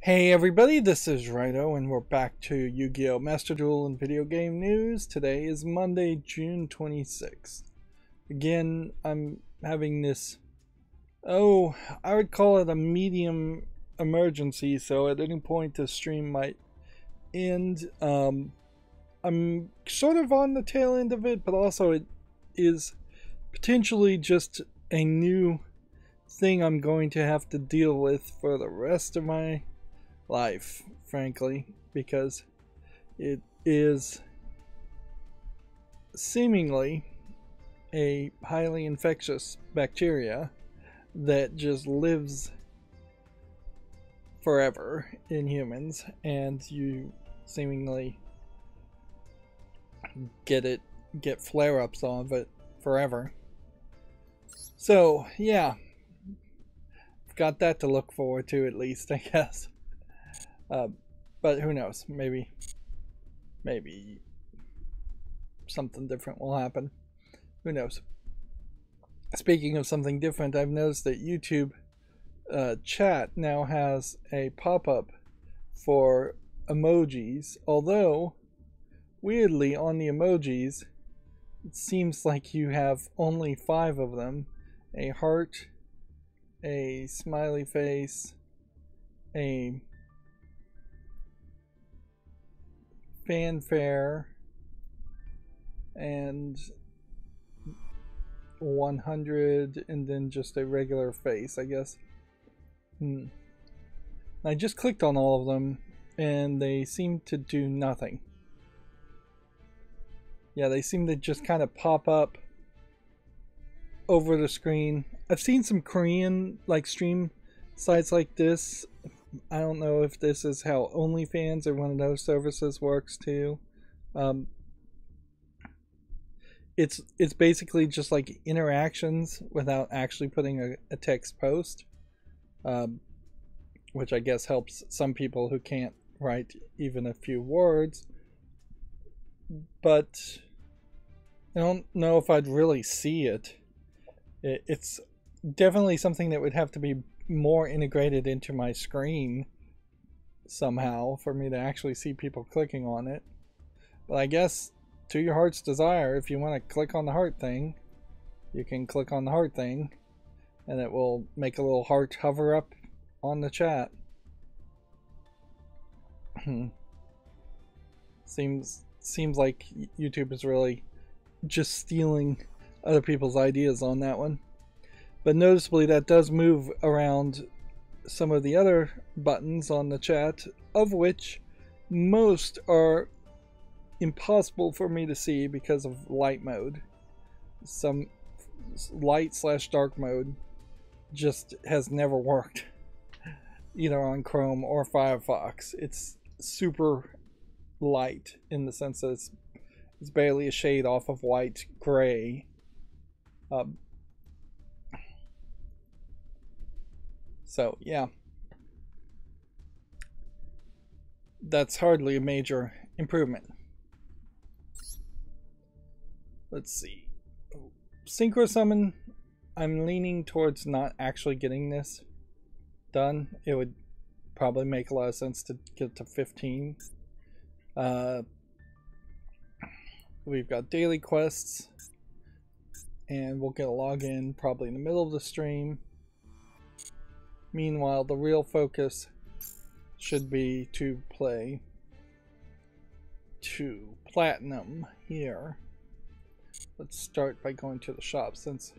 Hey everybody, this is Rydo and we're back to Yu-Gi-Oh! Master Duel and video game news. Today is Monday, June 26th. Again, I'm having this, I would call it a medium emergency, so at any point the stream might end. I'm sort of on the tail end of it, but also it is potentially just a new thing I'm going to have to deal with for the rest of my life, frankly, because it is seemingly a highly infectious bacteria that just lives forever in humans, and you seemingly get flare-ups of it forever. So yeah, I've got that to look forward to, at least, I guess. But who knows? Maybe something different will happen. Who knows? Speaking of something different, I've noticed that YouTube chat now has a pop-up for emojis. Although, weirdly, on the emojis, it seems like you have only 5 of them: a heart, a smiley face, a fanfare, and 100, and then just a regular face, I guess. I just clicked on all of them and they seem to do nothing. Yeah, they seem to just kind of pop up over the screen. I've seen some Korean stream sites like this. I don't know if this is how OnlyFans or one of those services works too. It's basically just like interactions without actually putting a text post, which I guess helps some people who can't write even a few words. But I don't know if I'd really see it. It's definitely something that would have to be more integrated into my screen somehow for me to actually see people clicking on it. But I guess to your heart's desire, if you want to click on the heart thing, you can click on the heart thing and it will make a little heart hover up on the chat. Seems like YouTube is really just stealing other people's ideas on that one. But noticeably, that does move around some of the other buttons on the chat, of which most are impossible for me to see because of light mode. Some light/dark mode just has never worked, either on Chrome or Firefox. It's super light in the sense that it's barely a shade off of white gray. So yeah, that's hardly a major improvement. Let's see. Synchro Summon, I'm leaning towards not actually getting this done. It would probably make a lot of sense to get to 15. We've got daily quests, and we'll get a login probably in the middle of the stream. Meanwhile, the real focus should be to play to Platinum here. Let's start by going to the shop, since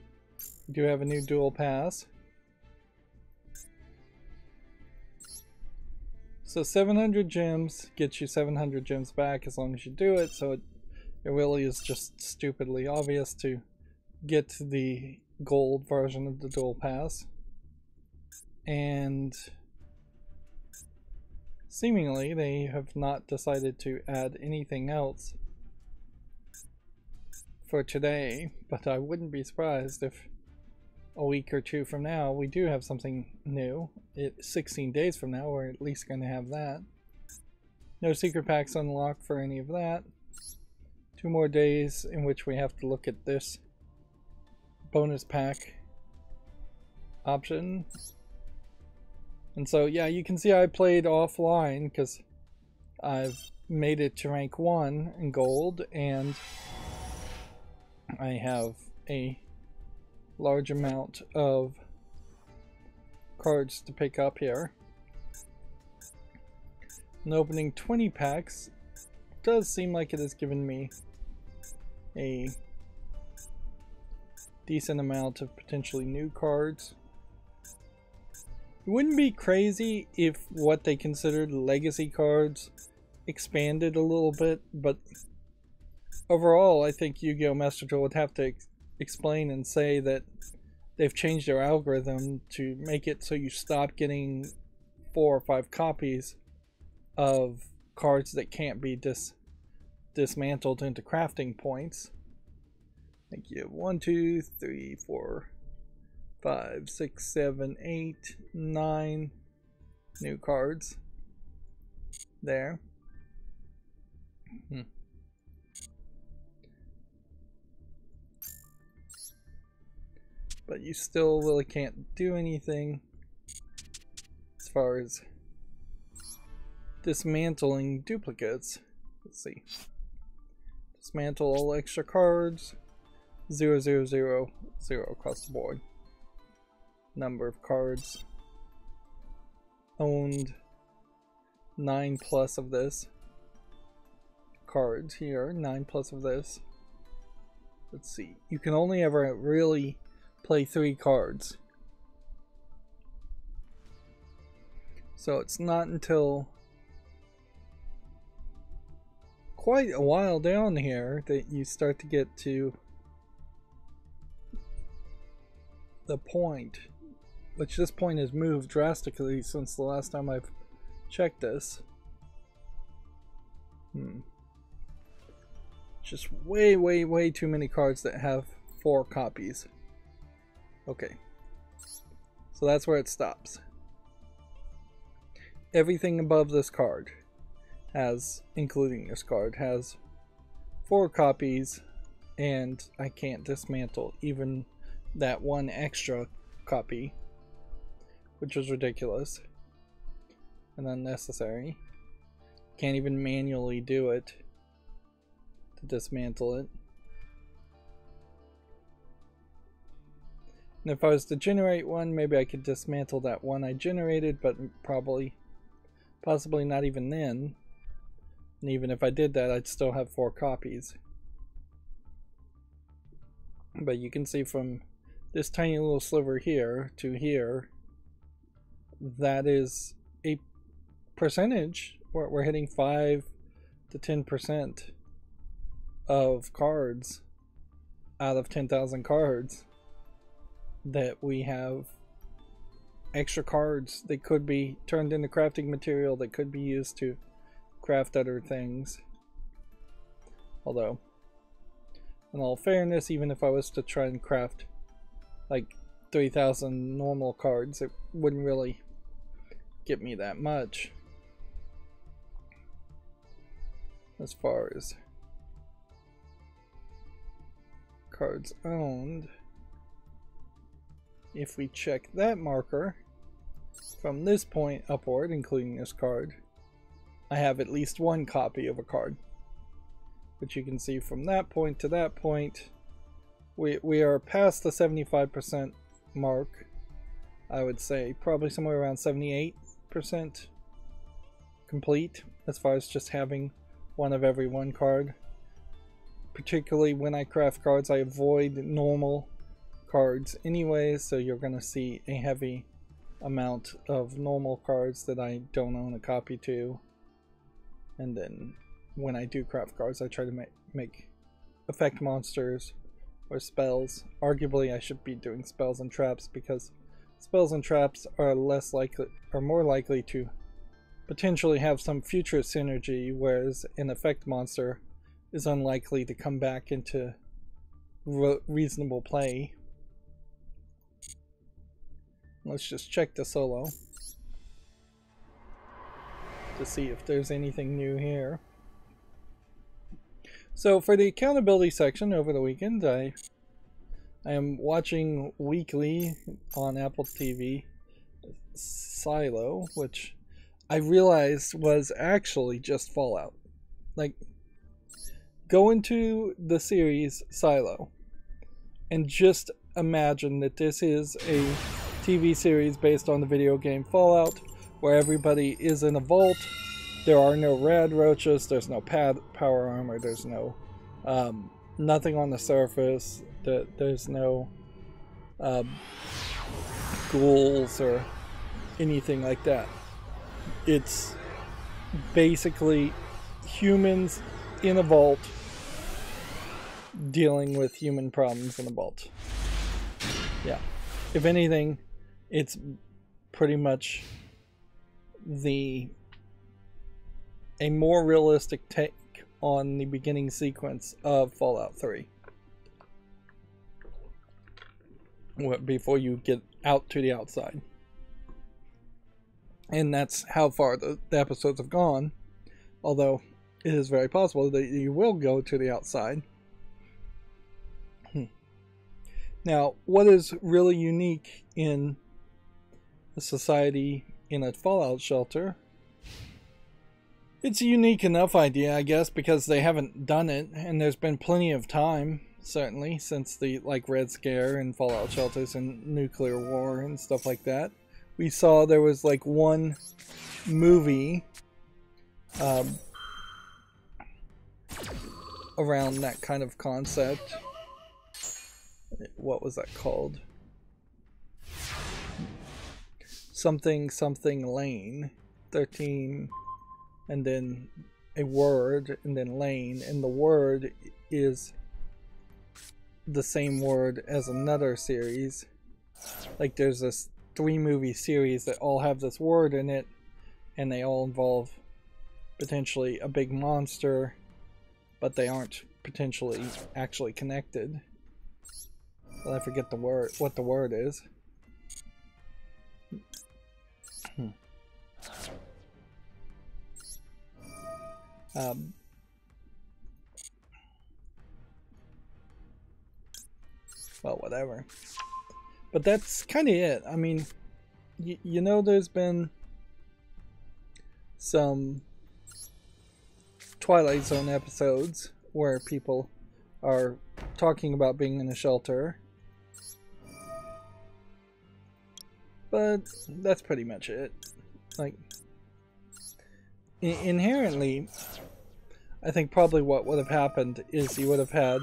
we do have a new Duel Pass. So 700 gems gets you 700 gems back as long as you do it, so it really is just stupidly obvious to get the gold version of the Duel Pass. And seemingly they have not decided to add anything else for today, but I wouldn't be surprised if a week or two from now we do have something new. 16 days from now we're at least going to have that. No secret packs unlocked for any of that. 2 more days in which we have to look at this bonus pack option. And so, yeah, you can see I played offline because I've made it to rank 1 in gold, and I have a large amount of cards to pick up here. And opening 20 packs does seem like it has given me a decent amount of potentially new cards. It wouldn't be crazy if what they considered legacy cards expanded a little bit, but overall I think Yu-Gi-Oh! Master Duel would have to explain and say that they've changed their algorithm to make it so you stop getting 4 or 5 copies of cards that can't be dismantled into crafting points. Thank you. 1, 2, 3, 4, 5, 6, 7, 8, 9 new cards there. But you still really can't do anything as far as dismantling duplicates. Let's see. Dismantle all extra cards. 0, 0, 0, 0 across the board. Number of cards owned. 9 plus of this. Cards here. 9 plus of this. Let's see. You can only ever really play 3 cards. So it's not until quite a while down here that you start to get to the point, which this point has moved drastically since the last time I've checked this. Just way too many cards that have 4 copies. Okay, so that's where it stops. Everything above this card has, including this card, has 4 copies, and I can't dismantle even that 1 extra copy, which is ridiculous and unnecessary. Can't even manually do it to dismantle it. And if I was to generate one, maybe I could dismantle that one I generated, but possibly not even then. And even if I did that, I'd still have 4 copies. But you can see from this tiny little sliver here to here, that is a percentage. We're hitting 5 to 10% of cards out of 10,000 cards that we have extra cards that could be turned into crafting material, that could be used to craft other things. Although, in all fairness, even if I was to try and craft like 3,000 normal cards, it wouldn't really get me that much as far as cards owned. If we check that marker from this point upward, including this card, I have at least 1 copy of a card. But you can see from that point to that point, we are past the 75% mark. I would say probably somewhere around 78% complete as far as just having 1 of every 1 card. Particularly when I craft cards, I avoid normal cards anyway, so you're going to see a heavy amount of normal cards that I don't own a copy to. And then when I do craft cards, I try to make effect monsters or spells. Arguably I should be doing spells and traps, because spells and traps are more likely to potentially have some future synergy, whereas an effect monster is unlikely to come back into reasonable play. Let's just check the solo to see if there's anything new here. So for the accountability section over the weekend, I am watching weekly on Apple TV Silo, which I realized was actually just Fallout. Like, go into the series Silo and just imagine that this is a TV series based on the video game Fallout, where everybody is in a vault. There are no rad roaches, there's no power armor, there's no nothing on the surface, there's no ghouls or anything like that. It's basically humans in a vault dealing with human problems in a vault. Yeah. If anything, it's pretty much a more realistic take on the beginning sequence of Fallout 3. Before you get out to the outside. And that's how far the episodes have gone. Although it is very possible that you will go to the outside. Now, what is really unique in a society in a Fallout shelter? It's a unique enough idea, I guess, because they haven't done it, and there's been plenty of time, certainly, since the Red Scare and Fallout shelters and nuclear war and stuff like that. We saw there was one movie around that kind of concept. What was that called? Something Lane. 13 and then a word and then Lane, and the word is the same word as another series. Like there's this 3-movie series that all have this word in it, and they all involve potentially a big monster, but they aren't potentially actually connected. Well, I forget the word, what the word is. Well, whatever. But that's kind of it. I mean, you know, there's been some Twilight Zone episodes where people are talking about being in a shelter. But that's pretty much it. Like, inherently, I think probably what would have happened is you would have had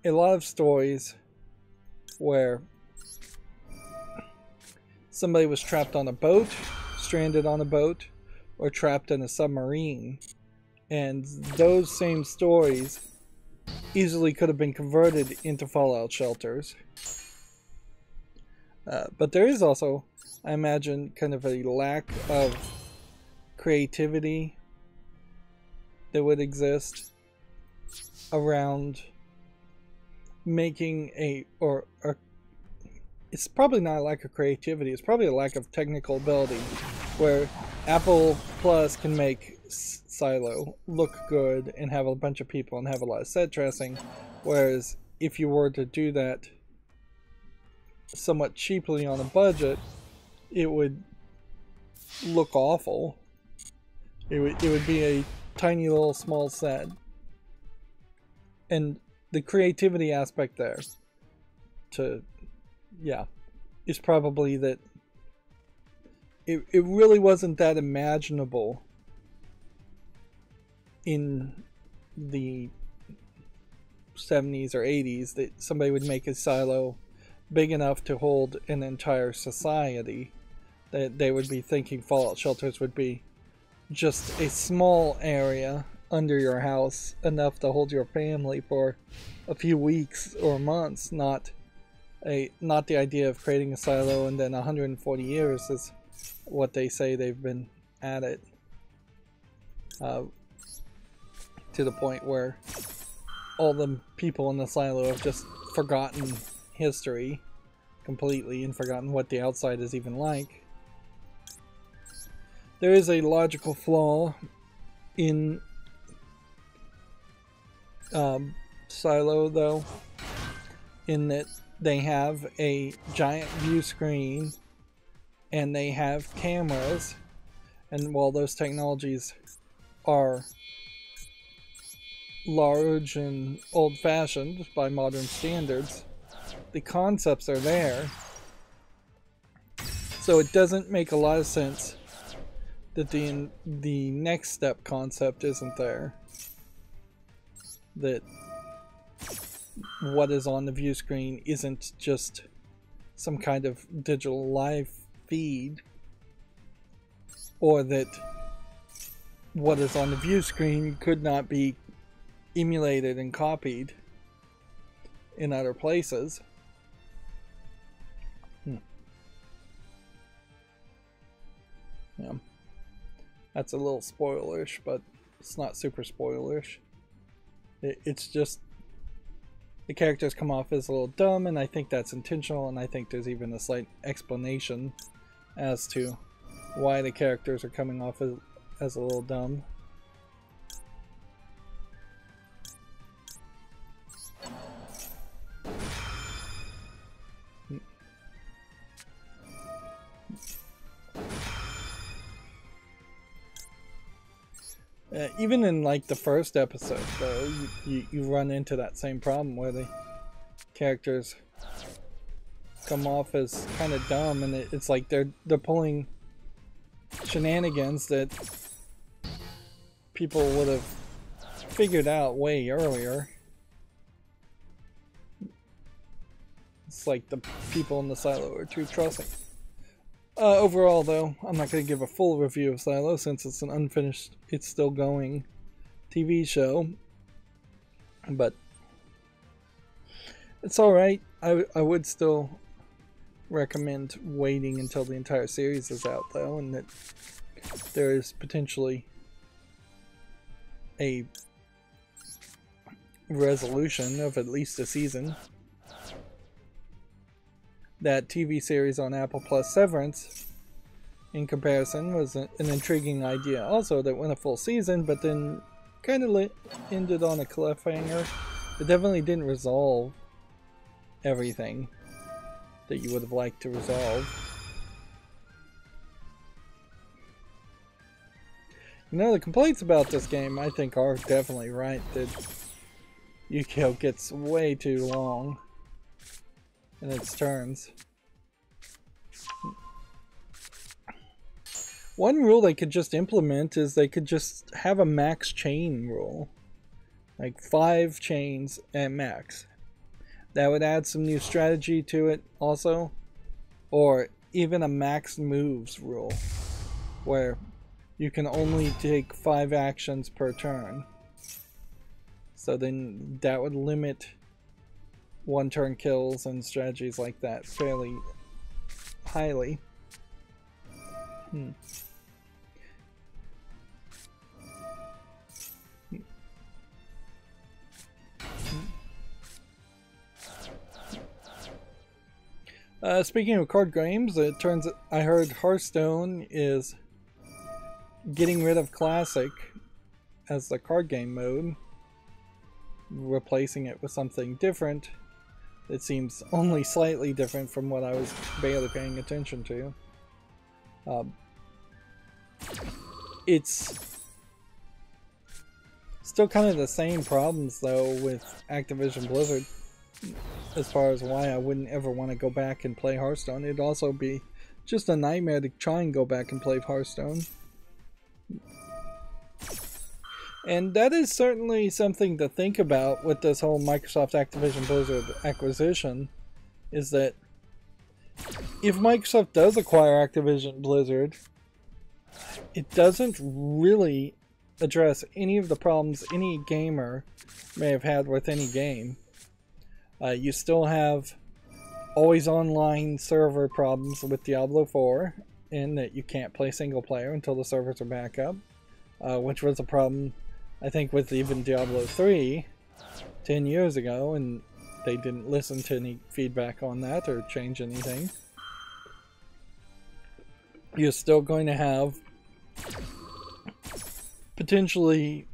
a lot of stories where somebody was trapped on a boat, stranded on a boat, or trapped in a submarine. And those same stories easily could have been converted into Fallout shelters. But there is also, I imagine, kind of a lack of creativity that would exist around making it's probably not a lack of creativity, it's probably a lack of technical ability, where Apple Plus can make Silo look good and have a bunch of people and have a lot of set dressing, whereas if you were to do that somewhat cheaply on a budget, it would look awful. It would be a tiny little small set. And the creativity aspect there is probably that it really wasn't that imaginable in the 70s or 80s that somebody would make a silo big enough to hold an entire society. That they would be thinking Fallout shelters would be just a small area under your house, enough to hold your family for a few weeks or months, not the idea of creating a silo and then 140 years is what they say they've been at it, to the point where all the people in the silo have just forgotten history completely and forgotten what the outside is even like. There is a logical flaw in Silo, though, in that they have a giant view screen and they have cameras, and while those technologies are large and old-fashioned by modern standards, the concepts are there. So it doesn't make a lot of sense that the next step concept isn't there. That what is on the view screen isn't just some kind of digital live feed, or that what is on the view screen could not be emulated and copied in other places. Yeah, that's a little spoilerish, but it's not super spoilerish. It's just the characters come off as a little dumb, and I think that's intentional, and I think there's even a slight explanation as to why the characters are coming off as a little dumb. Even in like the first episode, though, you run into that same problem where the characters come off as kind of dumb, and it's like they're pulling shenanigans that people would have figured out way earlier. It's like the people in the silo are too trusting. Overall, though, I'm not going to give a full review of Silo since it's an unfinished, it's still going TV show. But it's alright. I would still recommend waiting until the entire series is out, though, and that there is potentially a resolution of at least a season. That TV series on Apple Plus, Severance, in comparison, was an intriguing idea also that went a full season, but then kind of ended on a cliffhanger. It definitely didn't resolve everything that you would have liked to resolve. You know, the complaints about this game, I think, are definitely right, that Yukio gets way too long in its turns. One rule they could just implement is they could just have a max chain rule. Like 5 chains at max. That would add some new strategy to it also. Or even a max moves rule, where you can only take 5 actions per turn. So then that would limit one-turn kills and strategies like that fairly highly. Speaking of card games, it turns I heard Hearthstone is getting rid of Classic as the card game mode, replacing it with something different. It seems only slightly different from what I was barely paying attention to. It's still kind of the same problems, though, with Activision Blizzard, as far as why I wouldn't ever want to go back and play Hearthstone. It'd also be just a nightmare to try and go back and play Hearthstone. And that is certainly something to think about with this whole Microsoft Activision Blizzard acquisition, is that if Microsoft does acquire Activision Blizzard, it doesn't really address any of the problems any gamer may have had with any game. You still have always online server problems with Diablo 4, in that you can't play single player until the servers are back up, which was a problem I think with even Diablo 3 10 years ago, and they didn't listen to any feedback on that or change anything. You're still going to have potentially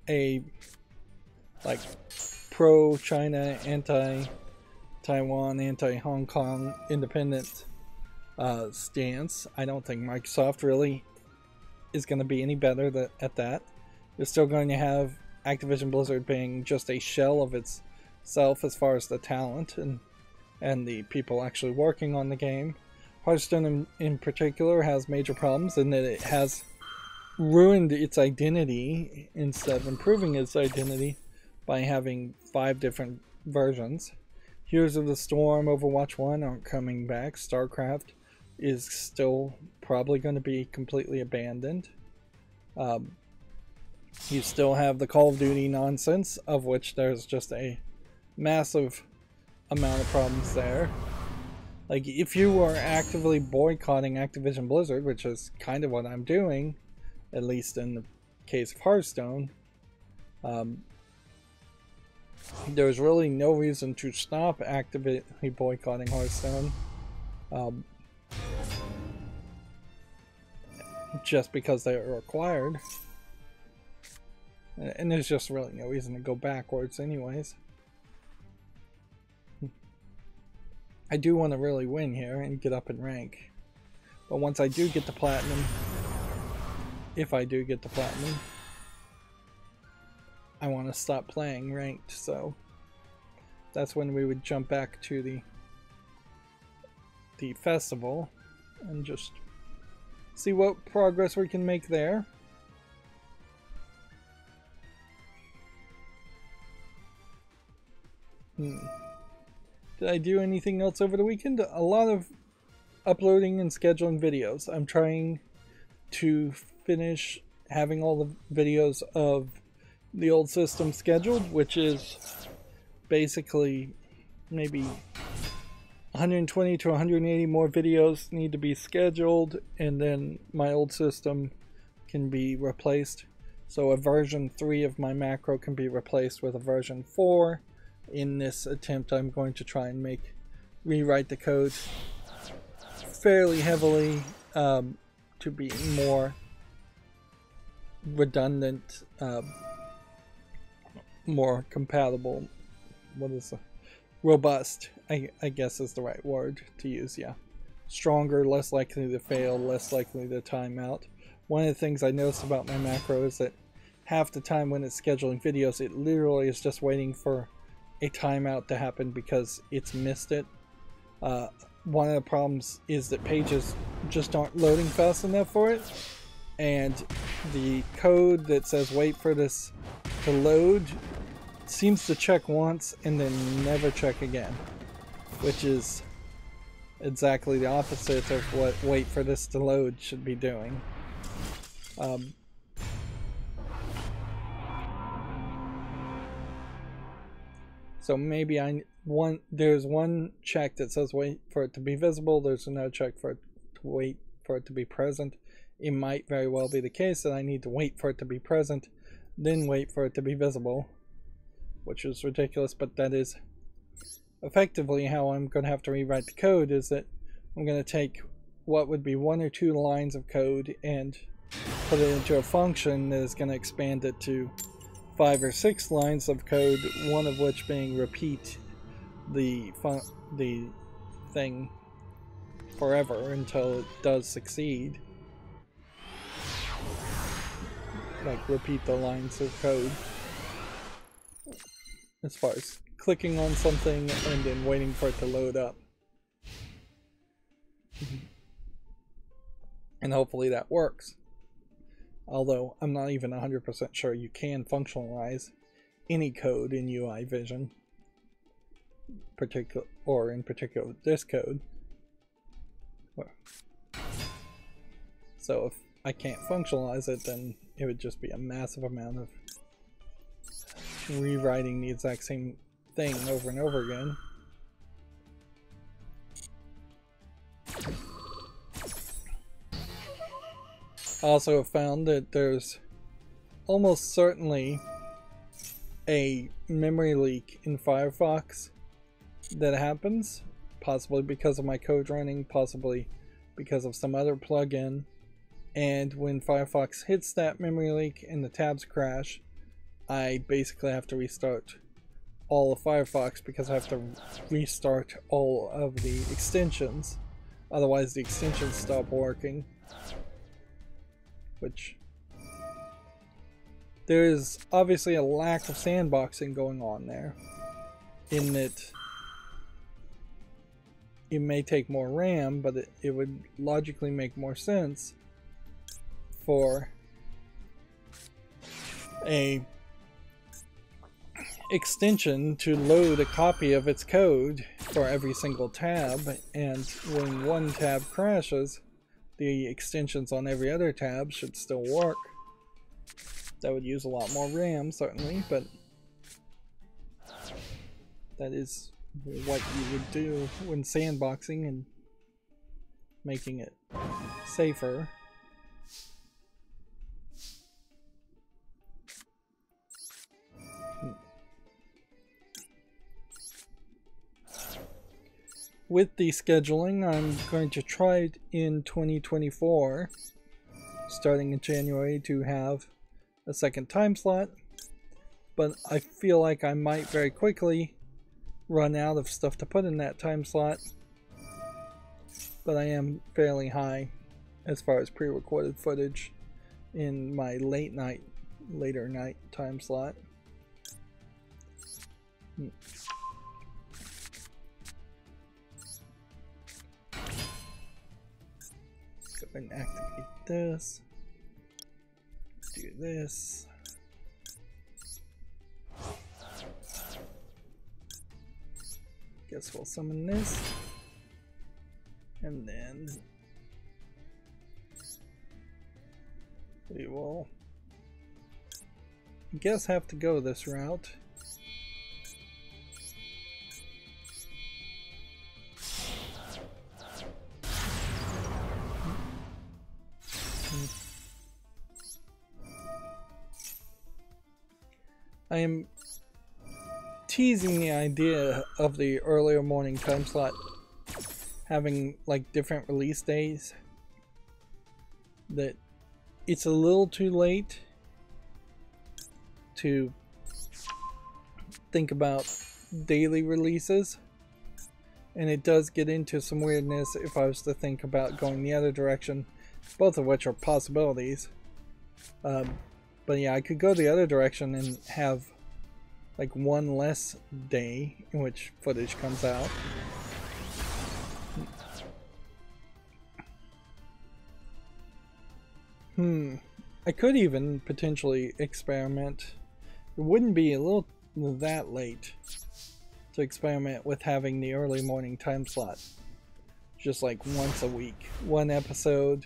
a like pro-China, anti-Taiwan, anti-Hong Kong independent stance. I don't think Microsoft really is going to be any better at that. They're still going to have Activision Blizzard being just a shell of itself as far as the talent and the people actually working on the game. Hearthstone in particular has major problems in that it has ruined its identity instead of improving its identity by having 5 different versions. Heroes of the Storm, Overwatch 1 aren't coming back. StarCraft is still probably going to be completely abandoned. You still have the Call of Duty nonsense, of which there's just a massive amount of problems there. Like, if you were actively boycotting Activision Blizzard, which is kind of what I'm doing, at least in the case of Hearthstone, there's really no reason to stop actively boycotting Hearthstone. Just because they are required. And there's just really no reason to go backwards anyways. I do want to really win here and get up in rank. But once I do get to Platinum, if I do get to Platinum, I want to stop playing ranked, so that's when we would jump back to the festival and just see what progress we can make there. Did I do anything else over the weekend? A lot of uploading and scheduling videos. I'm trying to finish having all the videos of the old system scheduled, which is basically maybe 120 to 180 more videos need to be scheduled, and then my old system can be replaced. So a version 3 of my macro can be replaced with a version 4. In this attempt, I'm going to try and rewrite the code fairly heavily to be more redundant, more compatible. What is robust? I guess is the right word to use. Yeah, stronger, less likely to fail, less likely to time out. One of the things I noticed about my macro is that half the time when it's scheduling videos, it literally is just waiting for a timeout to happen because it's missed it. One of the problems is that pages just aren't loading fast enough for it, and the code that says wait for this to load seems to check once and then never check again, which is exactly the opposite of what wait for this to load should be doing. So maybe there's one check that says wait for it to be visible. There's another check for it to wait for it to be present. It might very well be the case that I need to wait for it to be present, then wait for it to be visible, which is ridiculous, but that is effectively how I'm going to have to rewrite the code. Is that I'm going to take what would be 1 or 2 lines of code and put it into a function that is going to expand it to 5 or 6 lines of code, one of which being repeat the thing forever until it does succeed. Like repeat the lines of code as far as clicking on something and then waiting for it to load up. And hopefully that works. Although I'm not even 100% sure you can functionalize any code in UI Vision, in particular this code. So if I can't functionalize it, then it would just be a massive amount of rewriting the exact same thing over and over again. I also have found that there's almost certainly a memory leak in Firefox that happens, possibly because of my code running, possibly because of some other plugin. And when Firefox hits that memory leak and the tabs crash, I basically have to restart all of Firefox because I have to restart all of the extensions Otherwise the extensions stop working. Which... there is obviously a lack of sandboxing going on there. In that it may take more RAM, but it would logically make more sense for a extension to load a copy of its code for every single tab, and when one tab crashes, the extensions on every other tab should still work. That would use a lot more RAM, certainly, but that is what you would do when sandboxing and making it safer. With the scheduling, I'm going to try it in 2024, starting in January, to have a second time slot, but I feel like I might very quickly run out of stuff to put in that time slot, but I am fairly high as far as pre-recorded footage in my later night time slot. Go and activate this. Do this. Guess we'll summon this. And then we will, I guess, have to go this route. I am teasing the idea of the earlier morning time slot having like different release days. That it's a little too late to think about daily releases, and it does get into some weirdness if I was to think about going the other direction, both of which are possibilities. But yeah, I could go the other direction and have like one less day in which footage comes out. I could even potentially experiment. It wouldn't be a little that late to experiment with having the early morning time slot. Just like once a week. One episode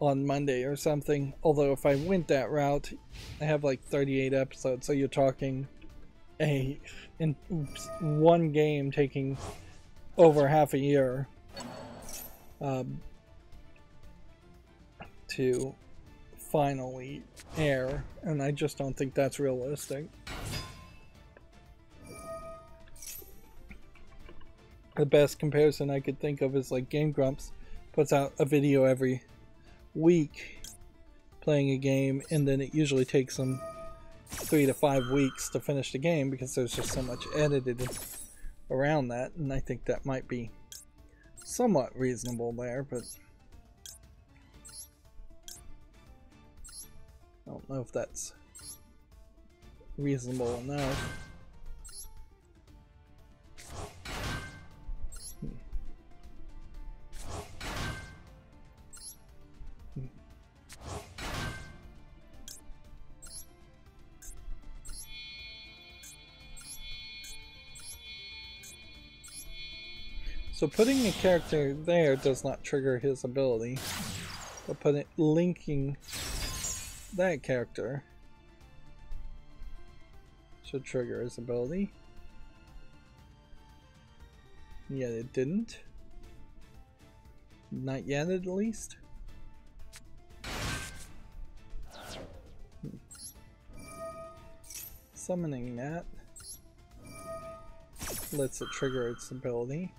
on Monday or something. Although if I went that route, I have like 38 episodes, so you're talking in one game taking over half a year to finally air, and I just don't think that's realistic. The best comparison I could think of is like Game Grumps puts out a video every week playing a game, and then it usually takes them 3 to 5 weeks to finish the game because there's just so much edited around that, and I think that might be somewhat reasonable there, but I don't know if that's reasonable enough. So putting a character there does not trigger his ability, but linking that character should trigger his ability. Yet it didn't. Not yet, at least. Summoning that lets it trigger its ability.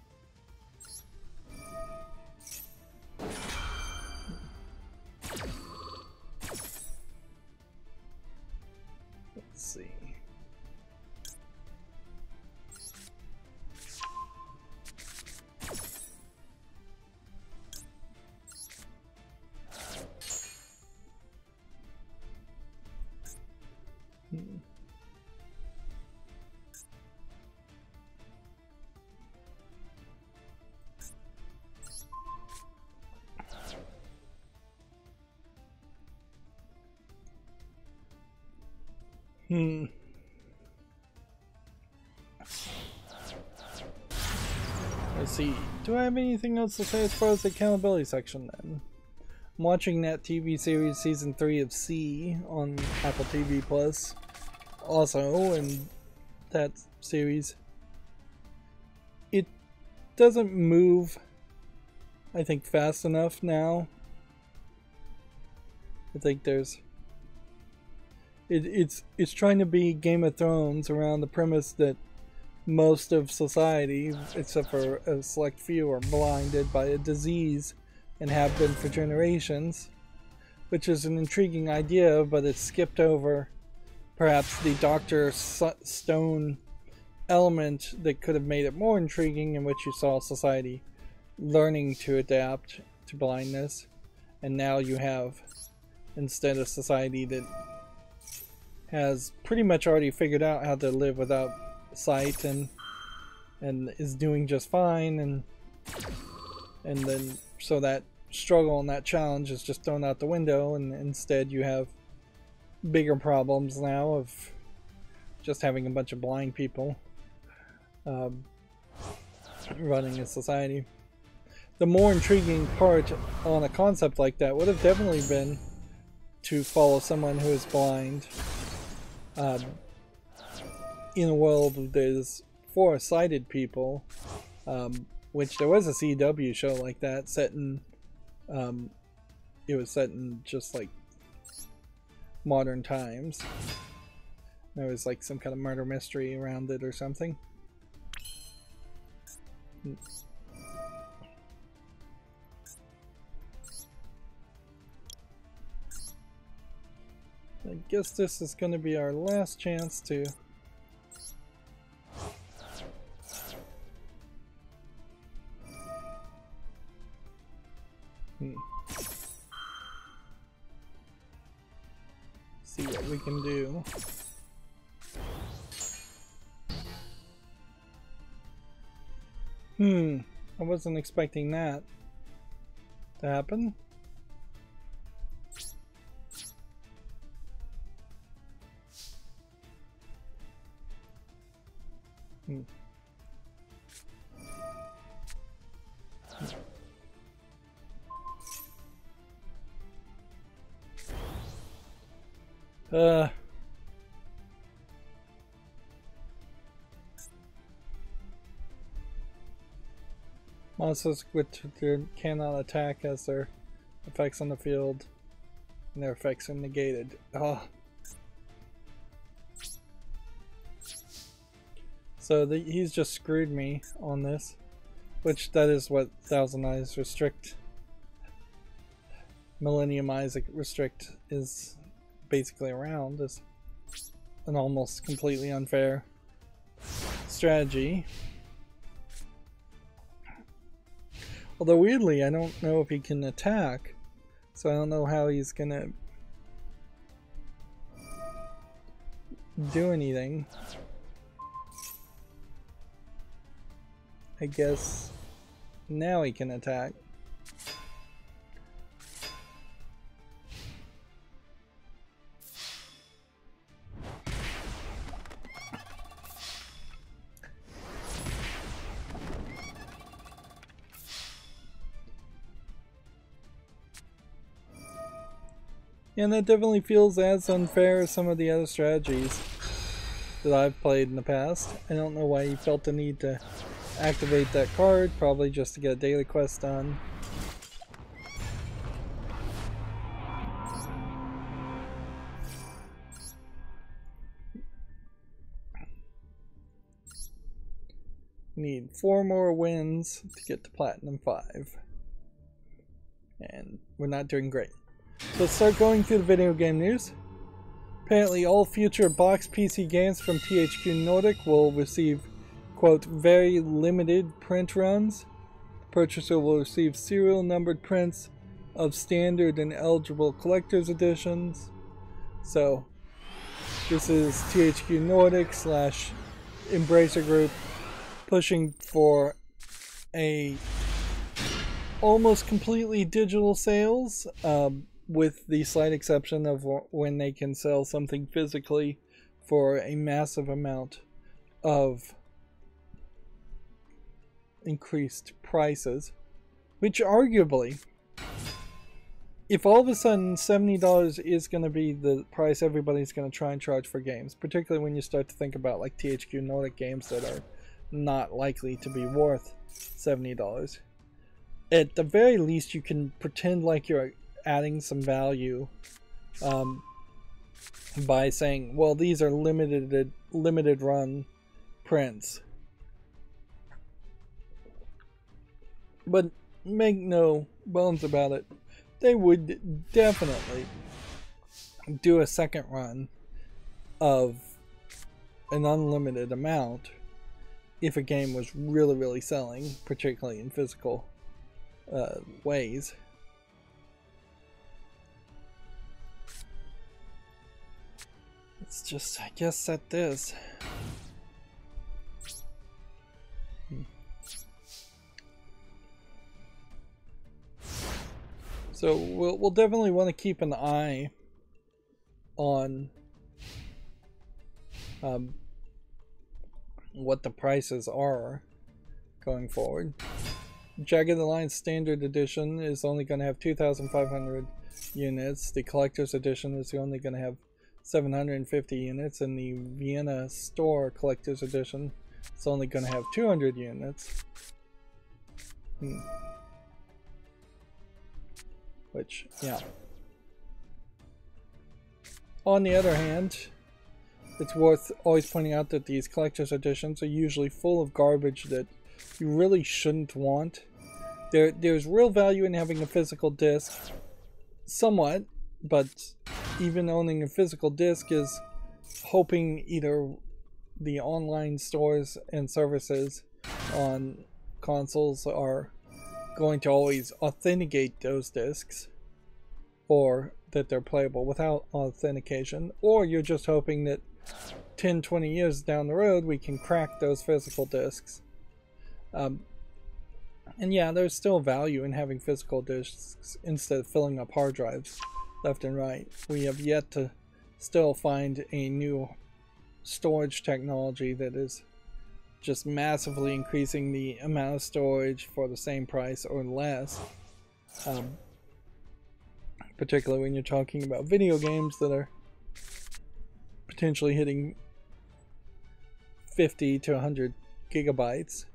Let's see. Do I have anything else to say as far as the accountability section then? I'm watching that TV series season 3 of C on Apple TV Plus. Also, in that series, it doesn't move, I think, fast enough now. I think there's it's trying to be Game of Thrones around the premise that most of society, except for a select few, are blinded by a disease and have been for generations, which is an intriguing idea, but it's skipped over perhaps the Dr. Stone element that could have made it more intriguing, in which you saw society learning to adapt to blindness, and now you have instead a society that has pretty much already figured out how to live without sight and is doing just fine, and then so that struggle and that challenge is just thrown out the window, and instead you have bigger problems now of just having a bunch of blind people running a society. The more intriguing part on a concept like that would have definitely been to follow someone who is blind in a world that is for sighted people, which there was a CW show like that set in it was set in just like modern times. There was like some kind of murder mystery around it or something. I guess this is going to be our last chance to see what we can do. I wasn't expecting that to happen. Monsters which cannot attack as their effects on the field, and their effects are negated. So he's just screwed me on this, which that is what Thousand Eyes Restrict, Millennium Eyes Restrict is basically around, is an almost completely unfair strategy. Although weirdly, I don't know if he can attack, so I don't know how he's gonna do anything. I guess now he can attack. And that definitely feels as unfair as some of the other strategies that I've played in the past. I don't know why he felt the need to activate that card, probably just to get a daily quest done. Need 4 more wins to get to Platinum 5. And we're not doing great. So let's start going through the video game news. Apparently all future box PC games from THQ Nordic will receive, quote, very limited print runs. The purchaser will receive serial numbered prints of standard and eligible collector's editions. So This is THQ Nordic / Embracer Group pushing for a almost completely digital sales, with the slight exception of when they can sell something physically for a massive amount of increased prices, which arguably, if all of a sudden $70 is going to be the price everybody's going to try and charge for games, particularly when you start to think about like THQ Nordic games that are not likely to be worth $70, at the very least you can pretend like you're adding some value by saying, well, these are limited run prints. But make no bones about it, they would definitely do a second run of an unlimited amount if a game was really selling, particularly in physical ways. Let's just, I guess, set this. So we'll definitely want to keep an eye on what the prices are going forward. Jagged Alliance Standard Edition is only going to have 2,500 units. The Collector's Edition is only going to have 750 units, and the Vienna Store Collector's Edition is only going to have 200 units. Which, yeah. On the other hand, it's worth always pointing out that these collector's editions are usually full of garbage that you really shouldn't want. There's real value in having a physical disc, somewhat, but even owning a physical disc is hoping either the online stores and services on consoles are going to always authenticate those discs, or that they're playable without authentication, or you're just hoping that 10-20 years down the road we can crack those physical discs. And yeah, there's still value in having physical discs instead of filling up hard drives left and right. We have yet to still find a new storage technology that is just massively increasing the amount of storage for the same price or less, particularly when you're talking about video games that are potentially hitting 50 to 100 gigabytes.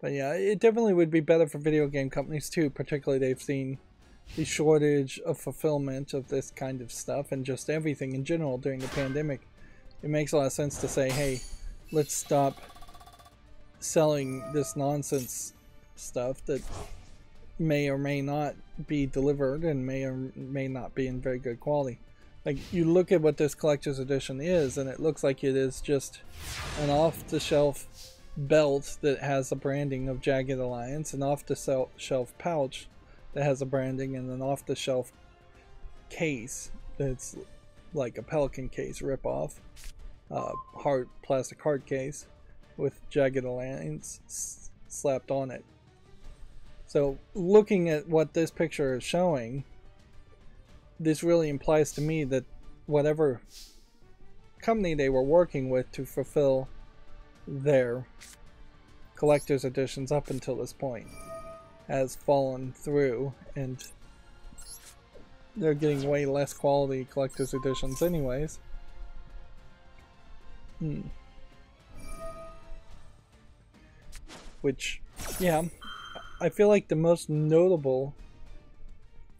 But yeah, it definitely would be better for video game companies too, particularly they've seen the shortage of fulfillment of this kind of stuff and just everything in general during the pandemic. It makes a lot of sense to say, hey, let's stop selling this nonsense stuff that may or may not be delivered and may or may not be in very good quality. Like, you look at what this collector's edition is, and it looks like it is just an off-the-shelf belt that has a branding of Jagged Alliance, an off-the-shelf pouch that has a branding, and an off-the-shelf case that's like a Pelican case ripoff, plastic hard case with Jagged Alliance slapped on it. So looking at what this picture is showing, this really implies to me that whatever company they were working with to fulfill their collector's editions up until this point has fallen through, and they're getting way less quality collector's editions anyways. Which, yeah, I feel like the most notable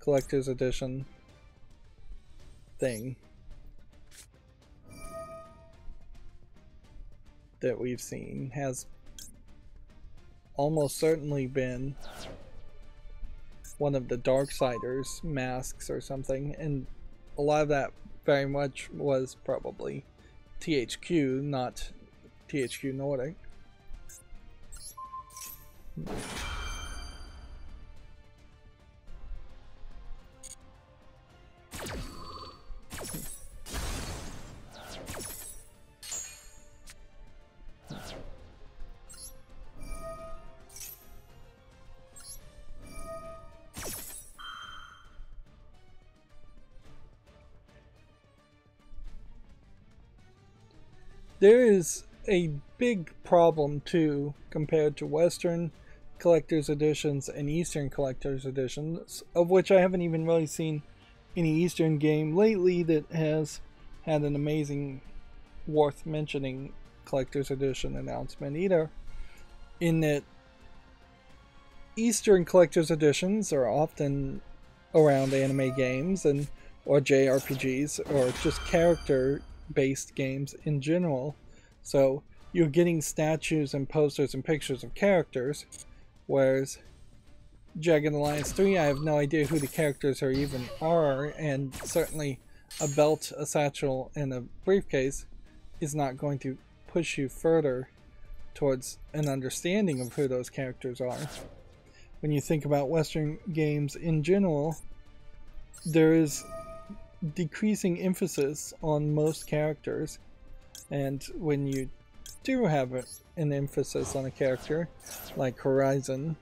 collector's edition thing that we've seen has almost certainly been one of the Darksiders masks or something, and a lot of that very much was probably THQ, not THQ Nordic. There is a big problem too compared to Western collector's editions and Eastern collector's editions, of which I haven't even really seen any Eastern game lately that has had an amazing, worth mentioning collector's edition announcement either, in that Eastern collector's editions are often around anime games and or JRPGs or just character based games in general. So you're getting statues and posters and pictures of characters, whereas Dragon Alliance 3, I have no idea who the characters are even are, and certainly a belt, a satchel, and a briefcase is not going to push you further towards an understanding of who those characters are. When you think about Western games in general, there is decreasing emphasis on most characters, and when you do have an emphasis on a character like Horizon,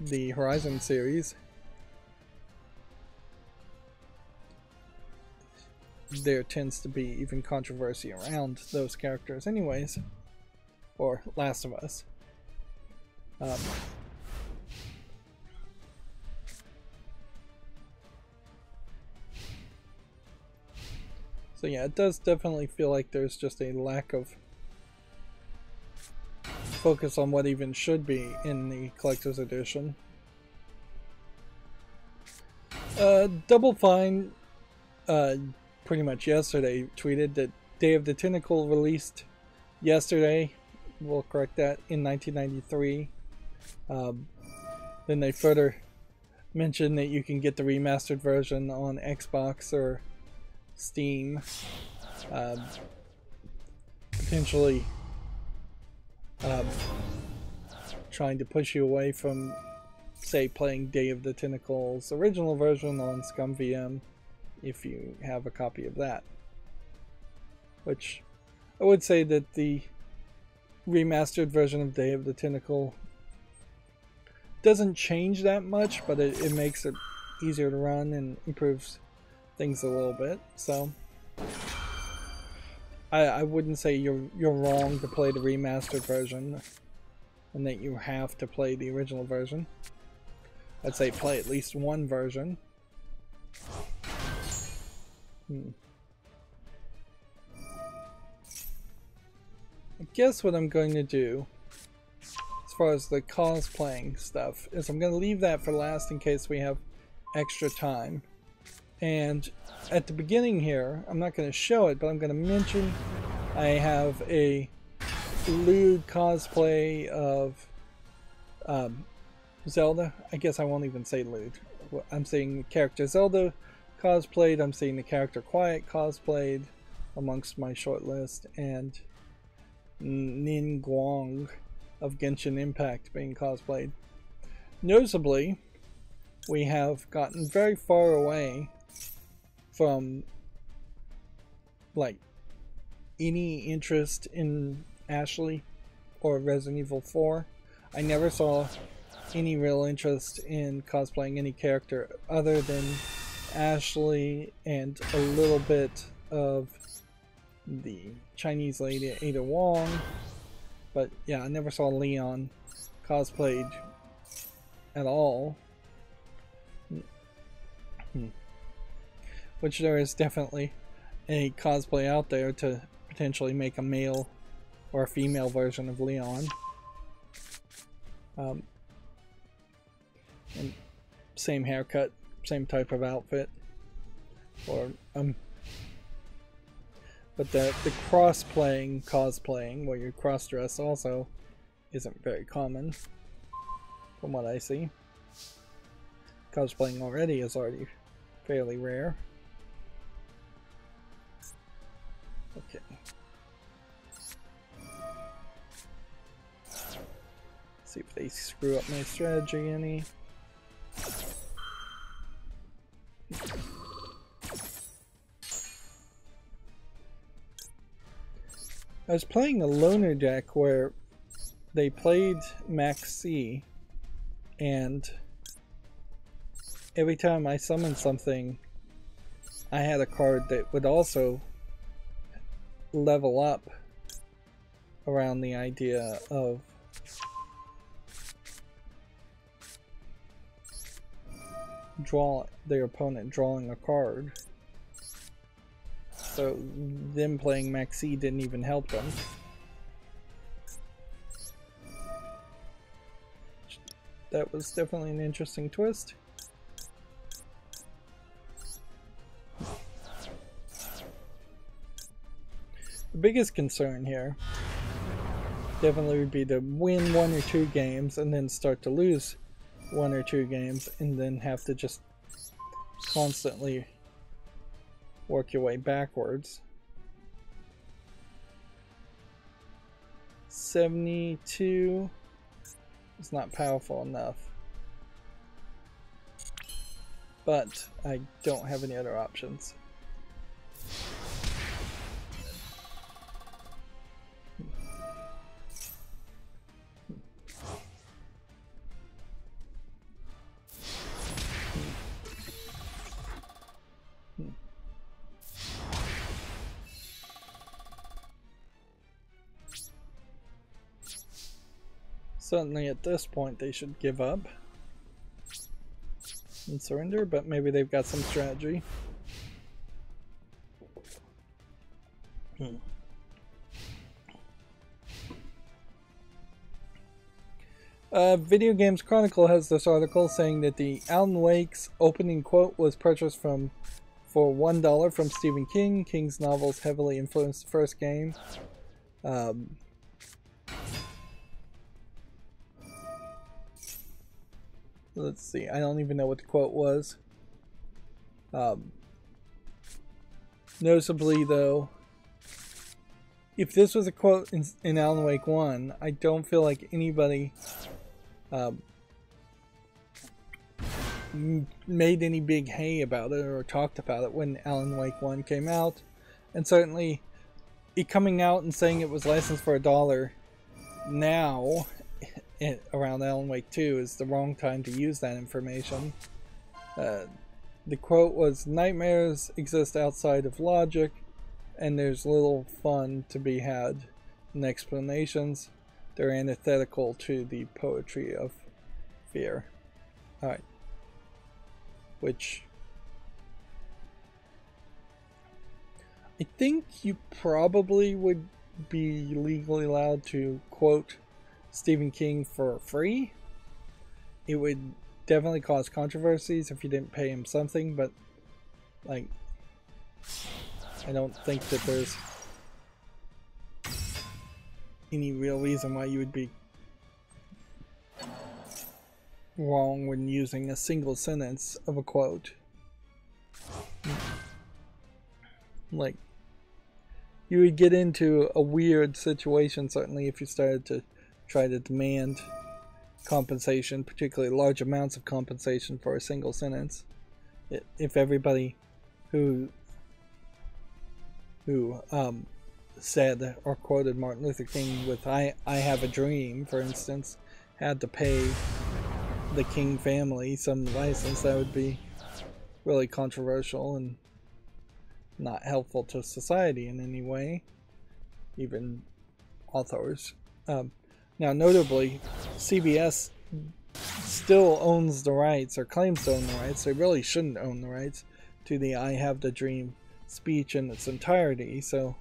the Horizon series, there tends to be even controversy around those characters anyways, or Last of Us. So yeah, it does definitely feel like there's just a lack of focus on what even should be in the collector's edition. Double Fine pretty much yesterday tweeted that Day of the Tentacle released yesterday. We'll correct that, in 1993. Then they further mentioned that you can get the remastered version on Xbox or Steam, potentially trying to push you away from, say, playing Day of the Tentacle's original version on ScumVM if you have a copy of that. Which I would say that the remastered version of Day of the Tentacle doesn't change that much, but it makes it easier to run and improves things a little bit. So I wouldn't say you're wrong to play the remastered version and that you have to play the original version. I'd say play at least one version. I guess what I'm going to do as far as the cosplaying stuff is I'm going to leave that for last in case we have extra time. And at the beginning here, I'm not going to show it, but I'm going to mention I have a lewd cosplay of Zelda. I guess I won't even say lewd. I'm seeing the character Zelda cosplayed, I'm seeing the character Quiet cosplayed amongst my short list, and Nin Guang of Genshin Impact being cosplayed. Noticeably, we have gotten very far away from like any interest in Ashley or Resident Evil 4. I never saw any real interest in cosplaying any character other than Ashley and a little bit of the Chinese lady Ada Wong. But yeah, I never saw Leon cosplayed at all. Which there is definitely a cosplay out there to potentially make a male or a female version of Leon. And same haircut, same type of outfit. Or but the cross-playing cosplaying, where you cross-dress, also isn't very common, from what I see. Cosplaying already is already fairly rare. Okay. See if they screw up my strategy any. I was playing a loner deck where they played Max C, and every time I summoned something, I had a card that would also level up around the idea of their opponent drawing a card. So them playing Maxi didn't even help them. That was definitely an interesting twist. The biggest concern here definitely would be to win 1 or 2 games and then start to lose 1 or 2 games and then have to just constantly work your way backwards. 72 is not powerful enough, but I don't have any other options. Certainly at this point they should give up and surrender, but maybe they've got some strategy. Video Games Chronicle has this article saying that the Alan Wake's opening quote was purchased for $1 from Stephen King. King's novels heavily influenced the first game. Let's see, I don't even know what the quote was. Noticeably though, if this was a quote in Alan Wake 1, I don't feel like anybody made any big hay about it or talked about it when Alan Wake 1 came out. And certainly it coming out and saying it was licensed for $1 now around Alan Wake 2 is the wrong time to use that information. The quote was, "Nightmares exist outside of logic, and there's little fun to be had in explanations. They're antithetical to the poetry of fear." Alright. Which I think you probably would be legally allowed to quote Stephen King for free. It would definitely cause controversies if you didn't pay him something, but like I don't think that there's any real reason why you would be wrong when using a single sentence of a quote. Like, you would get into a weird situation certainly if you started to try to demand compensation, particularly large amounts of compensation for a single sentence. If everybody who said or quoted Martin Luther King with I have a dream, for instance, had to pay the King family some license, that would be really controversial and not helpful to society in any way, even authors. Now, notably, CBS still owns the rights, or claims to own the rights. They really shouldn't own the rights to the I Have the Dream speech in its entirety, so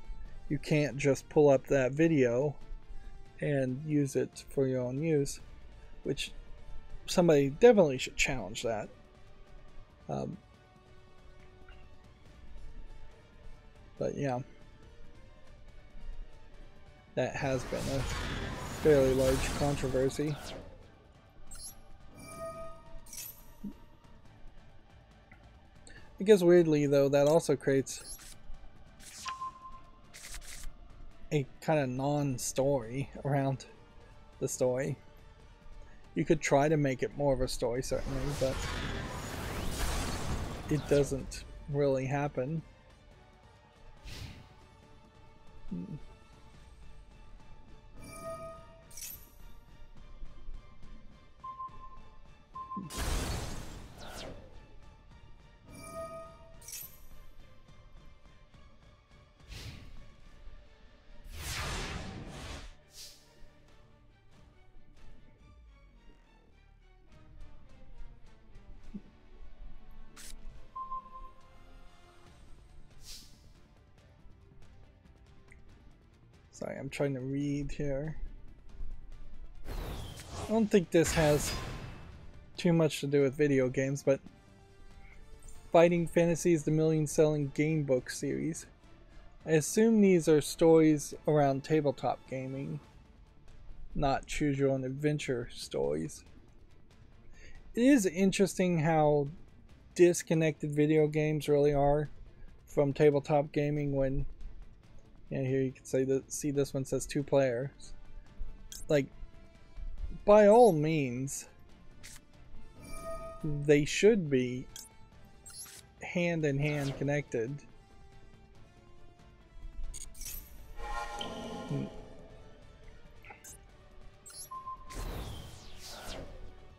you can't just pull up that video and use it for your own use, which somebody definitely should challenge that. But yeah, that has been a fairly large controversy. I guess weirdly though, that also creates a kind of non-story around the story. You could try to make it more of a story, certainly, but it doesn't really happen. Sorry, I'm trying to read here. I don't think this has too much to do with video games, but Fighting Fantasies, the million-selling game book series. I assume these are stories around tabletop gaming, not choose-your-own-adventure stories. It is interesting how disconnected video games really are from tabletop gaming when, yeah, here you can say that, see this one says 2 players. Like, by all means, they should be hand in hand connected.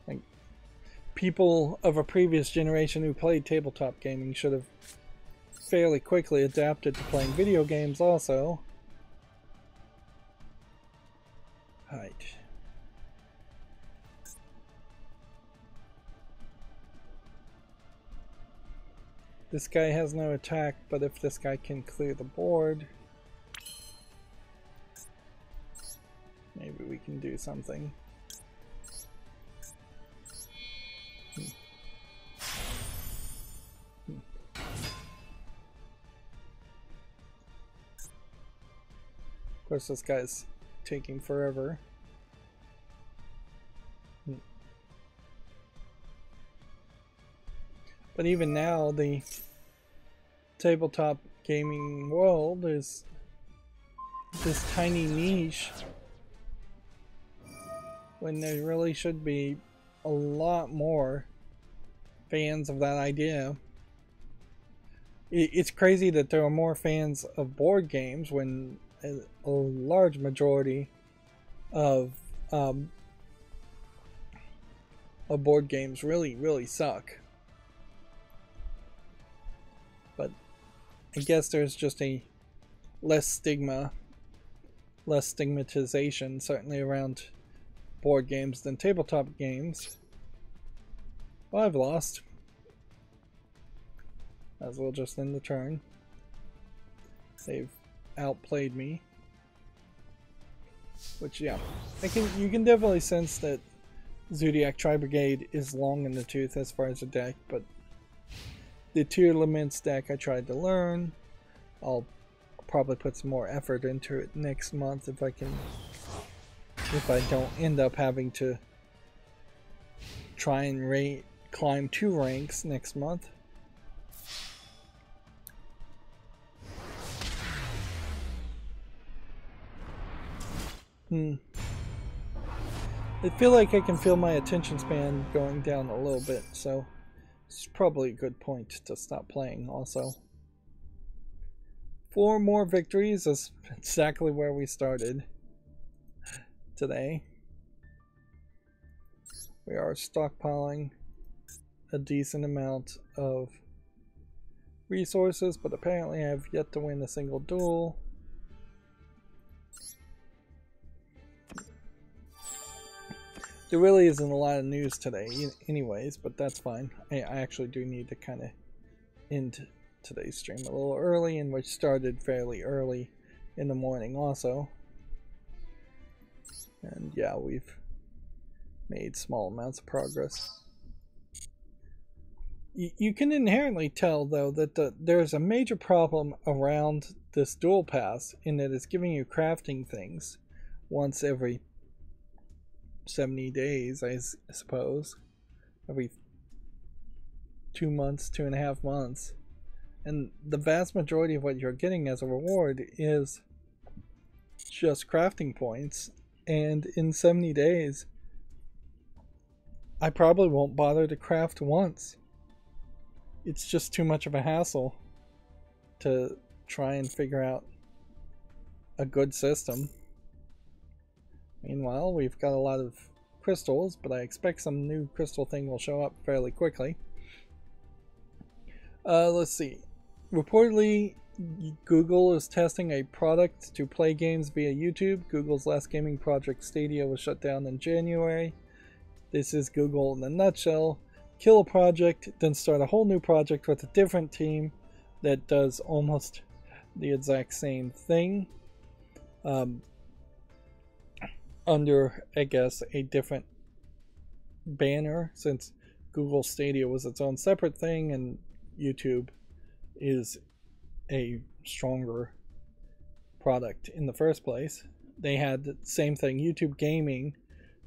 Like, people of a previous generation who played tabletop gaming should have fairly quickly adapted to playing video games also. Right. This guy has no attack, but if this guy can clear the board, maybe we can do something. Of course, this guy's taking forever. But even now, the tabletop gaming world is this tiny niche when there really should be a lot more fans of that idea. It's crazy that there are more fans of board games when a large majority of board games really suck. But I guess there's just a less stigmatization certainly around board games than tabletop games. Well, I've lost. Might as well just end the turn. They've outplayed me. Which, yeah, you can definitely sense that Zodiac Tri-Brigade is long in the tooth as far as a deck, but the 2 elements deck I tried to learn. I'll probably put some more effort into it next month if I don't end up having to try and climb 2 ranks next month. I feel like I can feel my attention span going down a little bit, so it's probably a good point to stop playing also. 4 more victories is exactly where we started today. We are stockpiling a decent amount of resources, but apparently I have yet to win a single duel. There really isn't a lot of news today anyways, but that's fine. I actually do need to kind of end today's stream a little early, and we started fairly early in the morning also. And yeah, we've made small amounts of progress. You can inherently tell though that there's a major problem around this dual pass in that it's giving you crafting things once every 70 days, I suppose. Every 2 months, 2.5 months. And the vast majority of what you're getting as a reward is just crafting points. And in 70 days, I probably won't bother to craft once. It's just too much of a hassle to try and figure out a good system. Meanwhile, we've got a lot of crystals, but I expect some new crystal thing will show up fairly quickly. Let's see. Reportedly, Google is testing a product to play games via YouTube. Google's last gaming project, Stadia, was shut down in January. This is Google in a nutshell. Kill a project, then start a whole new project with a different team that does almost the exact same thing. Under, I guess, a different banner, since Google Stadia was its own separate thing and YouTube is a stronger product in the first place. They had the same thing. YouTube Gaming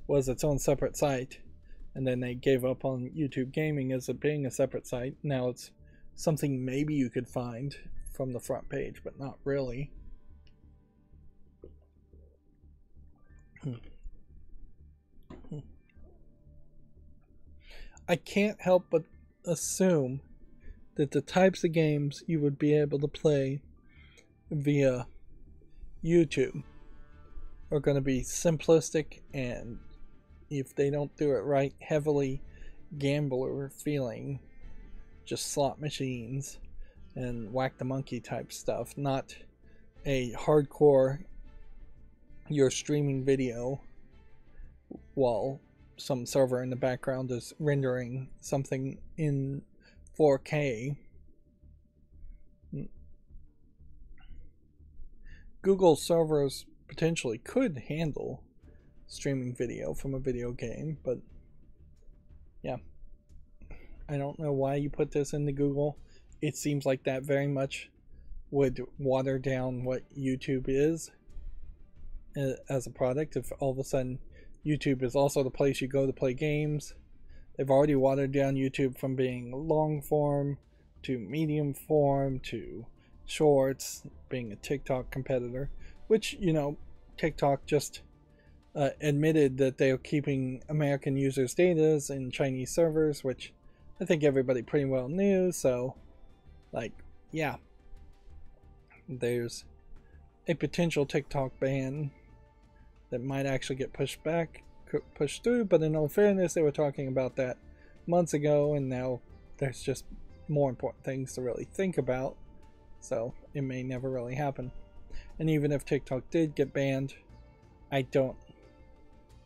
was its own separate site, and then they gave up on YouTube Gaming as it being a separate site. Now it's something maybe you could find from the front page, but not really. I can't help but assume that the types of games you would be able to play via YouTube are going to be simplistic, and if they don't do it right, heavily gambler feeling, just slot machines and whack the monkey type stuff, not a hardcore you're streaming video while some server in the background is rendering something in 4K. Google servers potentially could handle streaming video from a video game, but yeah, I don't know why you put this into Google. It seems like that very much would water down what YouTube is as a product. If all of a sudden YouTube is also the place you go to play games. They've already watered down YouTube from being long form to medium form to shorts, being a TikTok competitor, which, you know, TikTok just admitted that they are keeping American users' data in Chinese servers, which I think everybody pretty well knew. So, like, yeah, there's a potential TikTok ban that might actually get pushed through, but in all fairness, they were talking about that months ago, and now there's just more important things to really think about, so it may never really happen. And even if TikTok did get banned, I don't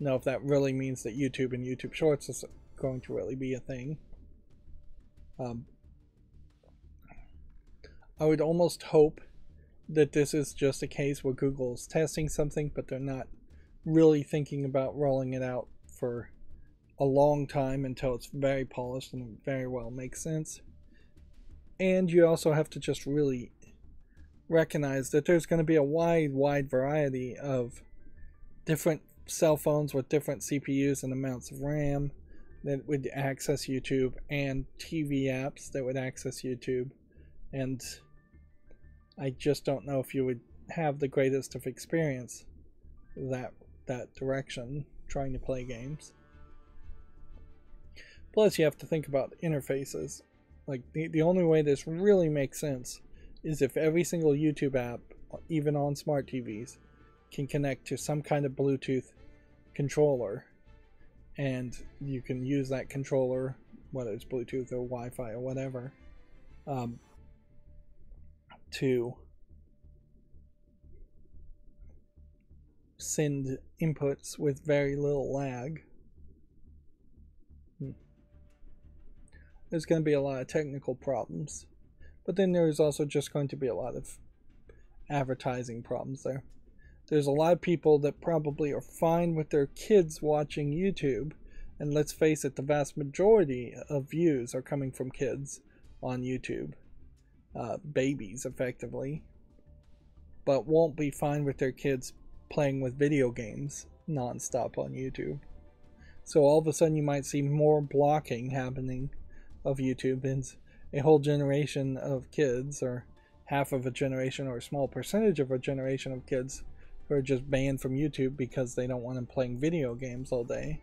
know if that really means that YouTube and YouTube Shorts is going to really be a thing. I would almost hope that this is just a case where Google is testing something, but they're not really thinking about rolling it out for a long time until it's very polished and very well makes sense. And you also have to just really recognize that there's going to be a wide variety of different cell phones with different CPUs and amounts of RAM that would access YouTube, and TV apps that would access YouTube, and I just don't know if you would have the greatest of experience that direction trying to play games. Plus, you have to think about interfaces. Like, the only way this really makes sense is if every single YouTube app, even on smart TVs, can connect to some kind of Bluetooth controller, and you can use that controller, whether it's Bluetooth or Wi-Fi or whatever, to send inputs with very little lag. There's going to be a lot of technical problems, but then there's also just going to be a lot of advertising problems there. There's a lot of people that probably are fine with their kids watching YouTube, and let's face it, the vast majority of views are coming from kids on YouTube, babies effectively, but won't be fine with their kids playing with video games non-stop on YouTube. So all of a sudden you might see more blocking happening of YouTube, and a whole generation of kids, or half of a generation, or a small percentage of a generation of kids who are just banned from YouTube because they don't want them playing video games all day.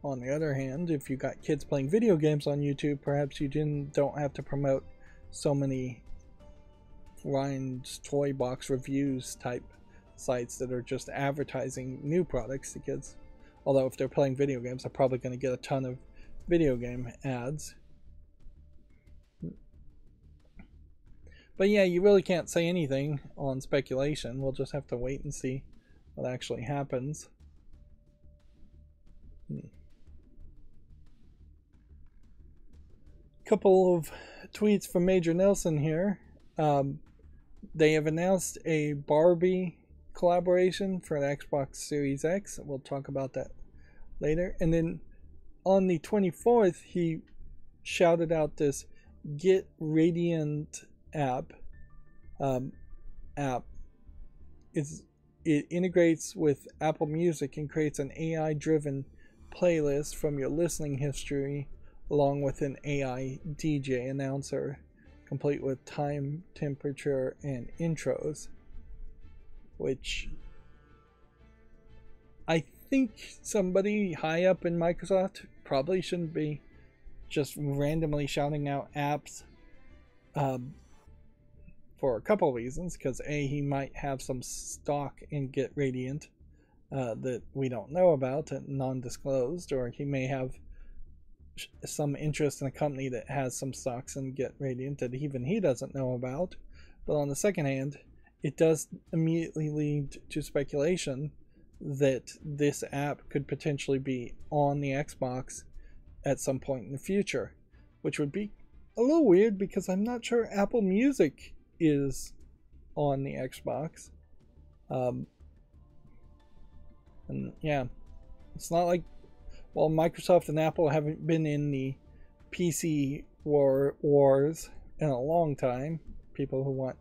On the other hand, if you got kids playing video games on YouTube, perhaps you don't have to promote so many Ryan's Toy Box reviews type sites that are just advertising new products to kids. Although if they're playing video games, they're probably going to get a ton of video game ads. But yeah, you really can't say anything on speculation. We'll just have to wait and see what actually happens. Couple of tweets from Major Nelson here. They have announced a Barbie collaboration for the Xbox Series X. We'll talk about that later. And then on the 24th, he shouted out this Get Radiant app. It integrates with Apple Music and creates an AI-driven playlist from your listening history, along with an AI DJ announcer, complete with time, temperature, and intros. Which I think somebody high up in Microsoft probably shouldn't be just randomly shouting out apps for a couple of reasons. Because A, he might have some stock in Get Radiant that we don't know about and non-disclosed, or he may have some interest in a company that has some stocks in Get Radiant that even he doesn't know about. But on the second hand, it does immediately lead to speculation that this app could potentially be on the Xbox at some point in the future, which would be a little weird because I'm not sure Apple Music is on the Xbox. And yeah, it's not like, well, Microsoft and Apple haven't been in the PC wars in a long time. People who want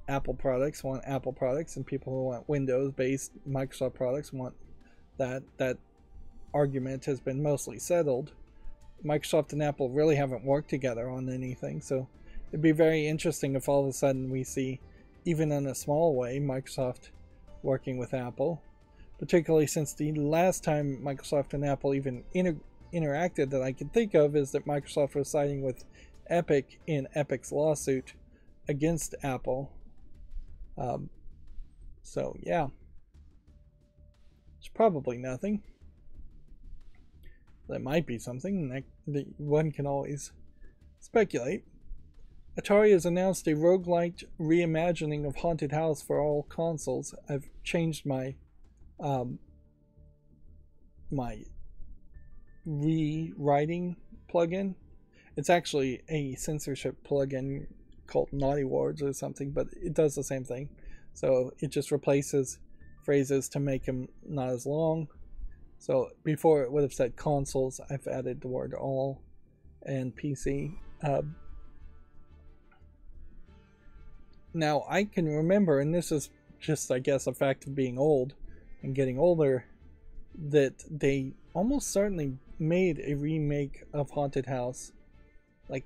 Apple products want Apple products, and people who want Windows-based Microsoft products want that. That argument has been mostly settled. Microsoft and Apple really haven't worked together on anything, so it'd be very interesting if all of a sudden we see, even in a small way, Microsoft working with Apple. Particularly since the last time Microsoft and Apple even interacted that I can think of is that Microsoft was siding with Epic in Epic's lawsuit against Apple. So yeah, it's probably nothing. That might be something that one can always speculate. Atari has announced a roguelite reimagining of Haunted House for all consoles. I've changed my my rewriting plugin. It's actually a censorship plugin called Naughty Words or something, but it does the same thing. So it just replaces phrases to make them not as long. So before it would have said consoles, I've added the word all and PC. Now I can remember, and this is just, I guess, a fact of being old and getting older, that they almost certainly made a remake of Haunted House like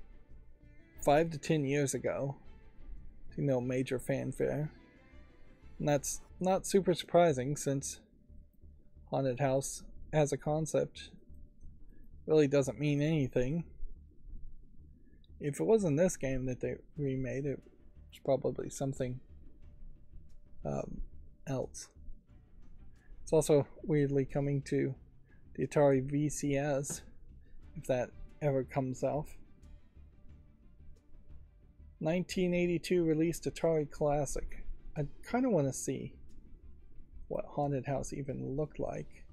5 to 10 years ago to no major fanfare. And that's not super surprising since Haunted House as a concept really doesn't mean anything. If it wasn't this game that they remade, it was probably something else. It's also weirdly coming to the Atari VCS, if that ever comes off. 1982 released Atari Classic. I kind of want to see what Haunted House even looked like.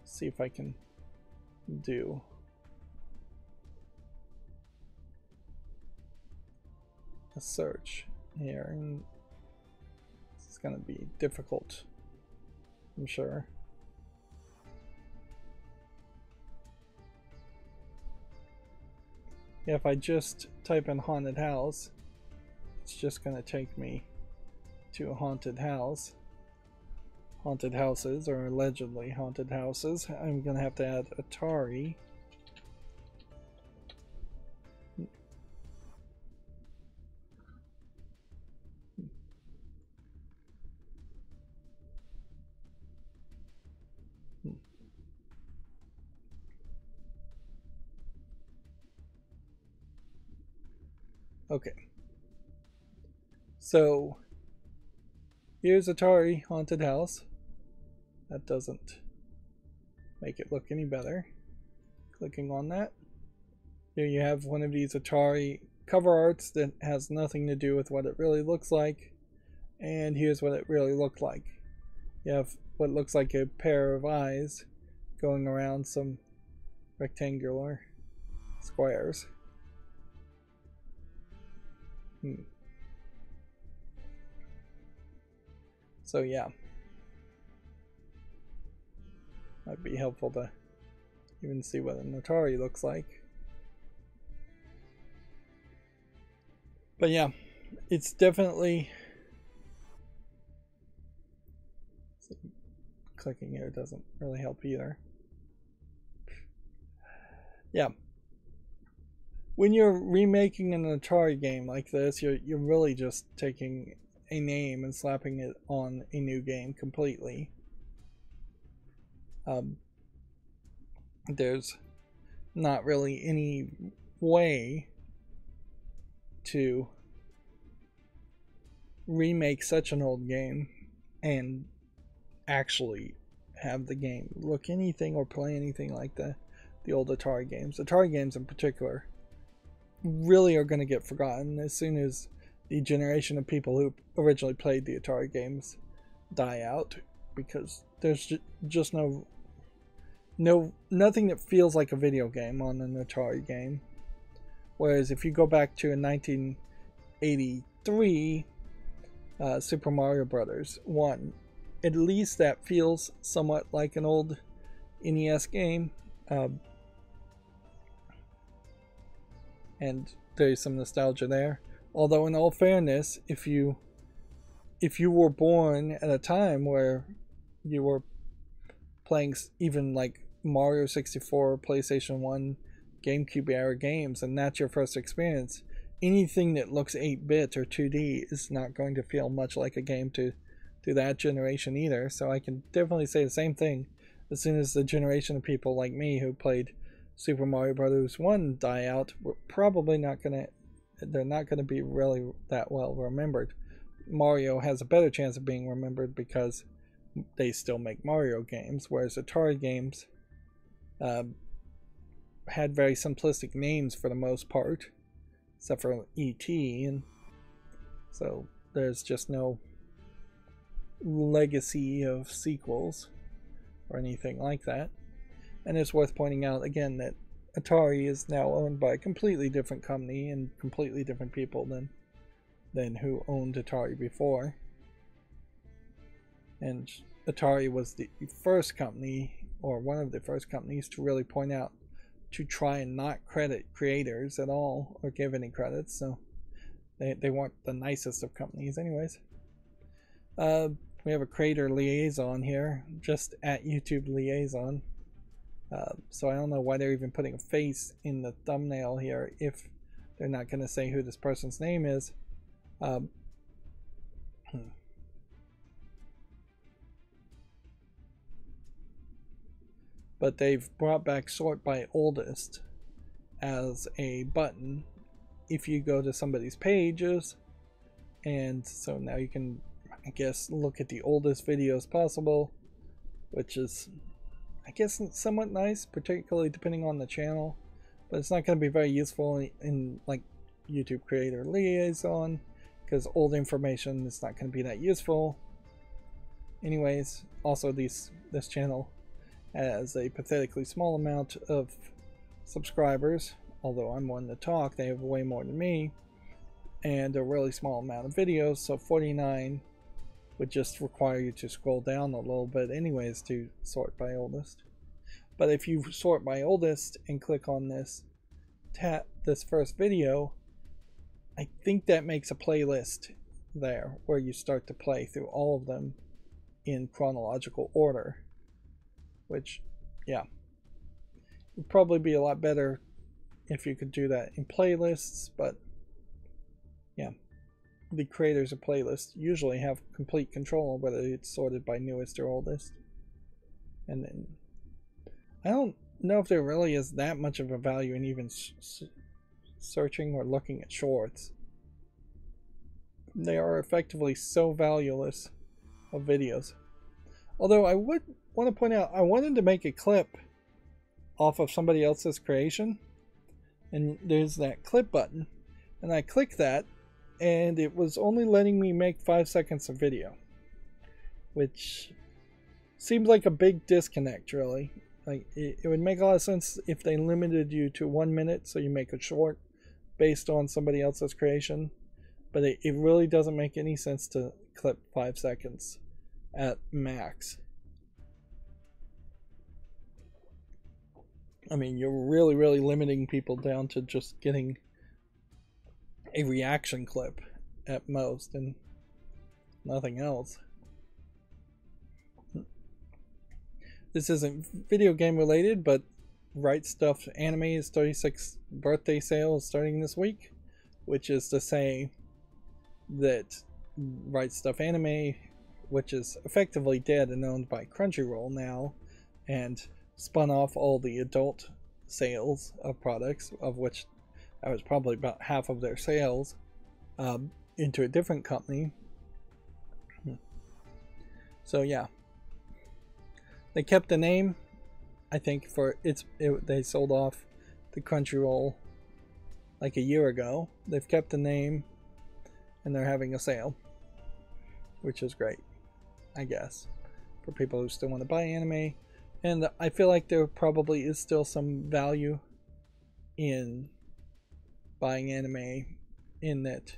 See if I can do a search here, and it's going to be difficult, I'm sure. Yeah, if I just type in Haunted House, it's just going to take me to a haunted house. Haunted houses, or allegedly haunted houses. I'm going to have to add Atari. Okay. So here's Atari Haunted House. That doesn't make it look any better. Clicking on that. Here you have one of these Atari cover arts that has nothing to do with what it really looks like. And here's what it really looked like. You have what looks like a pair of eyes going around some rectangular squares. So yeah, might be helpful to even see what an Atari looks like. But yeah, it's definitely... Clicking here doesn't really help either. Yeah. When you're remaking an Atari game like this, you're really just taking a name and slapping it on a new game completely. There's not really any way to remake such an old game and actually have the game look anything or play anything like the old Atari games. Atari games in particular really are going to get forgotten as soon as the generation of people who originally played the Atari games die out, because there's just nothing that feels like a video game on an Atari game. Whereas if you go back to a 1983 Super Mario Brothers 1, at least that feels somewhat like an old NES game. And there's some nostalgia there. Although in all fairness, if you were born at a time where you were playing even like Mario 64, PlayStation 1, GameCube era games, and that's your first experience, anything that looks 8-bit or 2D is not going to feel much like a game to that generation either. So I can definitely say the same thing. As soon as the generation of people like me who played Super Mario Brothers 1 die out, we're probably not gonna they're not gonna be really that well remembered. Mario has a better chance of being remembered because they still make Mario games, whereas Atari games had very simplistic names for the most part, except for E.T., and so there's just no legacy of sequels or anything like that. And it's worth pointing out again that Atari is now owned by a completely different company and completely different people than who owned Atari before. And Atari was the first company, or one of the first companies, to really point out to try and not credit creators at all or give any credits. So they weren't the nicest of companies anyways. We have a creator liaison here, just at YouTube liaison. So I don't know why they're even putting a face in the thumbnail here if they're not going to say who this person's name is. But they've brought back sort by oldest as a button if you go to somebody's pages, and so now you can, I guess, look at the oldest videos possible, which is, I guess, somewhat nice, particularly depending on the channel, but it's not going to be very useful in like YouTube Creator Liaison, because old information is not going to be that useful. Anyways, also this channel has a pathetically small amount of subscribers, although I'm one to talk, they have way more than me, and a really small amount of videos, so 49 would just require you to scroll down a little bit anyways to sort by oldest. But if you sort by oldest and click on this first video, I think that makes a playlist there where you start to play through all of them in chronological order, which, yeah, would probably be a lot better if you could do that in playlists. But yeah, the creators of playlists usually have complete control of whether it's sorted by newest or oldest. And then I don't know if there really is that much of a value in even searching or looking at shorts. they are effectively so valueless of videos. Although I would want to point out, I wanted to make a clip off of somebody else's creation, and there's that clip button, and I clicked that, and it was only letting me make 5 seconds of video, which seems like a big disconnect, really. Like, it would make a lot of sense if they limited you to 1 minute, so you make a short based on somebody else's creation, but it really doesn't make any sense to clip 5 seconds at max. I mean, you're really limiting people down to just getting a reaction clip at most and nothing else. This isn't video game related, but Right Stuff Anime's 36th birthday sale is starting this week, which is to say that Right Stuff Anime, which is effectively dead and owned by Crunchyroll now, and spun off all the adult sales of products, of which that was probably about half of their sales, into a different company. So yeah, they kept the name. I think they sold off the Crunchyroll like a year ago. They've kept the name, and they're having a sale, which is great, I guess, for people who still want to buy anime. And I feel like there probably is still some value in buying anime, in that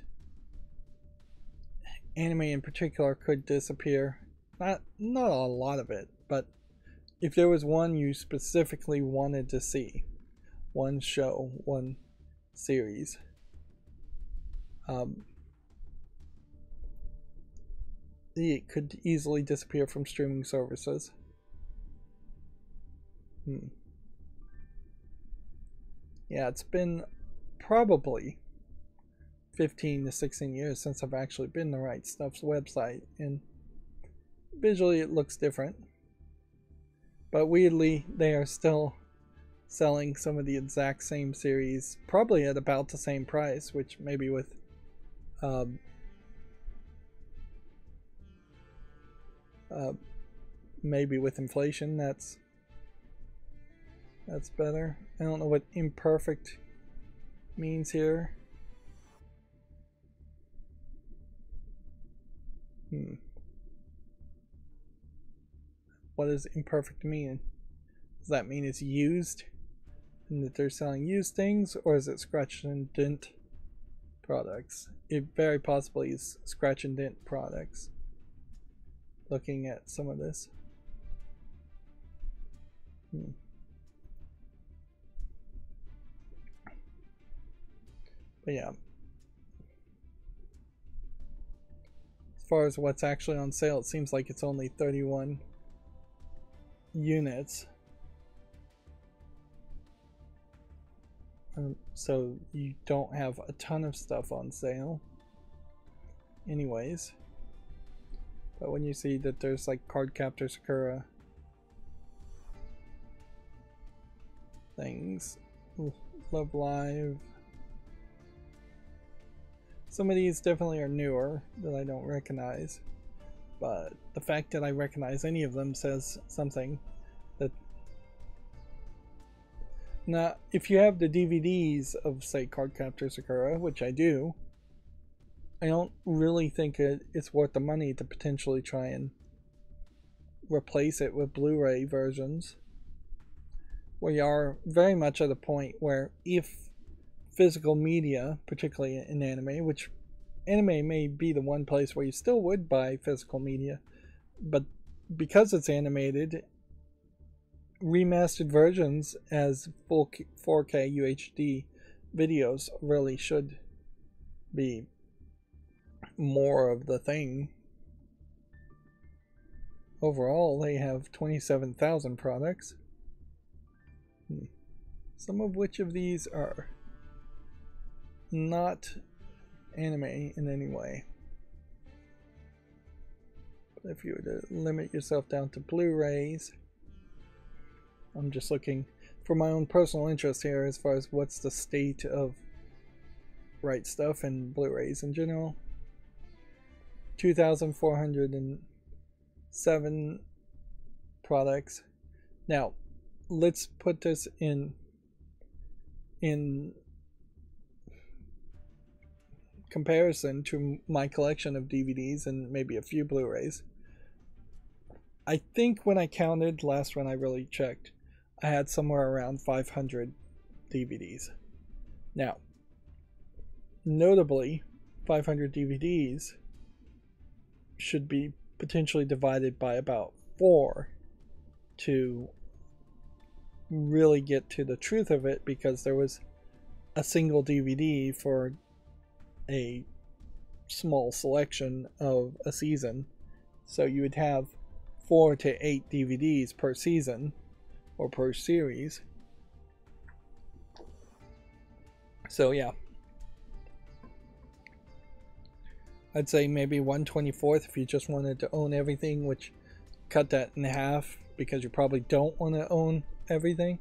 anime in particular could disappear. Not a lot of it, but if there was one you specifically wanted to see, one show, one series, it could easily disappear from streaming services. Yeah, it's been probably 15 to 16 years since I've actually been to Right Stuff's website, and visually it looks different, but weirdly they are still selling some of the exact same series, probably at about the same price, which maybe with maybe with inflation that's better. I don't know what imperfect means here. What does imperfect mean? Does that mean it's used and that they're selling used things, or is it scratch and dent products? It very possibly is scratch and dent products, looking at some of this. But yeah, as far as what's actually on sale, it seems like it's only 31 units. So you don't have a ton of stuff on sale anyways. But when you see that there's like Cardcaptor Sakura things, Love Live, some of these definitely are newer that I don't recognize, but the fact that I recognize any of them says something. That now, if you have the DVDs of, say, Cardcaptor Sakura, which I do, I don't really think it's worth the money to potentially try and replace it with Blu-ray versions. We are very much at a point where if physical media, particularly in anime, which anime may be the one place where you still would buy physical media, but because it's animated, remastered versions as full 4K UHD videos really should be more of the thing. Overall, they have 27,000 products. Some of which of these are not anime in any way. But if you were to limit yourself down to Blu-rays, I'm just looking for my own personal interest here as far as what's the state of Right Stuff and Blu-rays in general. 2,407 products. Now, let's put this in comparison to my collection of DVDs and maybe a few Blu-rays. I think when I counted last when I really checked, I had somewhere around 500 DVDs. Now, notably, 500 DVDs should be potentially divided by about 4 to really get to the truth of it, because there was a single DVD for a small selection of a season. So you would have 4 to 8 DVDs per season or per series. So yeah, I'd say maybe 1/24 if you just wanted to own everything, which cut that in half because you probably don't want to own everything.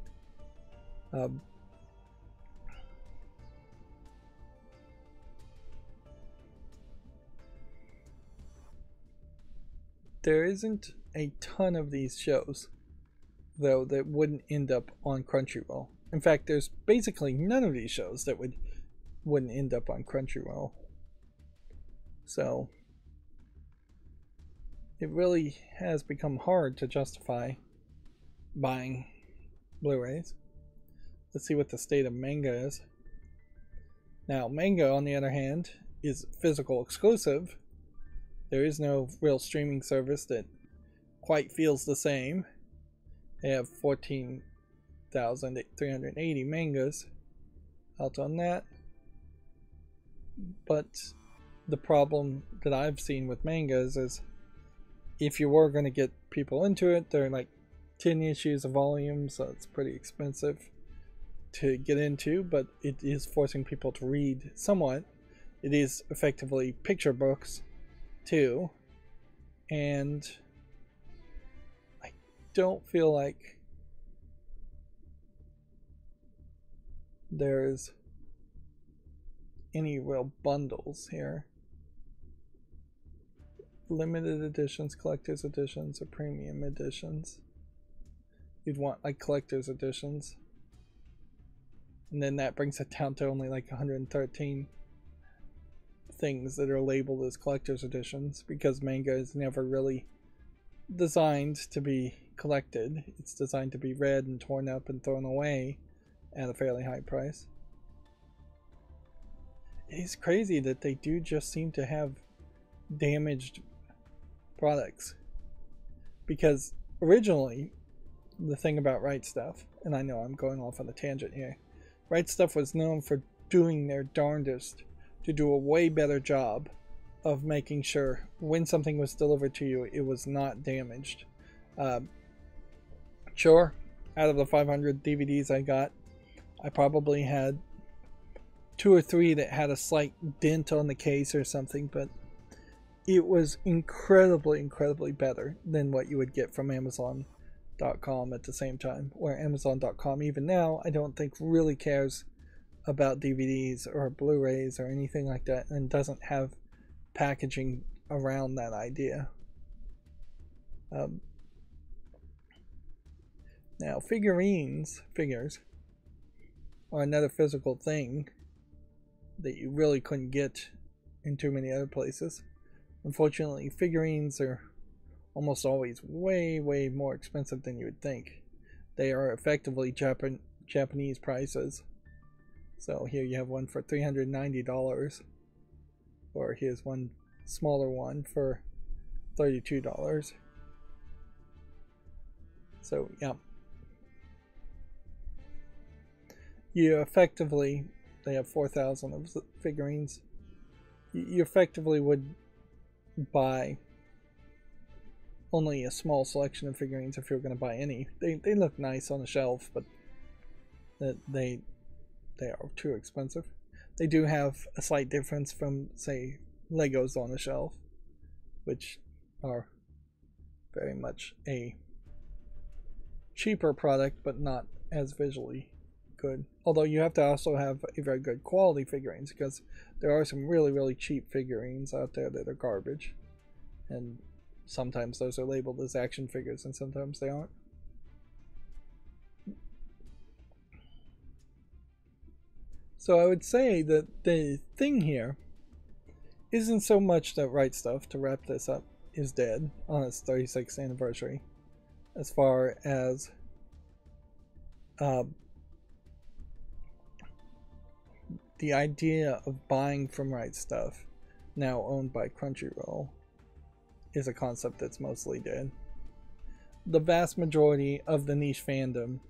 There isn't a ton of these shows, though, that wouldn't end up on Crunchyroll. In fact, there's basically none of these shows that wouldn't end up on Crunchyroll. So it really has become hard to justify buying Blu-rays. Let's see what the state of manga is. Now, manga, on the other hand, is physical exclusive. There is no real streaming service that quite feels the same. They have 14,380 mangas out on that. But the problem that I've seen with mangas is if you were going to get people into it, they're like 10 issues a volume, so it's pretty expensive to get into, but it is forcing people to read somewhat. It is effectively picture books too, and I don't feel like there's any real bundles here. Limited editions, collector's editions, or premium editions. You'd want like collector's editions, and then that brings it down to only like 113 things that are labeled as collector's editions, because manga is never really designed to be collected. It's designed to be read and torn up and thrown away at a fairly high price. It's crazy that they do just seem to have damaged products, because originally the thing about Right Stuff, and I know I'm going off on a tangent here, Right Stuff was known for doing their darndest to do a way better job of making sure when something was delivered to you, it was not damaged. Sure, out of the 500 DVDs I got, I probably had 2 or 3 that had a slight dent on the case or something, but it was incredibly better than what you would get from Amazon.com at the same time, where Amazon.com even now I don't think really cares about DVDs or Blu-rays or anything like that, and doesn't have packaging around that idea. Now, figures are another physical thing that you really couldn't get in too many other places. Unfortunately, figurines are almost always way more expensive than you would think. They are effectively Japanese prices. So here you have one for $390, or here's one smaller one for $32. So yeah, you effectively, they have 4,000 of the figurines. You effectively would buy only a small selection of figurines if you're going to buy any. They look nice on the shelf, but they are too expensive. They do have a slight difference from, say, Legos on the shelf, which are very much a cheaper product, but not as visually good. Although you have to also have a very good quality figurines, because there are some really cheap figurines out there that are garbage. and sometimes those are labeled as action figures and sometimes they aren't. So I would say that the thing here isn't so much that Right Stuff, to wrap this up, is dead on its 36th anniversary, as far as the idea of buying from Right Stuff, now owned by Crunchyroll, is a concept that's mostly dead. The vast majority of the niche fandom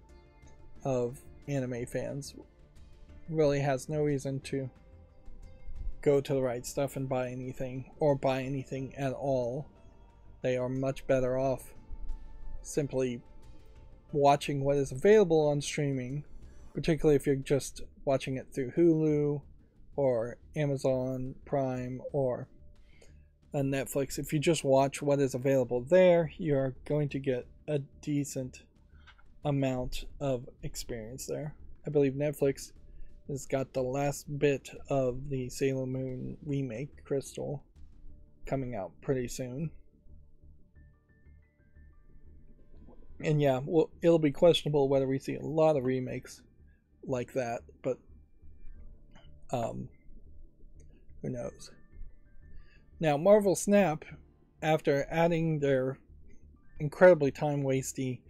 of anime fans really has no reason to go to the Right Stuff and buy anything, or buy anything at all. They are much better off simply watching what is available on streaming, particularly if you're just watching it through Hulu or Amazon Prime or Netflix. If you just watch what is available there, you're going to get a decent amount of experience there. I believe Netflix has got the last bit of the Sailor Moon remake, Crystal, coming out pretty soon. And yeah, well, it'll be questionable whether we see a lot of remakes like that, but who knows. Now, Marvel Snap, after adding their incredibly time-wasty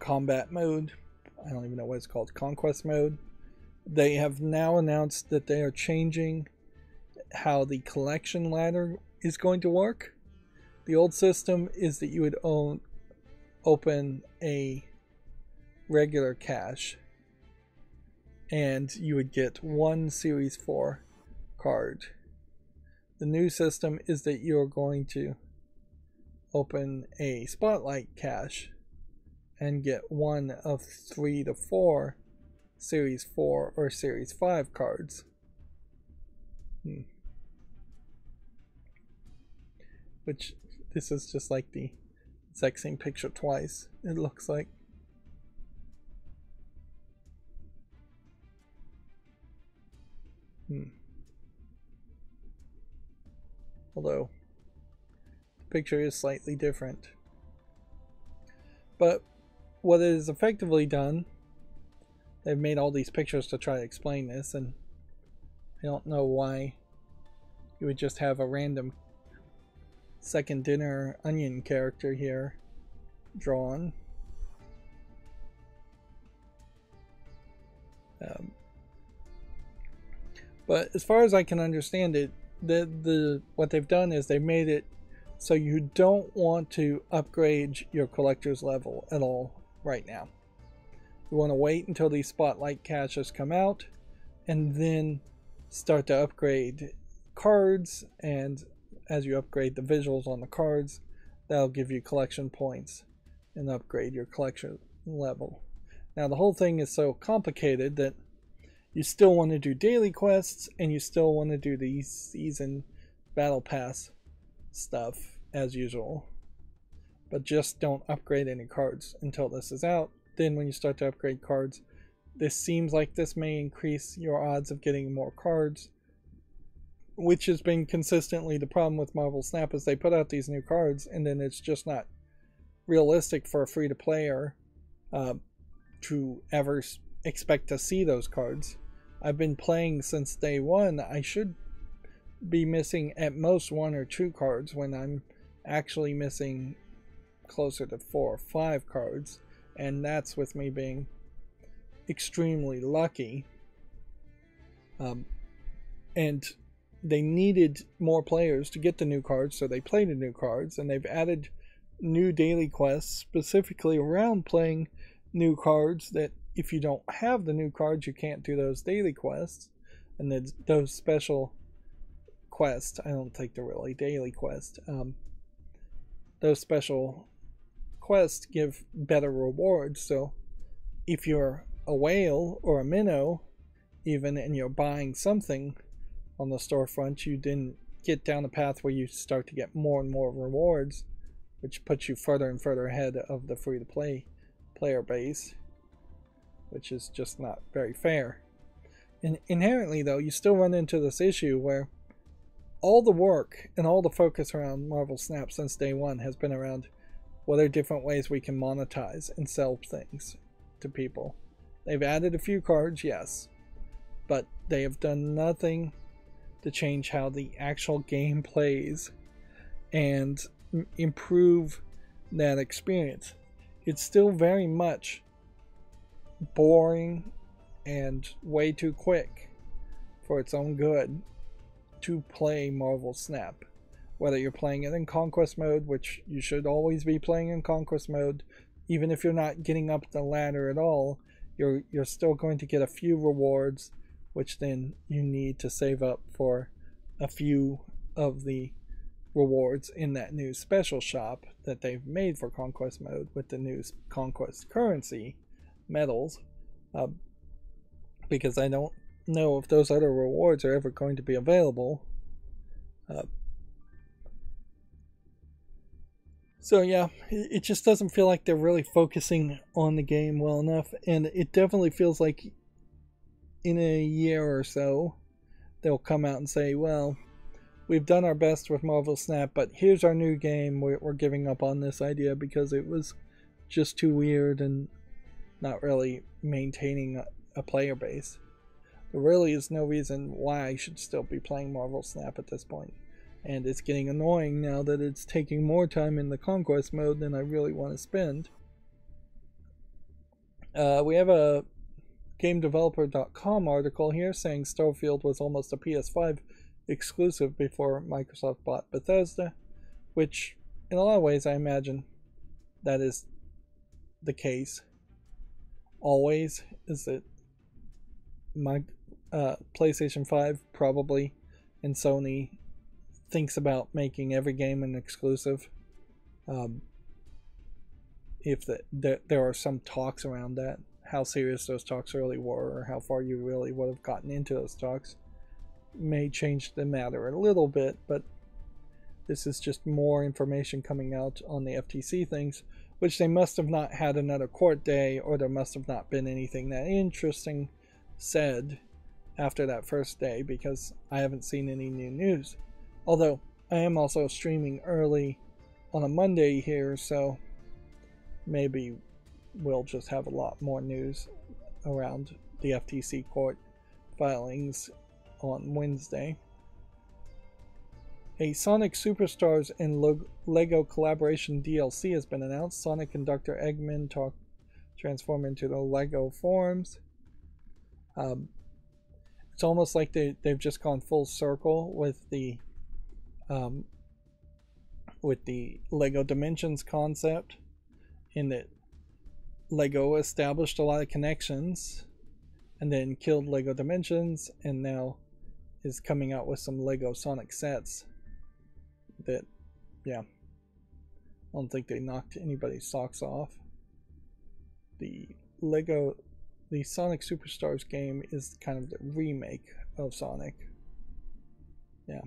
combat mode, I don't even know what it's called, conquest mode, they have now announced that they are changing how the collection ladder is going to work. The old system is that you would open a regular cache and you would get one Series 4 card. The new system is that you're going to open a Spotlight cache and get one of 3 to 4 Series 4 or Series 5 cards. Which, this is just like the exact same picture twice, it looks like. Although, the picture is slightly different. But what it is effectively done, they've made all these pictures to try to explain this, and I don't know why you would just have a random second dinner onion character here drawn. But as far as I can understand it, what they've done is they've made it so you don't want to upgrade your collector's level at all right now. You want to wait until these Spotlight caches come out and then start to upgrade cards, and as you upgrade the visuals on the cards, that'll give you collection points and upgrade your collection level. Now the whole thing is so complicated that you still want to do daily quests and you still want to do the season battle pass stuff as usual, but just don't upgrade any cards until this is out. Then when you start to upgrade cards, this seems like this may increase your odds of getting more cards, which has been consistently the problem with Marvel Snap, is they put out these new cards and then it's just not realistic for a free-to-player to ever expect to see those cards. I've been playing since day one. I should be missing at most 1 or 2 cards when I'm actually missing closer to 4 or 5 cards, and that's with me being extremely lucky. And they needed more players to get the new cards, so they played the new cards, and they've added new daily quests specifically around playing new cards, that if you don't have the new cards you can't do those daily quests. And then those special quests, I don't think they're really daily quests, those special quests give better rewards. So if you're a whale or a minnow even and you're buying something on the storefront, you didn't get down the path where you start to get more and more rewards, which puts you further and further ahead of the free-to-play player base, which is just not very fair. And inherently though, you still run into this issue where all the work and all the focus around Marvel Snap since day one has been around what are different ways we can monetize and sell things to people. They've added a few cards, yes, but they have done nothing to change how the actual game plays and improve that experience. It's still very much boring and way too quick for its own good to play Marvel Snap. Whether you're playing it in Conquest mode, which you should always be playing in Conquest mode, even if you're not getting up the ladder at all, you're still going to get a few rewards, which then you need to save up for a few of the rewards in that new special shop that they've made for Conquest mode with the new Conquest currency medals, because I don't know if those other rewards are ever going to be available. So yeah, it just doesn't feel like they're really focusing on the game well enough, and it definitely feels like in a year or so they'll come out and say, well, we've done our best with Marvel Snap, but here's our new game. We're giving up on this idea because it was just too weird and not really maintaining a player base. There really is no reason why I should still be playing Marvel Snap at this point. And it's getting annoying now that it's taking more time in the Conquest mode than I really want to spend. We have a GameDeveloper.com article here saying Starfield was almost a PS5 exclusive before Microsoft bought Bethesda, which in a lot of ways I imagine that is the case. Always is that my PlayStation 5 probably and Sony thinks about making every game an exclusive. If there are some talks around that, how serious those talks really were, or how far you really would have gotten into those talks, may change the matter a little bit, but this is just more information coming out on the FTC things, which they must have not had another court day, or there must have not been anything that interesting said after that first day, because I haven't seen any new news. Although I am also streaming early on a Monday here, so maybe we'll just have a lot more news around the FTC court filings on Wednesday. A Sonic Superstars and LEGO collaboration DLC has been announced. Sonic and Dr. Eggman transform into the LEGO forms. It's almost like they've just gone full circle with the LEGO Dimensions concept, in that LEGO established a lot of connections and then killed LEGO Dimensions, and now is coming out with some LEGO Sonic sets that, yeah, I don't think they knocked anybody's socks off. The Sonic Superstars game is kind of the remake of Sonic. Yeah.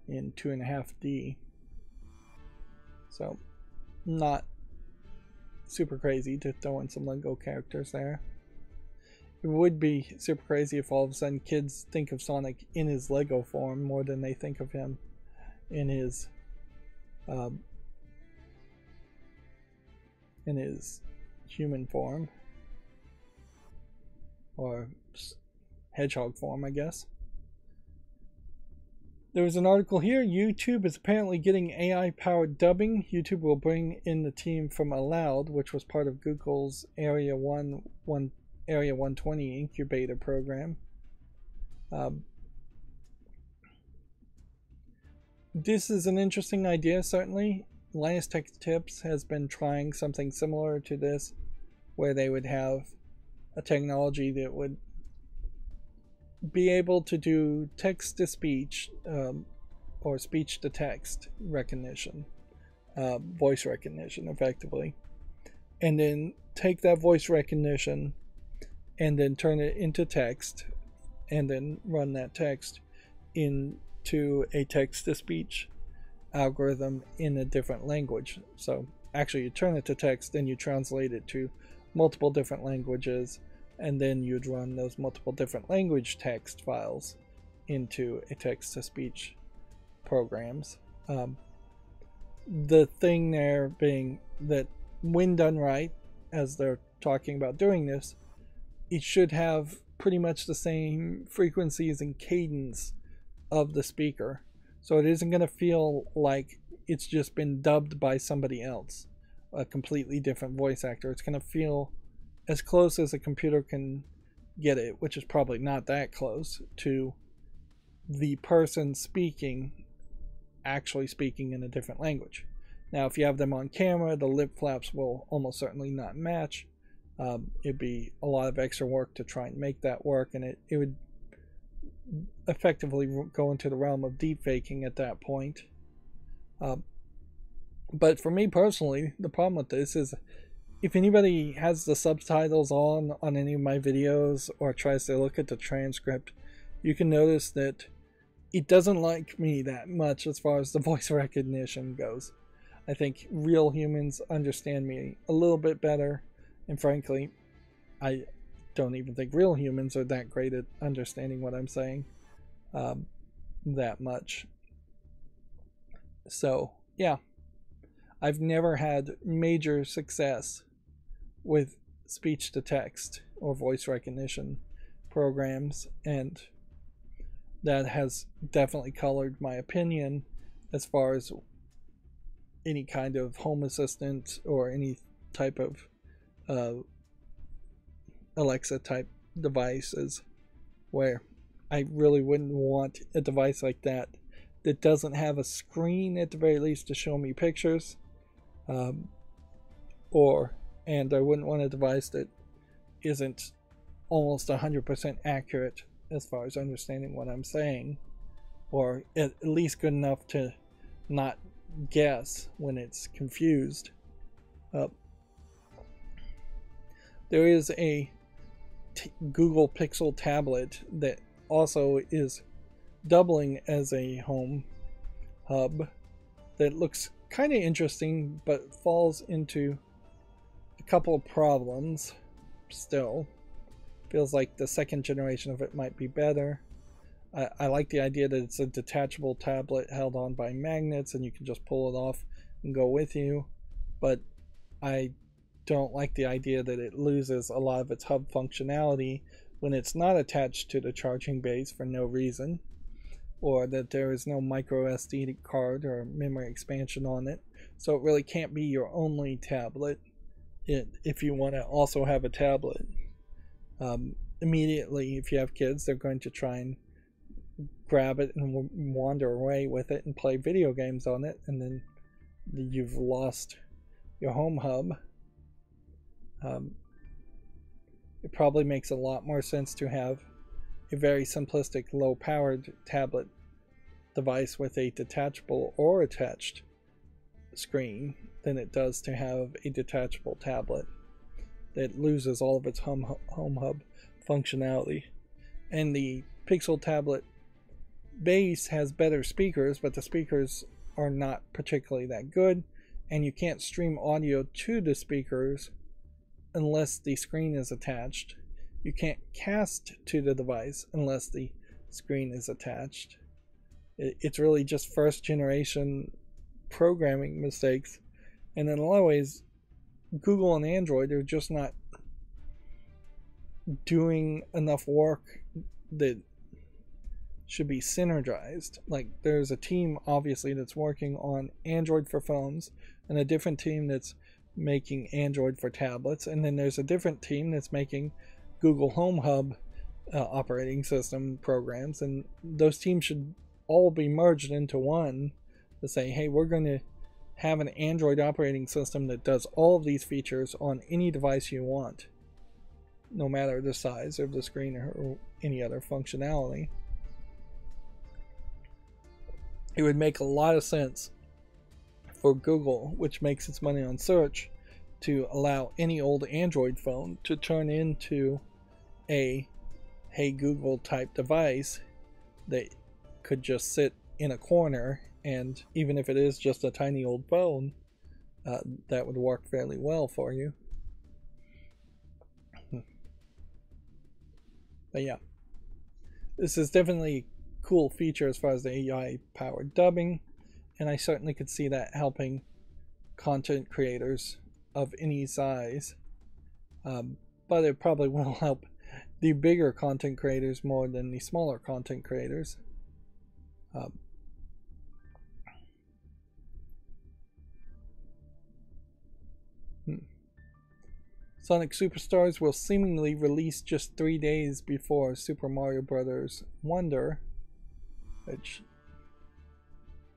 In 2.5D. So, not super crazy to throw in some LEGO characters there. It would be super crazy if all of a sudden kids think of Sonic in his LEGO form more than they think of him in his human form, or hedgehog form, I guess. There was an article here. YouTube is apparently getting AI-powered dubbing. YouTube will bring in the team from Aloud, which was part of Google's Area 120 incubator program. This is an interesting idea, certainly. Linus Tech Tips has been trying something similar to this, where they would have a technology that would be able to do text-to-speech or speech-to-text recognition, voice recognition, effectively, and then take that voice recognition and then turn it into text, and then run that text into a text-to-speech algorithm in a different language. So actually you turn it to text, then you translate it to multiple different languages, and then you'd run those multiple different language text files into a text-to-speech programs. The thing there being that when done right, as they're talking about doing this, it should have pretty much the same frequencies and cadence of the speaker. So it isn't going to feel like it's just been dubbed by somebody else, a completely different voice actor. It's going to feel as close as a computer can get it, which is probably not that close, to the person speaking, actually speaking in a different language. Now, if you have them on camera, the lip flaps will almost certainly not match. It'd be a lot of extra work to try and make that work, and it would effectively go into the realm of deep faking at that point. But for me personally, the problem with this is if anybody has the subtitles on any of my videos or tries to look at the transcript, you can notice that it doesn't like me that much as far as the voice recognition goes. I think real humans understand me a little bit better, and frankly, I don't even think real humans are that great at understanding what I'm saying that much. So, yeah. I've never had major success with speech-to-text or voice recognition programs, and that has definitely colored my opinion as far as any kind of home assistant or any type of Alexa type devices, where I really wouldn't want a device like that that doesn't have a screen at the very least to show me pictures, and I wouldn't want a device that isn't almost 100% accurate as far as understanding what I'm saying, or at least good enough to not guess when it's confused. There is a Google Pixel tablet that also is doubling as a home hub that looks kind of interesting, but falls into a couple of problems still. Feels like the second generation of it might be better. I like the idea that it's a detachable tablet held on by magnets and you can just pull it off and go with you, but I don't like the idea that it loses a lot of its hub functionality when it's not attached to the charging base for no reason, or that there is no micro SD card or memory expansion on it. So it really can't be your only tablet if you want to also have a tablet. Immediately, if you have kids, they're going to try and grab it and wander away with it and play video games on it, and then you've lost your home hub. It probably makes a lot more sense to have a very simplistic low-powered tablet device with a detachable or attached screen than it does to have a detachable tablet that loses all of its home hub functionality. And the Pixel tablet base has better speakers, but the speakers are not particularly that good, and you can't stream audio to the speakers unless the screen is attached. You can't cast to the device unless the screen is attached. It's really just first generation programming mistakes, and in a lot of ways Google and Android are just not doing enough work that should be synergized. Like, there's a team obviously that's working on Android for phones, and a different team that's making Android for tablets, and then there's a different team that's making Google Home Hub operating system programs, and those teams should all be merged into one to say, hey, we're going to have an Android operating system that does all of these features on any device you want, no matter the size of the screen or any other functionality. It would make a lot of sense for Google, which makes its money on search, to allow any old Android phone to turn into a Hey Google type device that could just sit in a corner, and even if it is just a tiny old phone, that would work fairly well for you. But yeah, this is definitely cool feature as far as the AI powered dubbing, and I certainly could see that helping content creators of any size. But it probably will help the bigger content creators more than the smaller content creators. Sonic Superstars will seemingly release just 3 days before Super Mario Bros. Wonder, which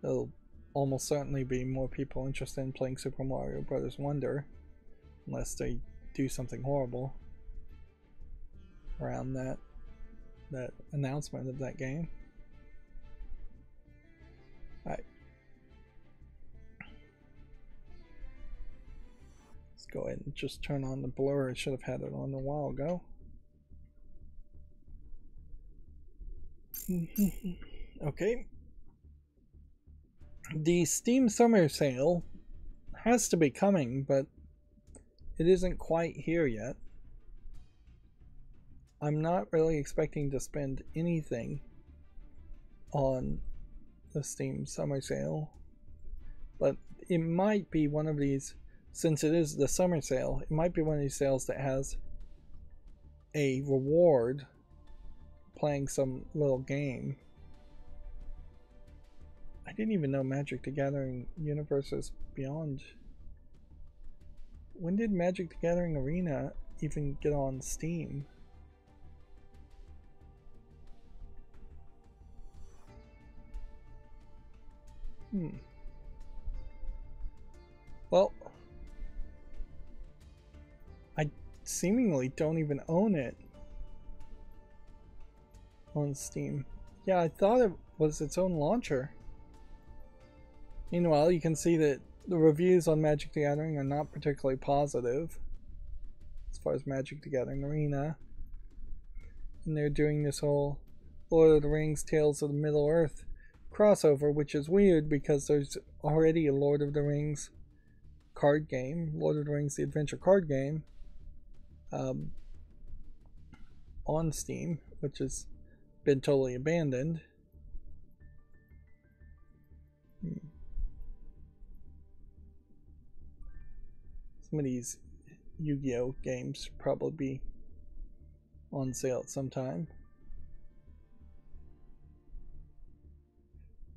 there'll almost certainly be more people interested in playing Super Mario Bros. Wonder, unless they do something horrible around that announcement of that game. Alright. Let's go ahead and just turn on the blur. I should have had it on a while ago. Okay. The Steam Summer Sale has to be coming, but it isn't quite here yet. I'm not really expecting to spend anything on the Steam Summer Sale, but it might be one of these, since it is the summer sale, it might be one of these sales that has a reward playing some little game. I didn't even know Magic the Gathering Universes Beyond. When did Magic the Gathering Arena even get on Steam? Well, I seemingly don't even own it on Steam. Yeah, I thought it was its own launcher. Meanwhile, you can see that the reviews on Magic the Gathering are not particularly positive as far as Magic the Gathering Arena. And they're doing this whole Lord of the Rings Tales of the Middle-earth crossover, which is weird because there's already a Lord of the Rings card game, Lord of the Rings the Adventure card game, on Steam, which has been totally abandoned. Some of these Yu-Gi-Oh games should probably be on sale at some time.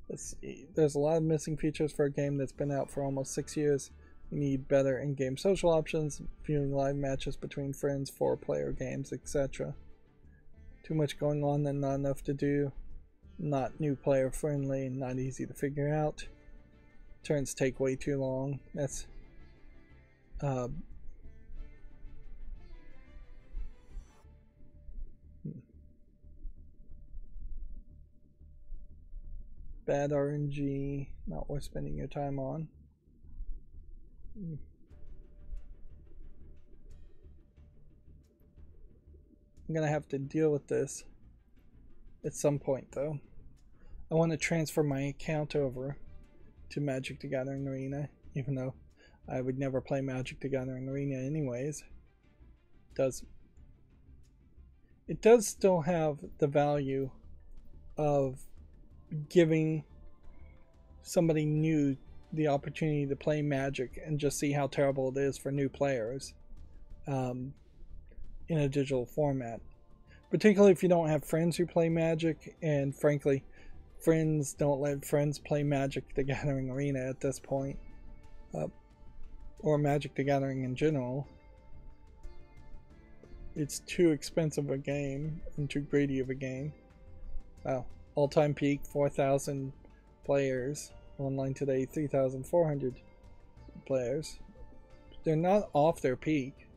Let's see. There's a lot of missing features for a game that's been out for almost 6 years. You need better in-game social options, viewing live matches between friends, 4-player games, etc. Too much going on and not enough to do. Not new player friendly, not easy to figure out. Turns take way too long. That's bad RNG, not worth spending your time on. I'm gonna have to deal with this at some point though. I want to transfer my account over to Magic the Gathering Arena, even though I would never play Magic the Gathering Arena anyways. It does still have the value of giving somebody new the opportunity to play Magic and just see how terrible it is for new players in a digital format. Particularly if you don't have friends who play Magic, and frankly, friends don't let friends play Magic the Gathering Arena at this point. Or Magic the Gathering in general. It's too expensive a game and too greedy of a game. Wow. All-time peak, 4,000 players. Online today, 3,400 players. They're not off their peak,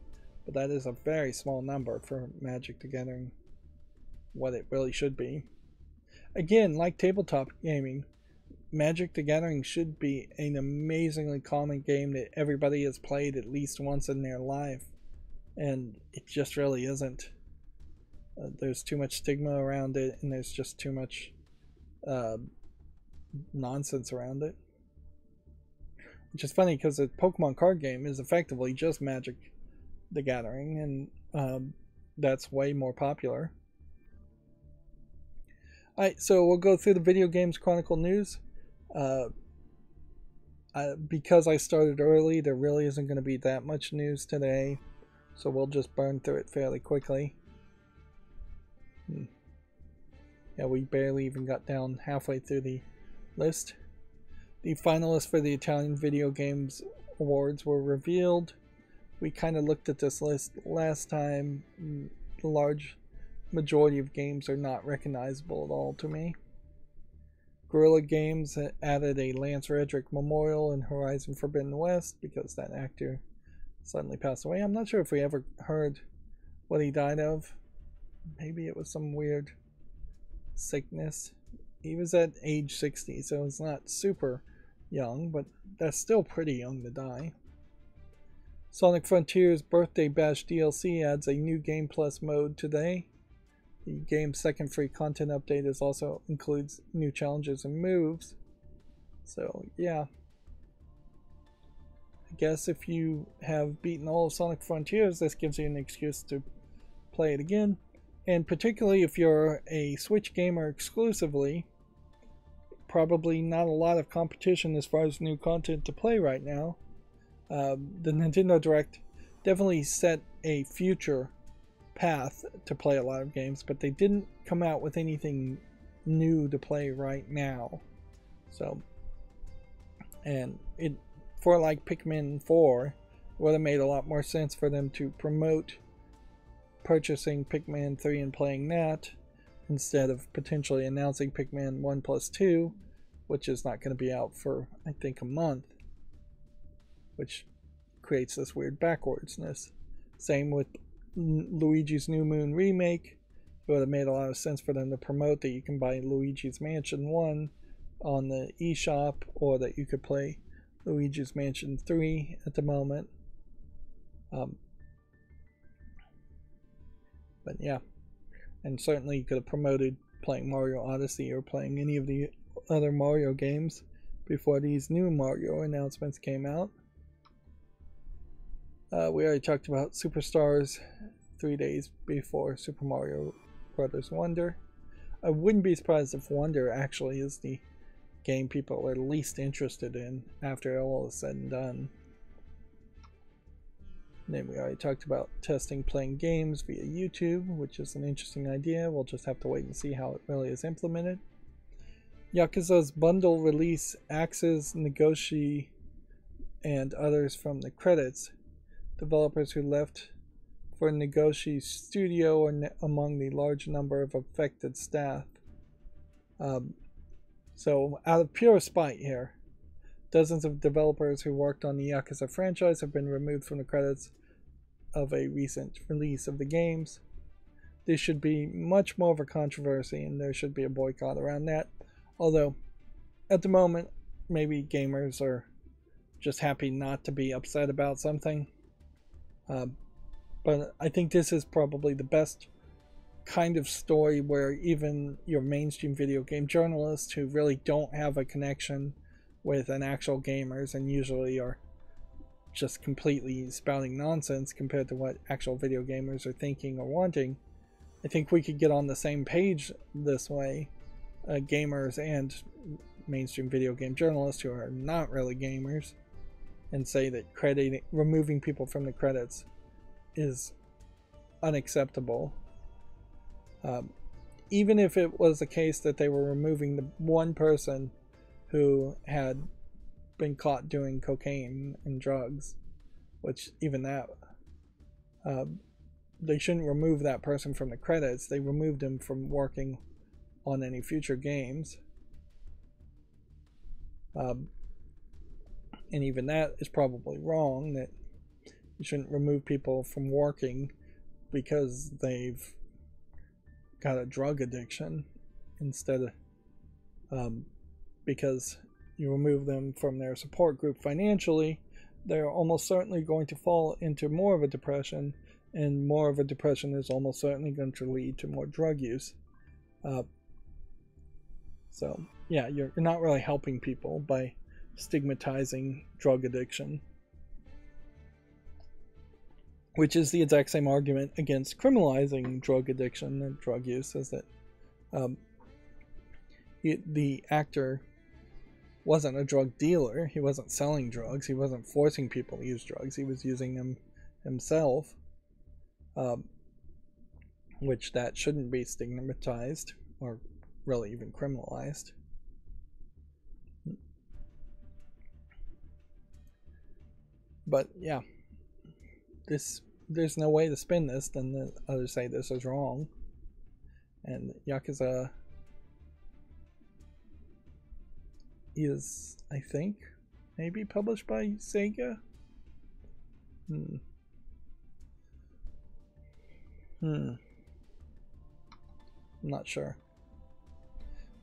but that is a very small number for Magic the Gathering, what it really should be. Again, like tabletop gaming, Magic the Gathering should be an amazingly common game that everybody has played at least once in their life, and it just really isn't. There's too much stigma around it, and there's just too much nonsense around it. Which is funny because the Pokemon card game is effectively just Magic the Gathering, and that's way more popular. Alright, so we'll go through the Video Games Chronicle news. Because I started early, there really isn't going to be that much news today, so we'll just burn through it fairly quickly. Yeah, we barely even got down halfway through the list. The finalists for the Italian Video Games Awards were revealed. We kind of looked at this list last time. The large majority of games are not recognizable at all to me. Guerrilla Games added a Lance Reddick memorial in Horizon Forbidden West because that actor suddenly passed away. I'm not sure if we ever heard what he died of. Maybe it was some weird sickness. He was at age 60, so it's not super young, but that's still pretty young to die. Sonic Frontiers Birthday Bash DLC adds a new Game Plus mode today. The game's second free content update also includes new challenges and moves. So yeah, I guess if you have beaten all of Sonic Frontiers, this gives you an excuse to play it again. And particularly if you're a Switch gamer exclusively, probably not a lot of competition as far as new content to play right now. The Nintendo Direct definitely set a future path to play a lot of games, but they didn't come out with anything new to play right now. So, and it, for like Pikmin 4, it would have made a lot more sense for them to promote purchasing Pikmin 3 and playing that instead of potentially announcing Pikmin 1+2, which is not going to be out for I think a month, which creates this weird backwardsness. Same with Luigi's New Moon Remake. It would have made a lot of sense for them to promote that you can buy Luigi's Mansion 1 on the eShop, or that you could play Luigi's Mansion 3 at the moment. But yeah, and certainly you could have promoted playing Mario Odyssey or playing any of the other Mario games before these new Mario announcements came out. We already talked about Superstars 3 days before Super Mario Bros. Wonder. I wouldn't be surprised if Wonder actually is the game people are least interested in after all is said and done. And then we already talked about testing playing games via YouTube, which is an interesting idea. We'll just have to wait and see how it really is implemented. Yakuza's bundle release axes Negoshi and others from the credits. Developers who left for Negoshi's studio are among the large number of affected staff. So out of pure spite here, dozens of developers who worked on the Yakuza franchise have been removed from the credits of a recent release of the games. This should be much more of a controversy, and there should be a boycott around that. Although, at the moment, maybe gamers are just happy not to be upset about something. But I think this is probably the best kind of story where even your mainstream video game journalists who really don't have a connection with an actual gamers and usually are just completely spouting nonsense compared to what actual video gamers are thinking or wanting, I think we could get on the same page this way, gamers and mainstream video game journalists who are not really gamers, and say that removing people from the credits is unacceptable. Even if it was the case that they were removing the one person who had been caught doing cocaine and drugs, which even that, they shouldn't remove that person from the credits. They removed him from working on any future games. And even that is probably wrong, that you shouldn't remove people from working because they've got a drug addiction, instead of because you remove them from their support group financially, they're almost certainly going to fall into more of a depression, and more of a depression is almost certainly going to lead to more drug use. So yeah, you're not really helping people by stigmatizing drug addiction, which is the exact same argument against criminalizing drug addiction and drug use, is that the actor wasn't a drug dealer. He wasn't selling drugs. He wasn't forcing people to use drugs. He was using them himself, which that shouldn't be stigmatized or really even criminalized. But yeah, there's no way to spin this than the others say this is wrong. And Yakuza is, I think, maybe published by Sega. I'm not sure.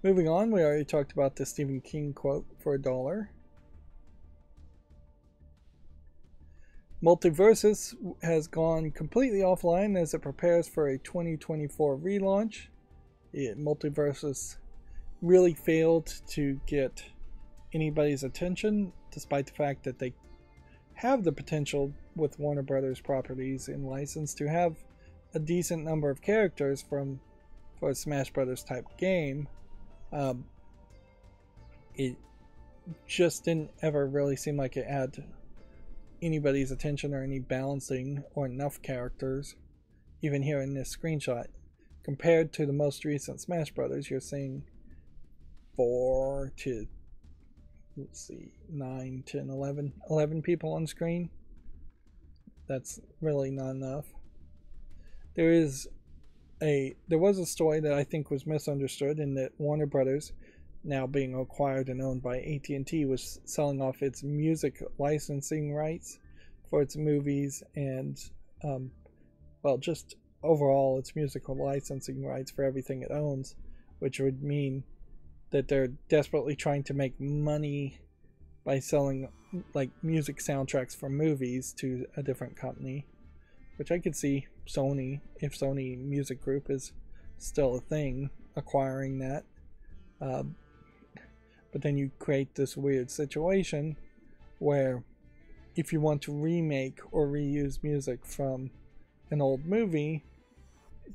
Moving on, we already talked about the Stephen King quote for $1. Multiversus has gone completely offline as it prepares for a 2024 relaunch. Multiversus really failed to get anybody's attention, despite the fact that they have the potential with Warner Brothers properties in license to have a decent number of characters for a Smash Brothers type game. It just didn't ever really seem like it had anybody's attention or any balancing or enough characters. Even here in this screenshot, compared to the most recent Smash Brothers, you're seeing 4 to, let's see, 9, 10, 11 people on screen. That's really not enough. There was a story that I think was misunderstood, in that Warner Brothers, now being acquired and owned by AT&T, was selling off its music licensing rights for its movies and well, just overall its musical licensing rights for everything it owns, which would mean that they're desperately trying to make money by selling like music soundtracks for movies to a different company, which I could see Sony, if Sony Music Group is still a thing, acquiring that. But then you create this weird situation where if you want to remake or reuse music from an old movie,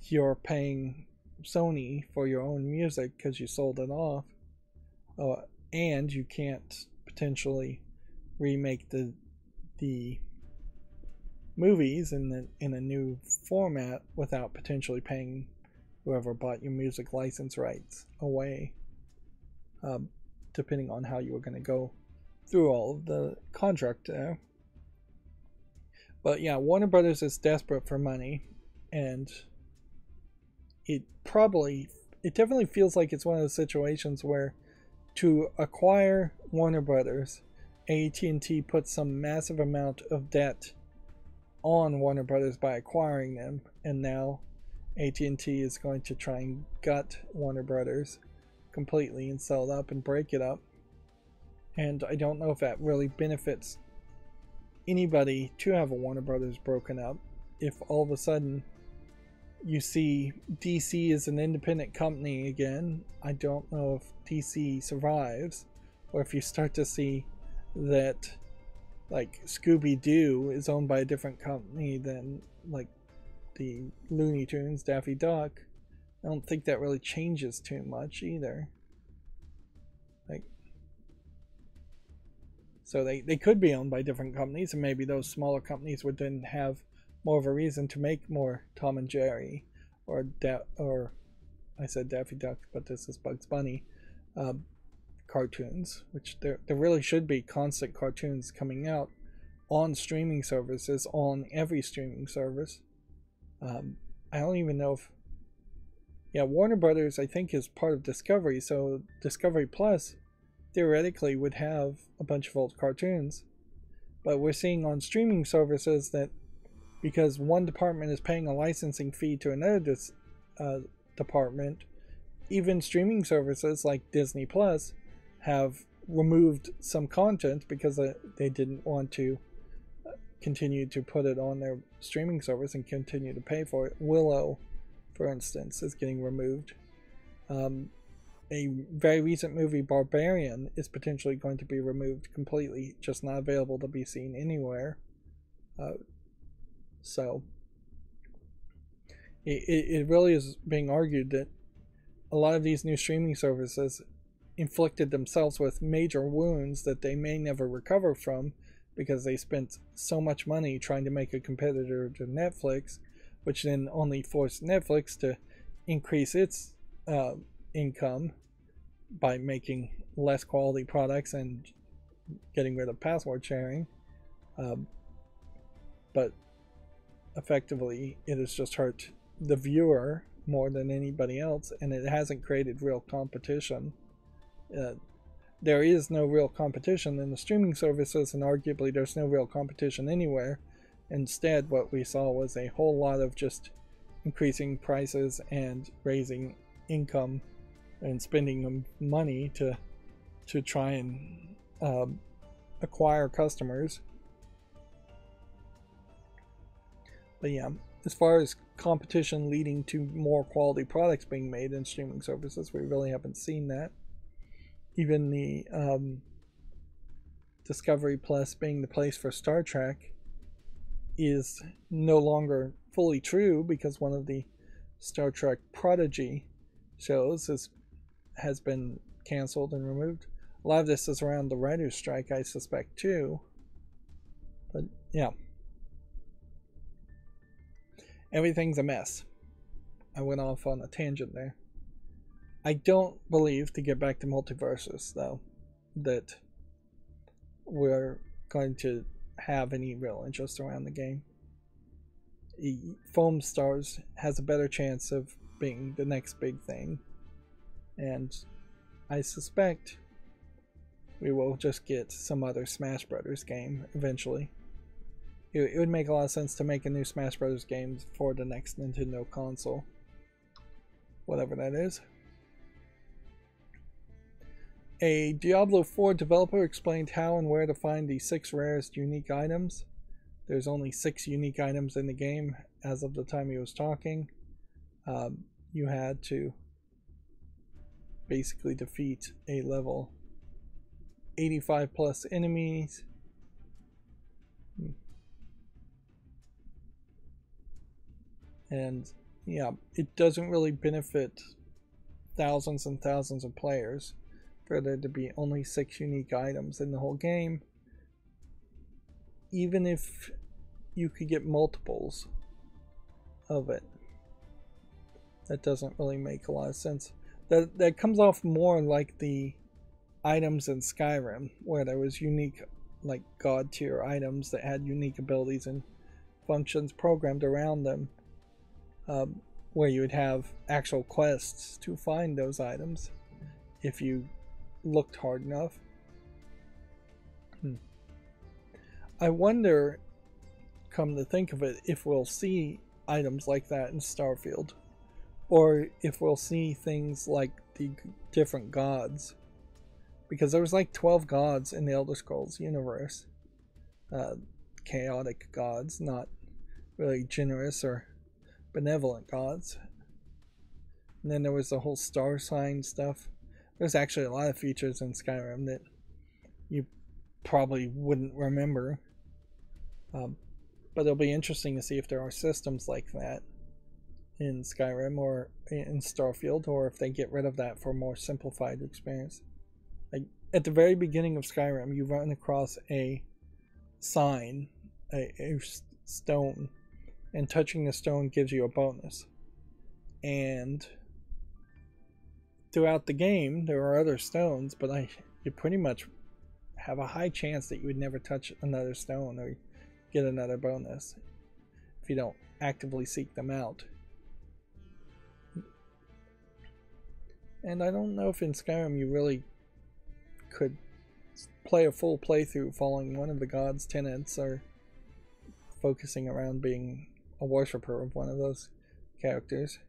you're paying Sony for your own music because you sold it off, and you can't potentially remake the movies in a new format without potentially paying whoever bought your music license rights away, depending on how you were going to go through all of the contract there. But yeah, Warner Brothers is desperate for money, and it definitely feels like it's one of those situations where, to acquire Warner Brothers, AT&T put some massive amount of debt on Warner Brothers by acquiring them, and now AT&T is going to try and gut Warner Brothers completely and sell it up and break it up. And I don't know if that really benefits anybody to have a Warner Brothers broken up. If all of a sudden you see DC as an independent company again, I don't know if DC survives, or if you start to see that like Scooby-Doo is owned by a different company than like the Looney Tunes, Daffy Duck. I don't think that really changes too much either. So they could be owned by different companies, and maybe those smaller companies would then have more of a reason to make more Tom and Jerry, or I said Daffy Duck, but this is Bugs Bunny, cartoons, which there really should be constant cartoons coming out on streaming services, on every streaming service. I don't even know if... Yeah, Warner Brothers, I think, is part of Discovery, so Discovery Plus theoretically would have a bunch of old cartoons. But we're seeing on streaming services that because one department is paying a licensing fee to another department, even streaming services like Disney Plus have removed some content because they didn't want to continue to put it on their streaming service and continue to pay for it. Willow, for instance, is getting removed. A very recent movie, Barbarian, is potentially going to be removed completely, just not available to be seen anywhere. So it really is being argued that a lot of these new streaming services inflicted themselves with major wounds that they may never recover from because they spent so much money trying to make a competitor to Netflix, which then only forced Netflix to increase its income by making less quality products and getting rid of password sharing. But effectively, it has just hurt the viewer more than anybody else, and it hasn't created real competition. There is no real competition in the streaming services, and arguably there's no real competition anywhere. Instead, what we saw was a whole lot of just increasing prices and raising income and spending money to try and acquire customers. But yeah, as far as competition leading to more quality products being made in streaming services, we really haven't seen that. Even the Discovery Plus being the place for Star Trek is no longer fully true, because one of the Star Trek Prodigy shows has been canceled and removed. A lot of this is around the writer's strike, I suspect, too. But yeah, everything's a mess. I went off on a tangent there. I don't believe, to get back to multiverses though, that we're going to have any real interest around the game. Foam Stars has a better chance of being the next big thing, and I suspect we will just get some other Smash Brothers game eventually. It would make a lot of sense to make a new Smash Brothers game for the next Nintendo console, whatever that is. A Diablo 4 developer explained how and where to find the 6 rarest unique items. There's only 6 unique items in the game as of the time he was talking. You had to basically defeat a level 85 plus enemies. And yeah, it doesn't really benefit thousands and thousands of players for there to be only 6 unique items in the whole game. Even if you could get multiples of it, that doesn't really make a lot of sense. That comes off more like the items in Skyrim, where there was unique, like, god tier items that had unique abilities and functions programmed around them, where you would have actual quests to find those items if you looked hard enough. I wonder, come to think of it, if we'll see items like that in Starfield, or if we'll see things like the different gods, because there was like 12 gods in the Elder Scrolls universe. Chaotic gods, not really generous or benevolent gods. And then there was the whole star sign stuff. There's actually a lot of features in Skyrim that you probably wouldn't remember. But it'll be interesting to see if there are systems like that in Skyrim or in Starfield, or if they get rid of that for a more simplified experience. Like, at the very beginning of Skyrim, you run across a sign, a stone, and touching the stone gives you a bonus. And throughout the game, there are other stones, but you pretty much have a high chance that you would never touch another stone or get another bonus if you don't actively seek them out. And I don't know if in Skyrim you really could play a full playthrough following one of the gods' tenets, or focusing around being a worshipper of one of those characters.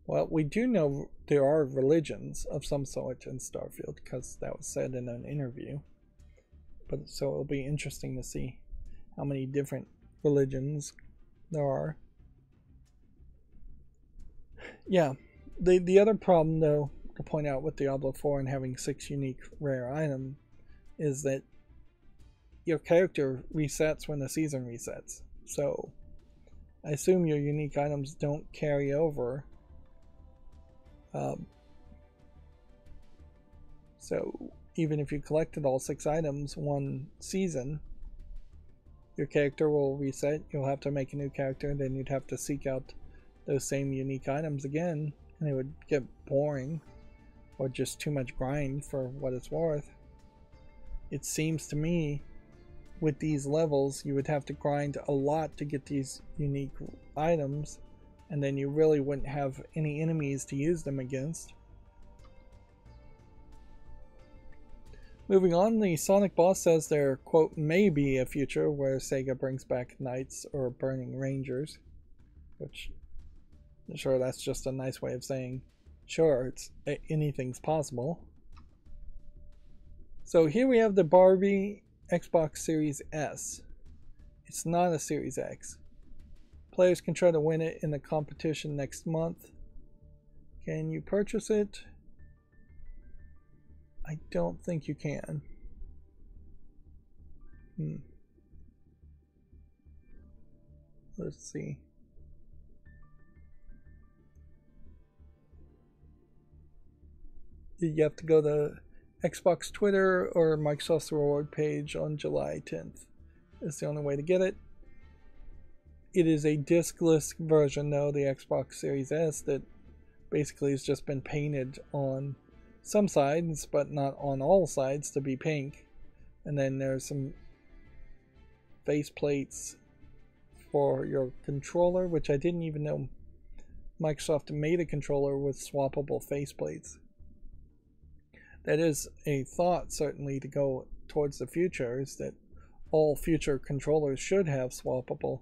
Well, we do know there are religions of some sort in Starfield, because that was said in an interview. But so it'll be interesting to see how many different religions there are. Yeah, the other problem, though, to point out with Diablo 4 and having 6 unique rare items, is that your character resets when the season resets. So I assume your unique items don't carry over So even if you collected all 6 items one season, your character will reset. You'll have to make a new character, and then you'd have to seek out those same unique items again, and it would get boring or just too much grind for what it's worth. It seems to me with these levels you would have to grind a lot to get these unique items, and then you really wouldn't have any enemies to use them against. Moving on, the Sonic boss says there, quote, may be a future where Sega brings back Knights or Burning Rangers, which, sure, that's just a nice way of saying, sure, anything's possible. So here we have the Barbie Xbox Series S. It's not a Series X. Players can try to win it in the competition next month. Can you purchase it? I don't think you can. Let's see. You have to go to Xbox Twitter or Microsoft's reward page on July 10th. It's the only way to get it. It is a discless version though, the Xbox Series S, that basically has just been painted on some sides, but not on all sides, to be pink. And then there's some face plates for your controller, which I didn't even know Microsoft made a controller with swappable faceplates. That is a thought, certainly, to go towards the future, is that all future controllers should have swappable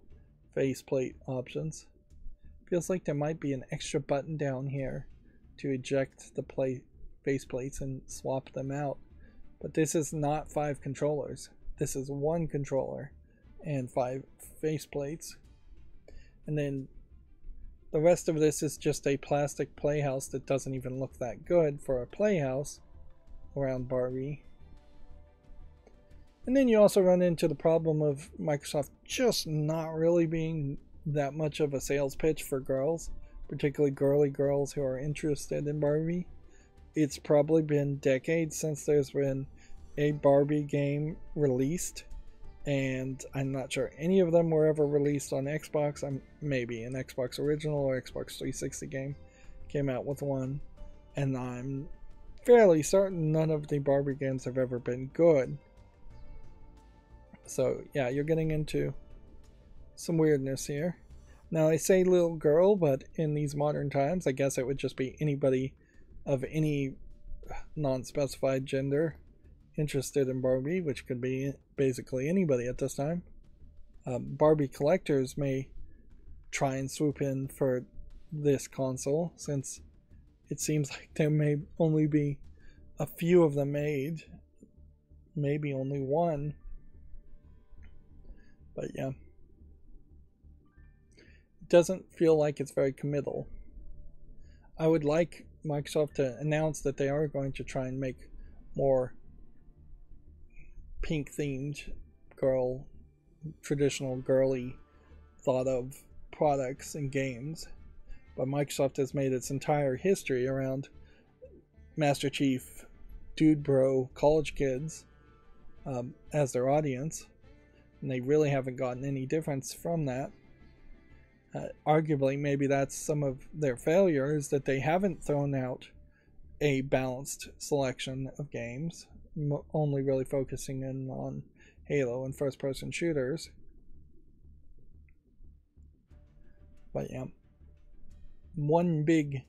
faceplate options. Feels like there might be an extra button down here to eject the faceplates and swap them out. But this is not 5 controllers. This is 1 controller and 5 faceplates. And then the rest of this is just a plastic playhouse that doesn't even look that good for a playhouse around Barbie. And then you also run into the problem of Microsoft just not really being that much of a sales pitch for girls, particularly girly girls who are interested in Barbie. It's probably been decades since there's been a Barbie game released, and I'm not sure any of them were ever released on Xbox. Maybe an Xbox original or Xbox 360 game came out with one, and I'm fairly certain none of the Barbie games have ever been good. So yeah, you're getting into some weirdness here. Now I say little girl, but in these modern times I guess it would just be anybody of any non-specified gender interested in Barbie, which could be basically anybody at this time. Barbie collectors may try and swoop in for this console, since it seems like there may only be a few of them made, maybe only one. But yeah, it doesn't feel like it's very committal. I would like Microsoft to announce that they are going to try and make more pink themed traditional girly thought of products and games, but Microsoft has made its entire history around Master Chief, dude bro, college kids as their audience, and they really haven't gotten any difference from that. Arguably, maybe that's some of their failures, that they haven't thrown out a balanced selection of games, only really focusing in on Halo and first-person shooters. But yeah, one big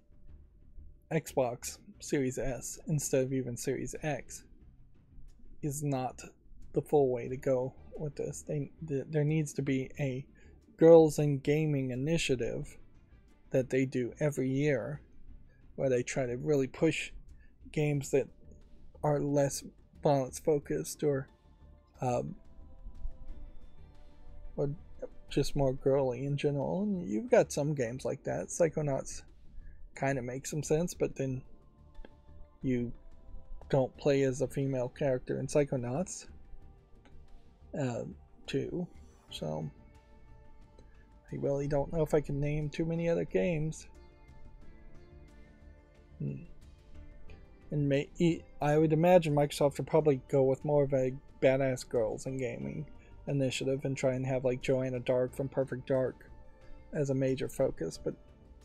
Xbox Series S instead of even Series X is not the full way to go with this. There needs to be a Girls in Gaming initiative that they do every year, where they try to really push games that are less violence focused or just more girly in general. And you've got some games like that. Psychonauts kind of makes some sense, but then you don't play as a female character in Psychonauts too. So I really don't know if I can name too many other games. And I would imagine Microsoft would probably go with more of a badass girls in gaming initiative and try and have like Joanna Dark from Perfect Dark as a major focus, but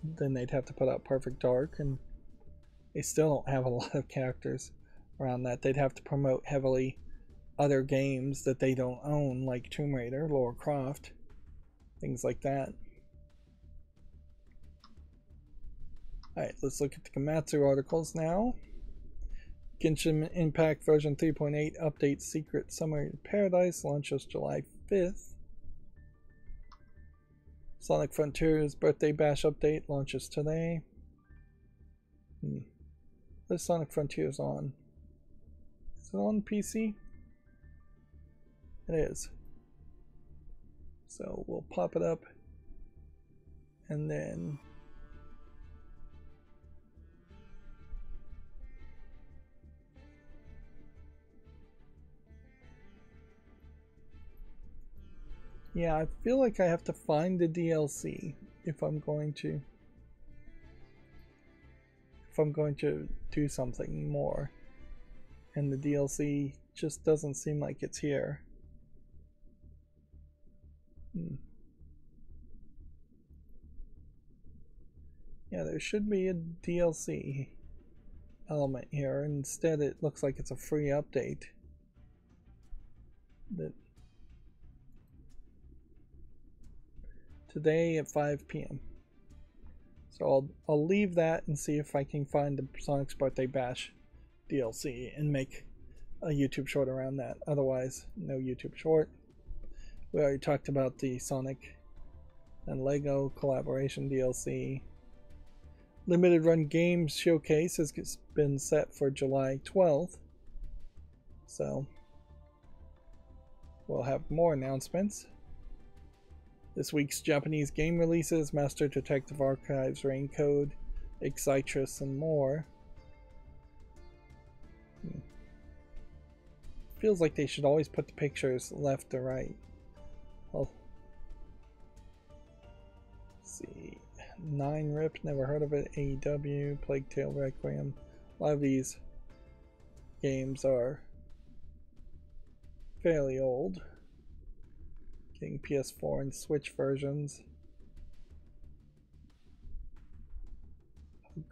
then they'd have to put out Perfect Dark, and they still don't have a lot of characters around that. They'd have to promote heavily other games that they don't own, like Tomb Raider, Lara Croft, things like that. Alright, let's look at the Komatsu articles now. Genshin Impact version 3.8 update Secret Summer Paradise launches July 5th. Sonic Frontiers Birthday Bash update launches today. What is Sonic Frontiers on? Is it on PC? It is. So we'll pop it up and then yeah, I feel like I have to find the DLC if I'm going to do something more, and the DLC just doesn't seem like it's here. Yeah, there should be a DLC element here. Instead, it looks like it's a free update. That today at 5 p.m. So I'll leave that and see if I can find the Sonic's Birthday Bash DLC and make a YouTube short around that. Otherwise, no YouTube short. We already talked about the Sonic and Lego collaboration DLC. Limited Run Games Showcase has been set for July 12th. So we'll have more announcements. This week's Japanese game releases: Master Detective Archives, Raincode, Exitrus, and more. Feels like they should always put the pictures left to right. Well, let's see. 9 Rip, never heard of it. AEW, Plague Tale Requiem. A lot of these games are fairly old. Getting PS4 and Switch versions.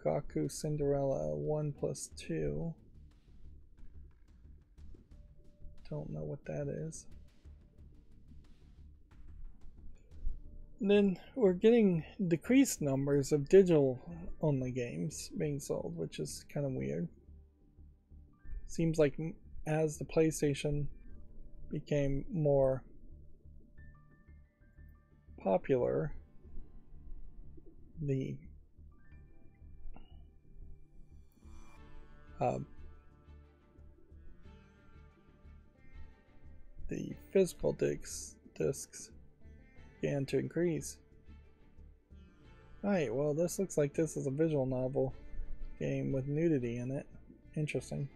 Gaku Cinderella 1+2. Don't know what that is. And then we're getting decreased numbers of digital only games being sold, which is kind of weird. Seems like as the PlayStation became more popular, the physical discs began to increase. Alright, well, this looks like this is a visual novel game with nudity in it. Interesting.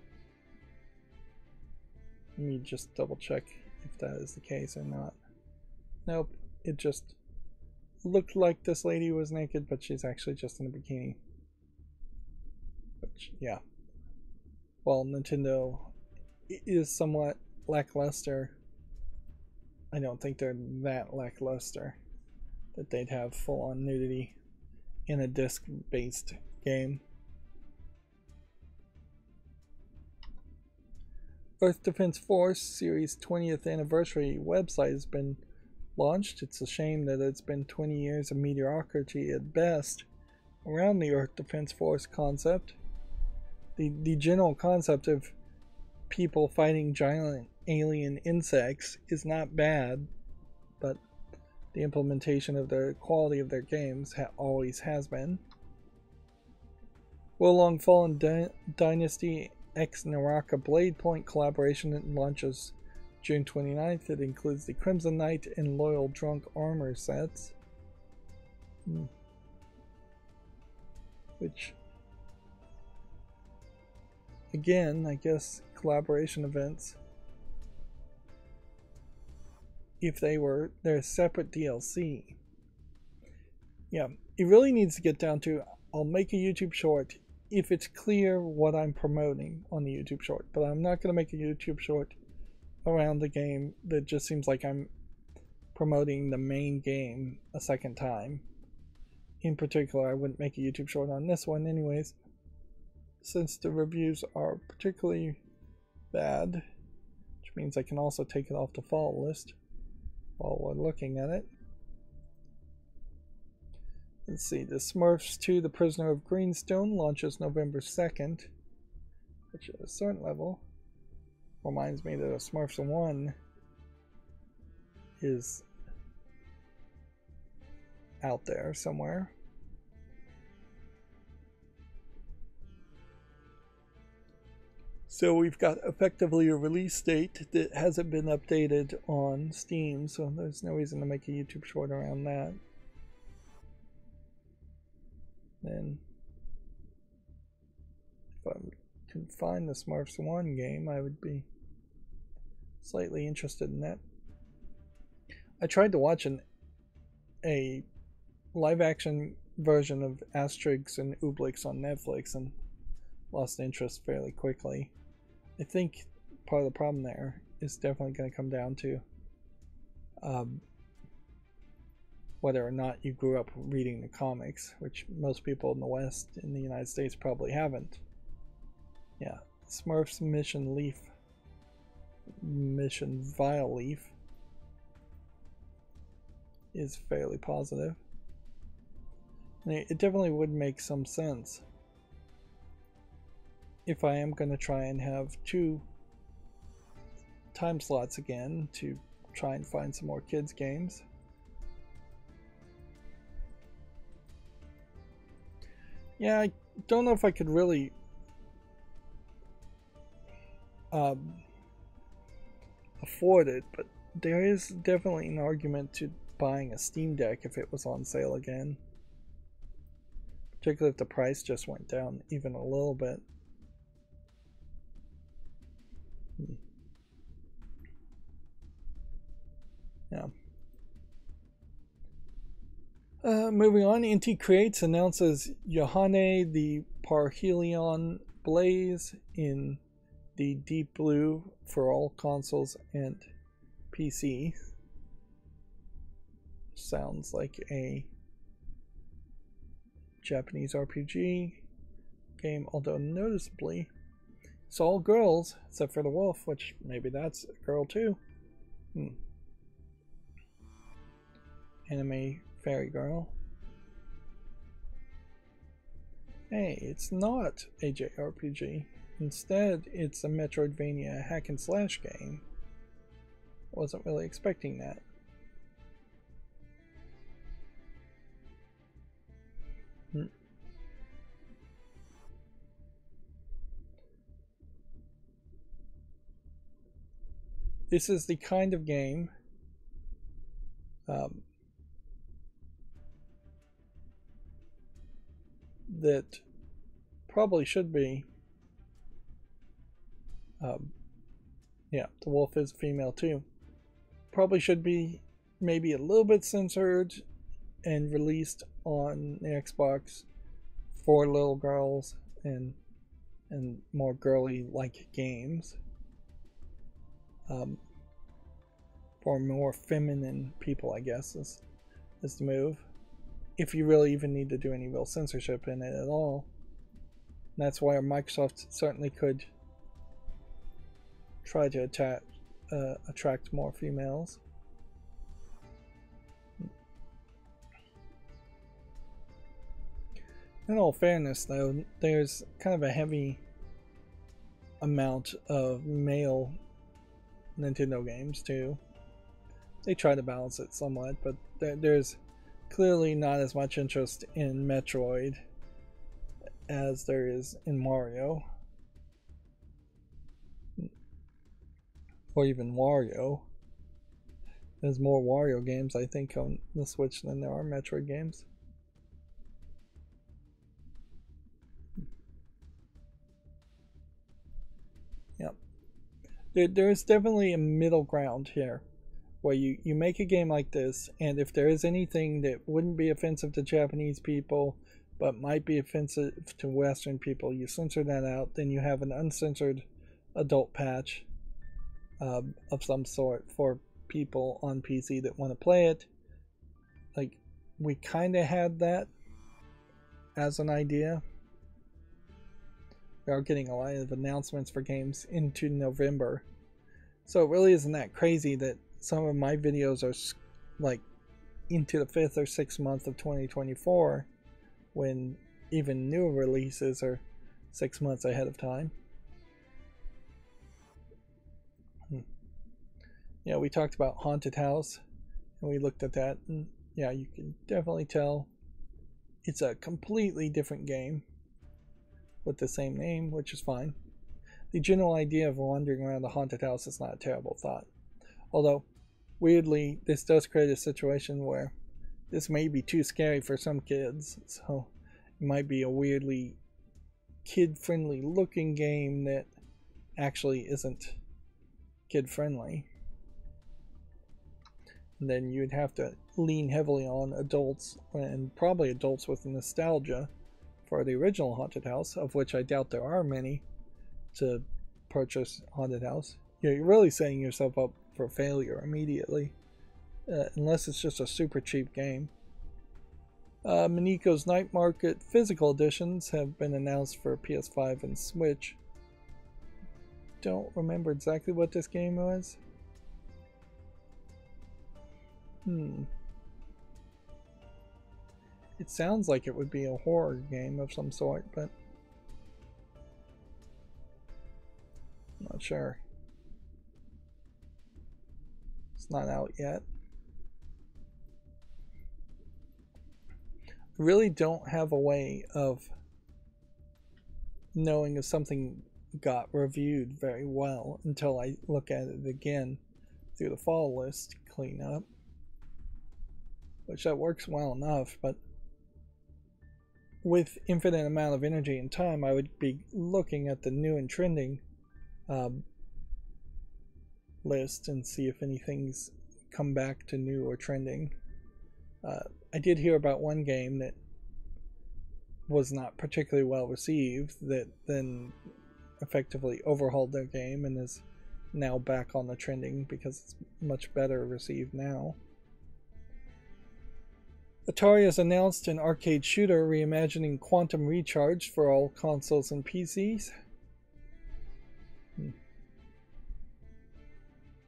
Let me just double check if that is the case or not. Nope, it just looked like this lady was naked, but she's actually just in a bikini. Which, yeah. While Nintendo is somewhat lackluster, I don't think they're that lackluster that they'd have full-on nudity in a disc-based game. Earth Defense Force Series 20th Anniversary website has been launched. It's a shame that it's been 20 years of mediocrity at best around the Earth Defense Force concept. The general concept of people fighting giant alien insects is not bad, but the implementation of the quality of their games always has been. Will Long Fallen Dynasty X Naraka Blade Point collaboration launches June 29th. It includes the Crimson Knight and Loyal Drunk armor sets. Which, again, I guess collaboration events, if they're separate DLC. Yeah, it really needs to get down to, I'll make a YouTube short if it's clear what I'm promoting on the YouTube short. But I'm not going to make a YouTube short around the game that just seems like I'm promoting the main game a second time. In particular, I wouldn't make a YouTube short on this one anyways, since the reviews are particularly bad, which means I can also take it off the fall list while we're looking at it. Let's see, the Smurfs 2, The Prisoner of Greenstone launches November 2nd, which at a certain level reminds me that a Smurfs 1 is out there somewhere. So we've got effectively a release date that hasn't been updated on Steam, so there's no reason to make a YouTube short around that. Then, if I can find the Smurfs 1 game, I would be slightly interested in that. I tried to watch a live-action version of Asterix and Obelix on Netflix and lost interest fairly quickly. I think part of the problem there is definitely going to come down to whether or not you grew up reading the comics, which most people in the West, in the United States, probably haven't. Yeah, Smurfs Mission Vile Leaf is fairly positive. And it definitely would make some sense if I am going to try and have 2 time slots again to try and find some more kids games. Yeah, I don't know if I could really afford it, but there is definitely an argument to buying a Steam Deck if it was on sale again. Particularly if the price just went down even a little bit. Yeah. Moving on, Inti Creates announces Yohane the Parhelion Blaze in the Deep Blue for all consoles and PC. Sounds like a Japanese RPG game, although noticeably it's all girls except for the wolf, which maybe that's a girl too. Anime fairy girl. Hey, it's not a JRPG. Instead, it's a Metroidvania hack and slash game. Wasn't really expecting that. This is the kind of game that probably should be yeah, the wolf is female too. Probably should be maybe a little bit censored and released on the Xbox for little girls and more girly like games. For more feminine people, I guess, is the move. If you really even need to do any real censorship in it at all. And that's why Microsoft certainly could try to attract more females. In all fairness, though, there's kind of a heavy amount of male Nintendo games too. They try to balance it somewhat, but there's clearly not as much interest in Metroid as there is in Mario. Or even Wario. There's more Wario games, I think, on the Switch than there are Metroid games. Yep. There's definitely a middle ground here, where you make a game like this, and if there is anything that wouldn't be offensive to Japanese people, but might be offensive to Western people. You censor that out, then you have an uncensored adult patch of some sort for people on PC that want to play it. Like, we kind of had that as an idea. We are getting a lot of announcements for games into November, so it really isn't that crazy that some of my videos are like into the 5th or 6th month of 2024, when even new releases are 6 months ahead of time. Yeah, we talked about Haunted House, and we looked at that, and yeah, you can definitely tell it's a completely different game with the same name, which is fine. The general idea of wandering around the haunted house is not a terrible thought. Although, weirdly, this does create a situation where this may be too scary for some kids, so it might be a weirdly kid-friendly looking game that actually isn't kid-friendly. And then you'd have to lean heavily on adults, and probably adults with nostalgia for the original Haunted House, of which I doubt there are many, to purchase Haunted House. You're really setting yourself up for failure immediately, unless it's just a super cheap game. Miniko's Night Market physical editions have been announced for PS5 and Switch. Don't remember exactly what this game was. It sounds like it would be a horror game of some sort, but I'm not sure. It's not out yet. I really don't have a way of knowing if something got reviewed very well until I look at it again through the fall list cleanup, which that works well enough, but with infinite amount of energy and time, I would be looking at the new and trending list and see if anything's come back to new or trending. I did hear about one game that was not particularly well received that then effectively overhauled their game and is now back on the trending because it's much better received now. Atari has announced an arcade shooter reimagining Quantum Recharge for all consoles and PCs. Let's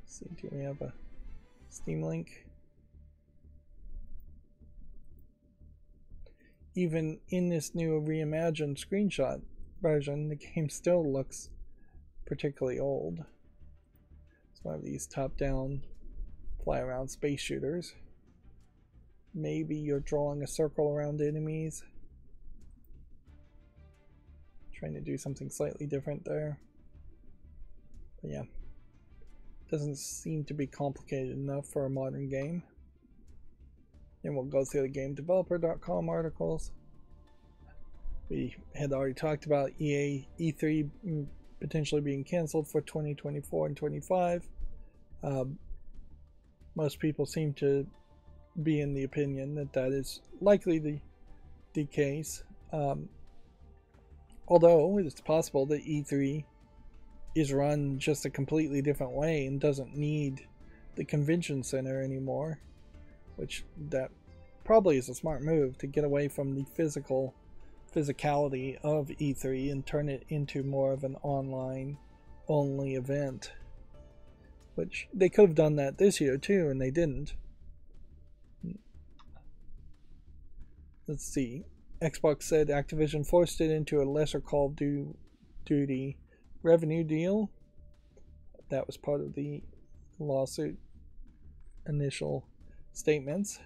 see, do we have a Steam link? Even in this new reimagined screenshot version, the game still looks particularly old. It's one of these top-down fly-around space shooters. Maybe you're drawing a circle around enemies. Trying to do something slightly different there. But yeah, doesn't seem to be complicated enough for a modern game. And we'll go through the GameDeveloper.com articles. We had already talked about EA E3 potentially being canceled for 2024 and 25. Most people seem to be in the opinion that that is likely the case. Although it's possible that E3 is run just a completely different way and doesn't need the convention center anymore, which that probably is a smart move to get away from the physicality of E3 and turn it into more of an online only event, which they could have done that this year too, and they didn't. Let's see. Xbox said Activision forced it into a lesser Call of Duty revenue deal. That was part of the lawsuit initial statements.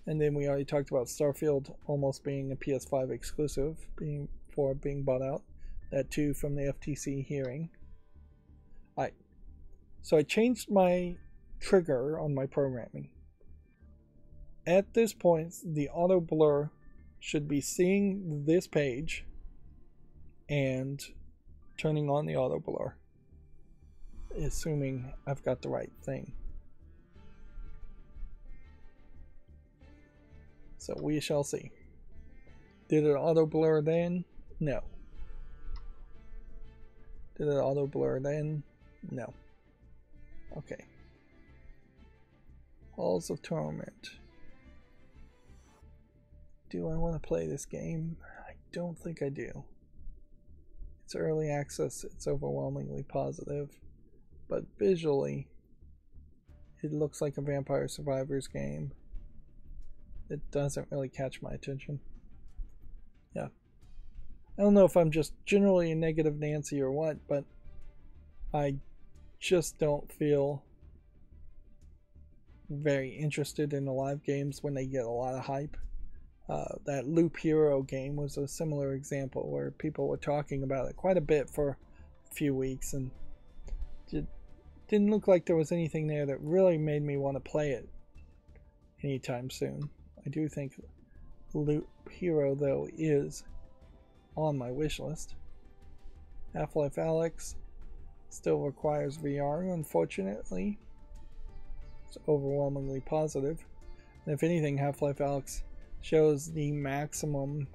And then we already talked about Starfield almost being a PS5 exclusive before being bought out. That too from the FTC hearing. Alright. So I changed my trigger on my programming. At this point, the auto blur should be seeing this page and turning on the auto blur, assuming I've got the right thing. So we shall see. Did it auto blur then? No. Did it auto blur then? No. Okay. Halls of Torment. Do I want to play this game? I don't think I do. It's early access, it's overwhelmingly positive, but visually, it looks like a Vampire Survivors game. It doesn't really catch my attention. Yeah. I don't know if I'm just generally a negative Nancy or what, but I just don't feel very interested in the live games when they get a lot of hype. That Loop Hero game was a similar example where people were talking about it quite a bit for a few weeks, and it didn't look like there was anything there that really made me want to play it anytime soon. I do think Loop Hero, though, is on my wish list. Half-Life Alyx still requires VR, unfortunately. It's overwhelmingly positive. And if anything, Half-Life Alyx shows the maximum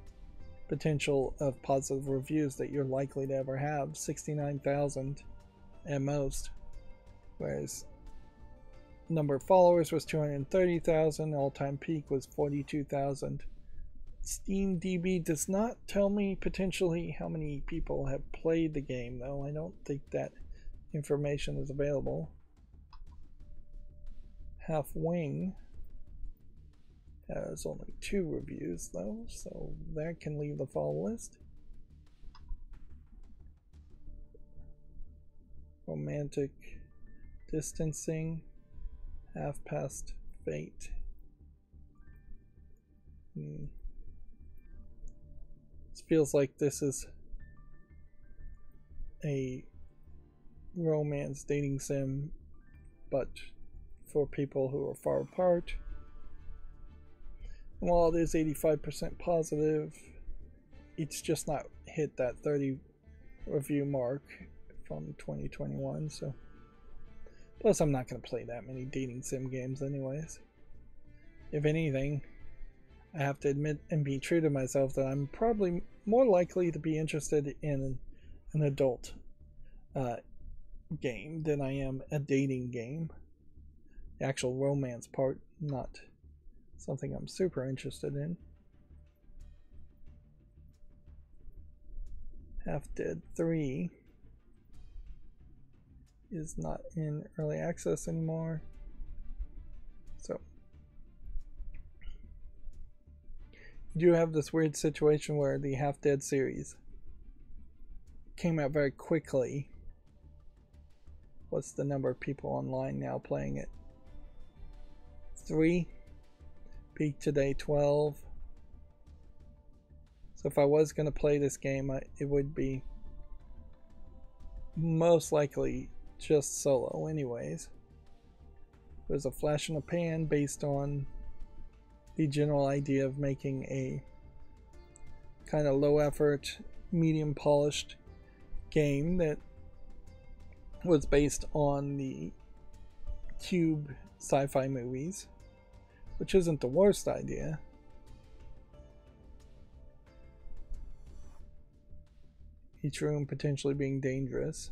potential of positive reviews that you're likely to ever have, 69,000 at most, whereas number of followers was 230,000, all-time peak was 42,000. SteamDB does not tell me potentially how many people have played the game, though. I don't think that information is available. Half Wing has only 2 reviews, though, so that can leave the fall list. Romantic Distancing, Half Past Fate. This feels like this is a romance dating sim, but for people who are far apart. And while it is 85% positive, it's just not hit that 30 review mark from 2021. So, plus I'm not going to play that many dating sim games anyways. If anything, I have to admit and be true to myself that I'm probably more likely to be interested in an adult game than I am a dating game. The actual romance part, not something I'm super interested in. Half Dead 3 is not in early access anymore. So you do have this weird situation where the Half Dead series came out very quickly. What's the number of people online now playing it? 3. Peak today 12. So if I was going to play this game, it would be most likely just solo anyways. There's a flash in the pan based on the general idea of making a kind of low effort, medium polished game that was based on the Cube sci-fi movies, which isn't the worst idea. Each room potentially being dangerous.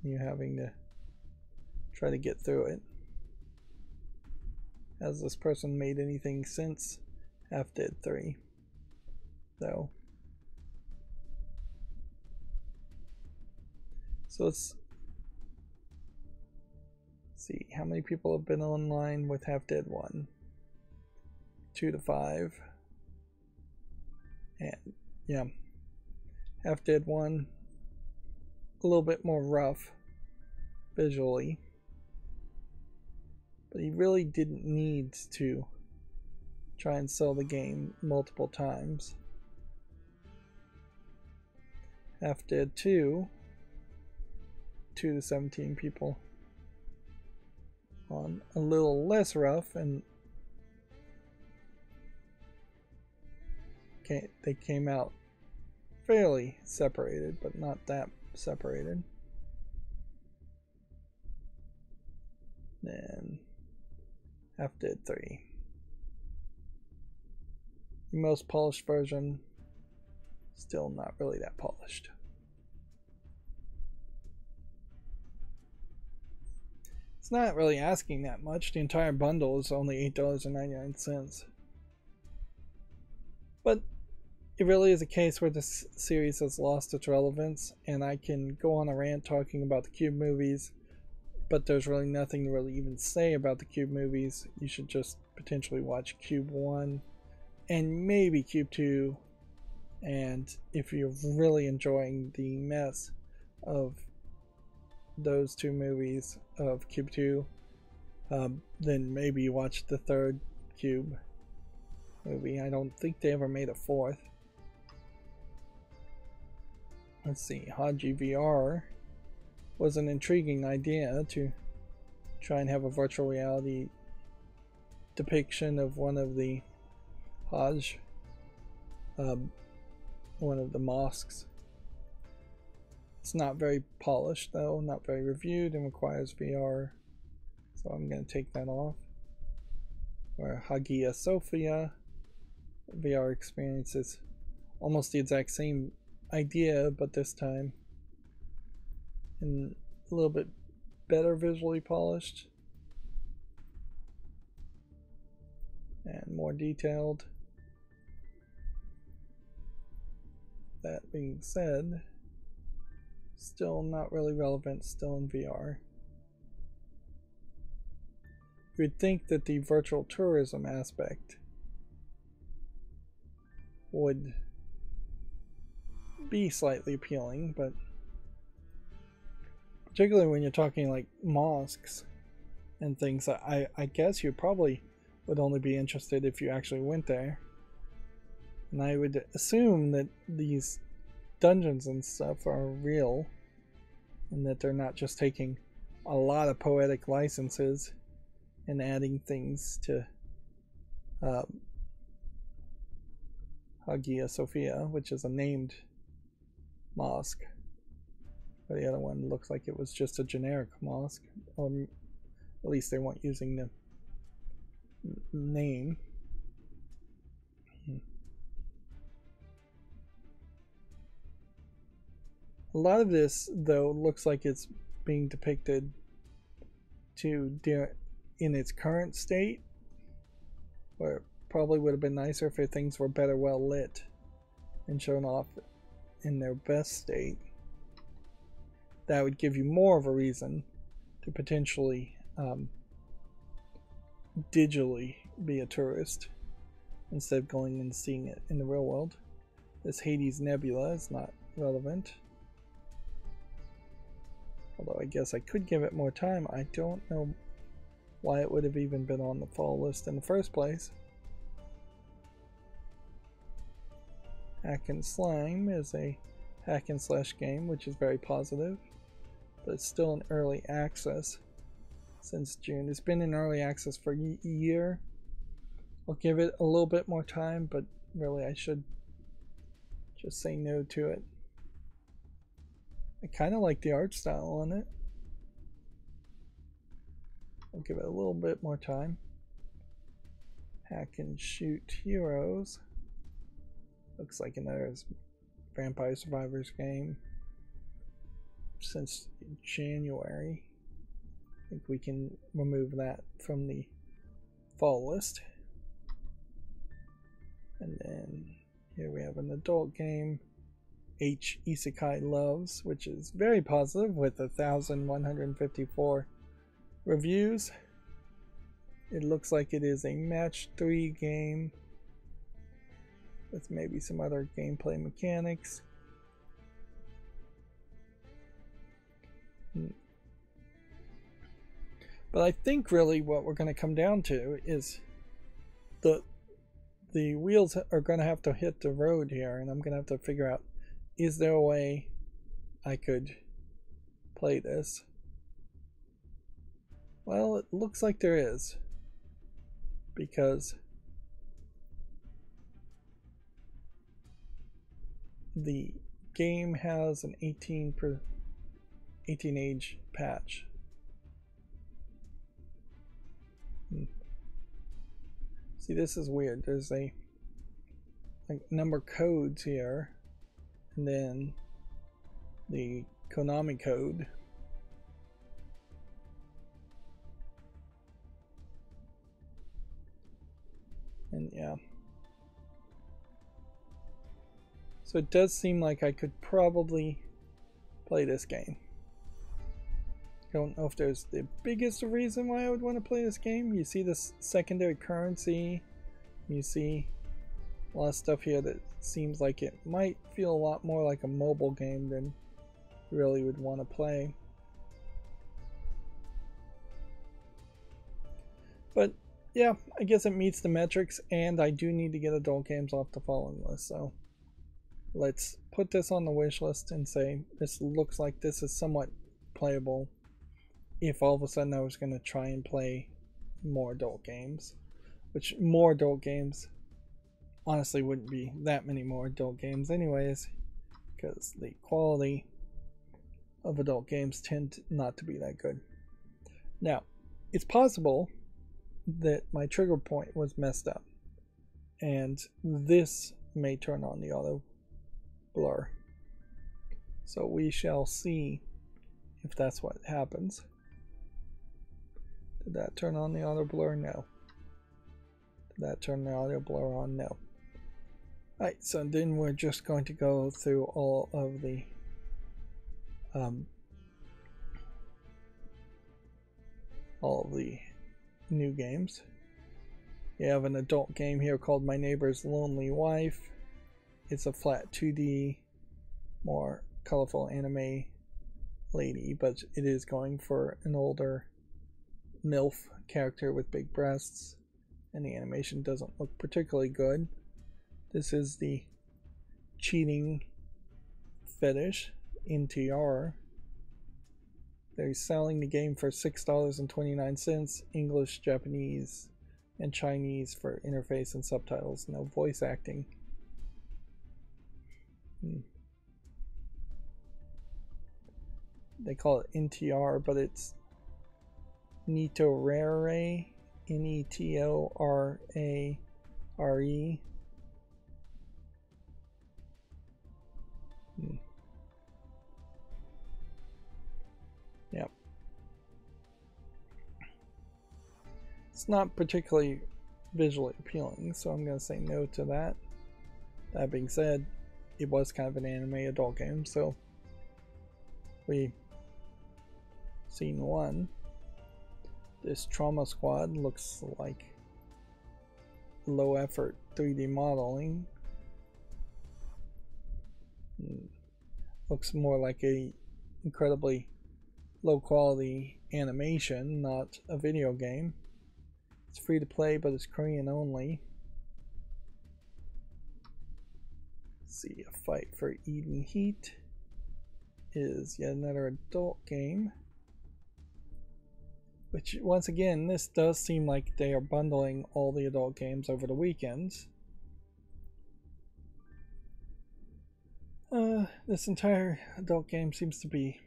You having to try to get through it. Has this person made anything since Half Dead 3? Though. So let's see how many people have been online with Half Dead 1. 2 to 5. And yeah, Half Dead 1 a little bit more rough visually, but he really didn't need to try and sell the game multiple times. Half Dead 2, 2 to 17 people on, a little less rough, and they came out fairly separated, but not that separated. Then Half Dead 3. the most polished version, still not really that polished. It's not really asking that much. The entire bundle is only $8.99. But it really is a case where this series has lost its relevance, and I can go on a rant talking about the Cube movies, but there's really nothing to really even say about the Cube movies. You should just potentially watch Cube 1 and maybe Cube 2, and if you're really enjoying the mess of those two movies of Cube 2, then maybe you watch the third Cube movie. I don't think they ever made a fourth. Let's see, Haji VR was an intriguing idea to try and have a virtual reality depiction of one of the Hajj, one of the mosques. It's not very polished though, not very reviewed, and requires VR, so I'm going to take that off. Where Hagia Sophia VR experience is almost the exact same idea, but this time and a little bit better visually polished and more detailed. That being said, still not really relevant, still in VR. You would think that the virtual tourism aspect would be slightly appealing, but particularly when you're talking like mosques and things, I guess you probably would only be interested if you actually went there. And I would assume that these dungeons and stuff are real, and that they're not just taking a lot of poetic licenses and adding things to Hagia Sophia, which is a named mosque. But the other one looks like it was just a generic mosque, or at least they weren't using the name. A lot of this, though, looks like it's being depicted in its current state, where it probably would have been nicer if things were better well lit and shown off in their best state. That would give you more of a reason to potentially digitally be a tourist instead of going and seeing it in the real world. This Hades Nebula is not relevant. Although I guess I could give it more time. I don't know why it would have even been on the fall list in the first place. Hack and Slime is a hack and slash game, which is very positive, but it's still in early access since June. It's been in early access for a year. I'll give it a little bit more time, but really I should just say no to it. I kind of like the art style on it. I'll give it a little bit more time. Hack and Shoot Heroes. Looks like another Vampire Survivors game since January. I think we can remove that from the fall list. And then here we have an adult game, H Isekai Loves, which is very positive with 1,154 reviews. It looks like it is a match 3 game with maybe some other gameplay mechanics. But I think really what we're going to come down to is the wheels are going to have to hit the road here, and I'm going to have to figure out, is there a way I could play this? Well, it looks like there is, because the game has an 18 age patch. See, this is weird. There's a like number codes here, and then the Konami code. And yeah. So it does seem like I could probably play this game. Don't know if there's the biggest reason why I would want to play this game. You see this secondary currency. You see a lot of stuff here that seems like it might feel a lot more like a mobile game than you really would want to play. But yeah, I guess it meets the metrics, and I do need to get adult games off the following list. So let's put this on the wish list and say this looks like this is somewhat playable if all of a sudden I was going to try and play more adult games. Which more adult games honestly wouldn't be that many more adult games anyways, because the quality of adult games tend not to be that good. Now, it's possible that my trigger point was messed up, and this may turn on the auto blur. So we shall see if that's what happens. Did that turn on the auto blur? No. Did that turn the auto blur on? No. Alright, so then we're just going to go through all of the new games. You have an adult game here called My Neighbor's Lonely Wife. It's a flat 2D, more colorful anime lady, but it is going for an older MILF character with big breasts, and the animation doesn't look particularly good. This is the cheating fetish in TR. They're selling the game for $6.29, English, Japanese, and Chinese for interface and subtitles, no voice acting. They call it NTR, but it's Netorare, Netorare. Yep. It's not particularly visually appealing, so I'm going to say no to that. That being said, it was kind of an anime adult game, so we seen one. This Trauma Squad looks like low effort 3D modeling. Looks more like a incredibly low quality animation, not a video game. It's free to play, but it's Korean only. Let's see, A Fight for Eden Heat is yet another adult game. Which, once again, this does seem like they are bundling all the adult games over the weekends. This entire adult game seems to be...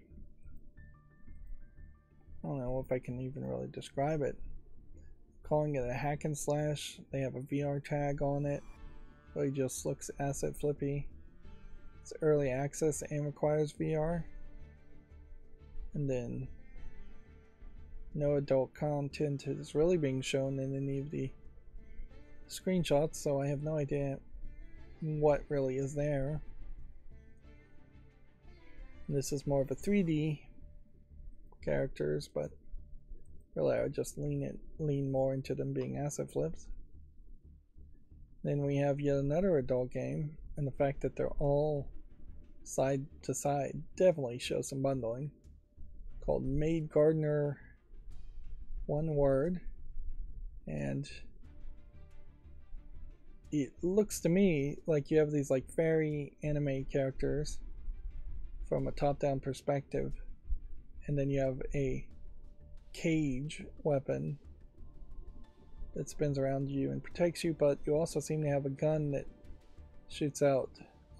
I don't know if I can even really describe it. Calling it a hack and slash. They have a VR tag on it. Really just looks asset flippy. It's early access and requires VR. And then no adult content is really being shown in any of the screenshots, so I have no idea what really is there. And this is more of a 3D characters, but really I would just lean more into them being asset flips. Then we have yet another adult game, and the fact that they're all side to side definitely shows some bundling, called Maid Gardener, one word, and it looks to me like you have these like fairy anime characters from a top-down perspective, and then you have a cage weapon that spins around you and protects you, but you also seem to have a gun that shoots out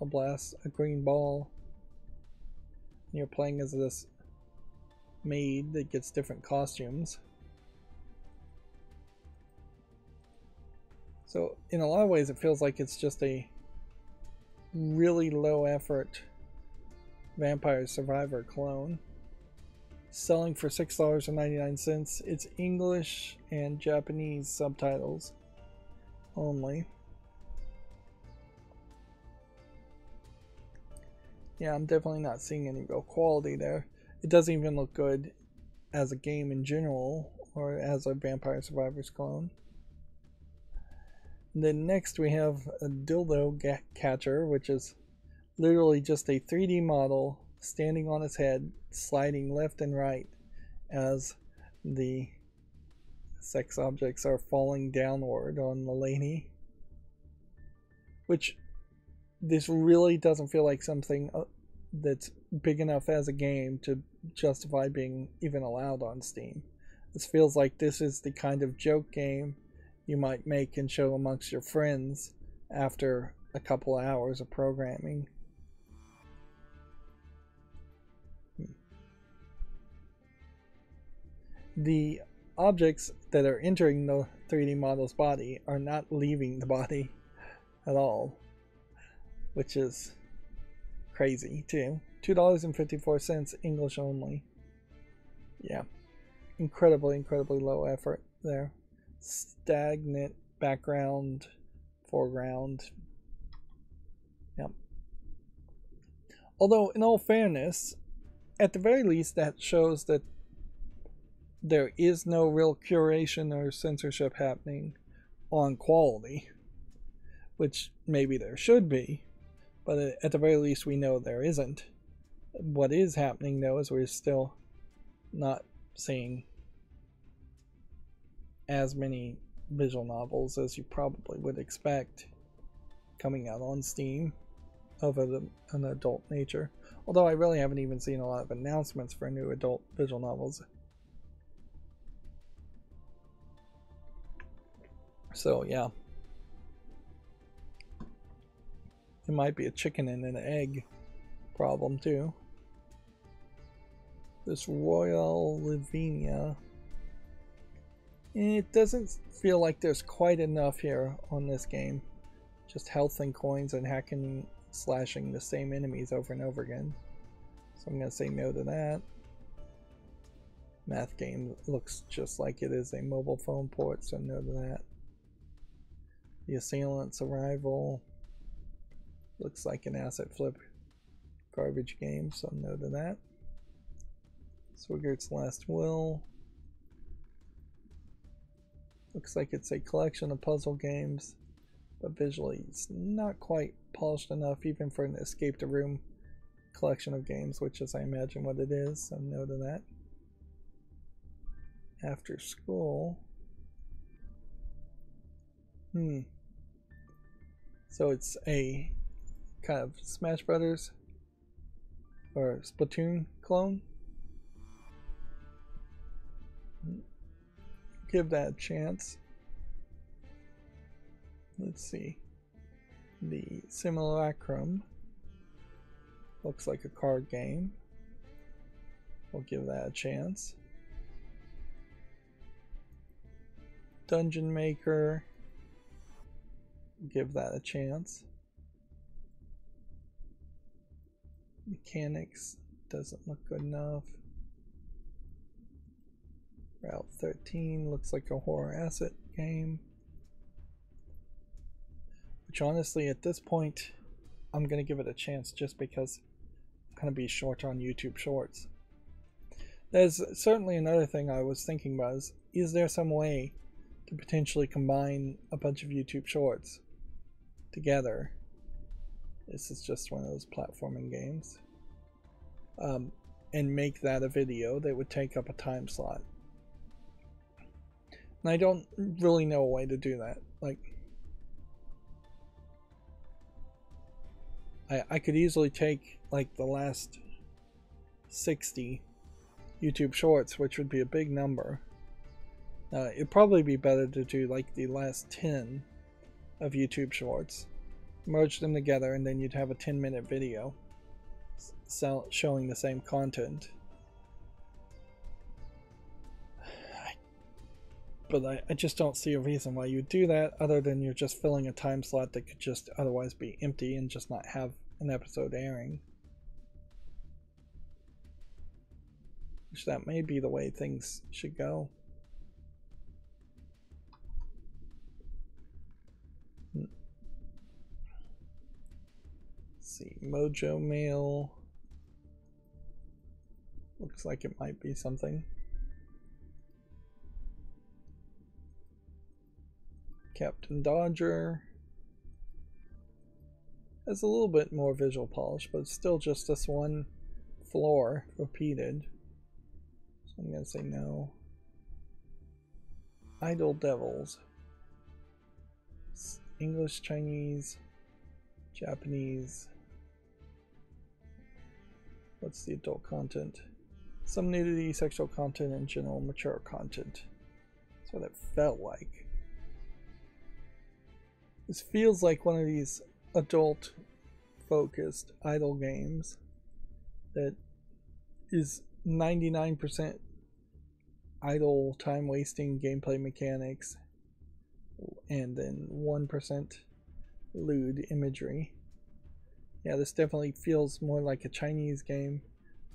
a green ball. And you're playing as this maid that gets different costumes. So in a lot of ways it feels like it's just a really low effort Vampire Survivor clone. Selling for $6.99. It's English and Japanese subtitles only. Yeah, I'm definitely not seeing any real quality there. It doesn't even look good as a game in general, or as a Vampire Survivors clone. And then next we have a dildo catcher, which is literally just a 3D model standing on its head, sliding left and right as the sex objects are falling downward on the lady. Which, this really doesn't feel like something that's big enough as a game to justify being even allowed on Steam. This feels like this is the kind of joke game you might make and show amongst your friends after a couple of hours of programming. The objects that are entering the 3D model's body are not leaving the body at all, which is crazy too. $2.54 English only. Yeah, incredibly low effort there. Stagnant background, foreground. Yep. Although, in all fairness, at the very least, that shows that there is no real curation or censorship happening on quality, which maybe there should be, but at the very least we know there isn't. What is happening though is we're still not seeing as many visual novels as you probably would expect coming out on Steam of an adult nature. Although I really haven't even seen a lot of announcements for new adult visual novels. So yeah, it might be a chicken and an egg problem too. This Royal Lavinia, it doesn't feel like there's quite enough here on this game. Just health and coins and hacking, slashing the same enemies over and over again. So I'm gonna say no to that. Math game looks just like it is a mobile phone port, so no to that. The Assailant's Arrival looks like an asset flip garbage game, so no to that. Swiggert's Last Will looks like it's a collection of puzzle games, but visually it's not quite polished enough even for an escape the room collection of games, which is I imagine what it is, so no to that. After School, so it's a kind of Smash Brothers or Splatoon clone. Give that a chance. Let's see. The Simulacrum looks like a card game. We'll give that a chance. Dungeon Maker, give that a chance. Mechanics doesn't look good enough. Route 13 looks like a horror asset game, which honestly at this point I'm gonna give it a chance just because I'm gonna be short on YouTube Shorts. There's certainly another thing I was thinking about is there some way to potentially combine a bunch of YouTube Shorts together? This is just one of those platforming games, and make that a video that would take up a time slot. And I don't really know a way to do that. Like, I could easily take like the last 60 YouTube Shorts, which would be a big number. It'd probably be better to do like the last 10 of YouTube Shorts, merge them together, and then you'd have a 10-minute video showing the same content. But I just don't see a reason why you do that other than you're just filling a time slot that could just otherwise be empty and just not have an episode airing. Which that may be the way things should go. Let's see, Mojo Mail. Looks like it might be something. Captain Dodger has a little bit more visual polish, but it's still just this one floor repeated. So I'm going to say no. Idle Devils. English, Chinese, Japanese. What's the adult content? Some nudity, sexual content, and general mature content. That's what it felt like. This feels like one of these adult-focused idle games that is 99% idle, time-wasting gameplay mechanics, and then 1% lewd imagery. Yeah, this definitely feels more like a Chinese game.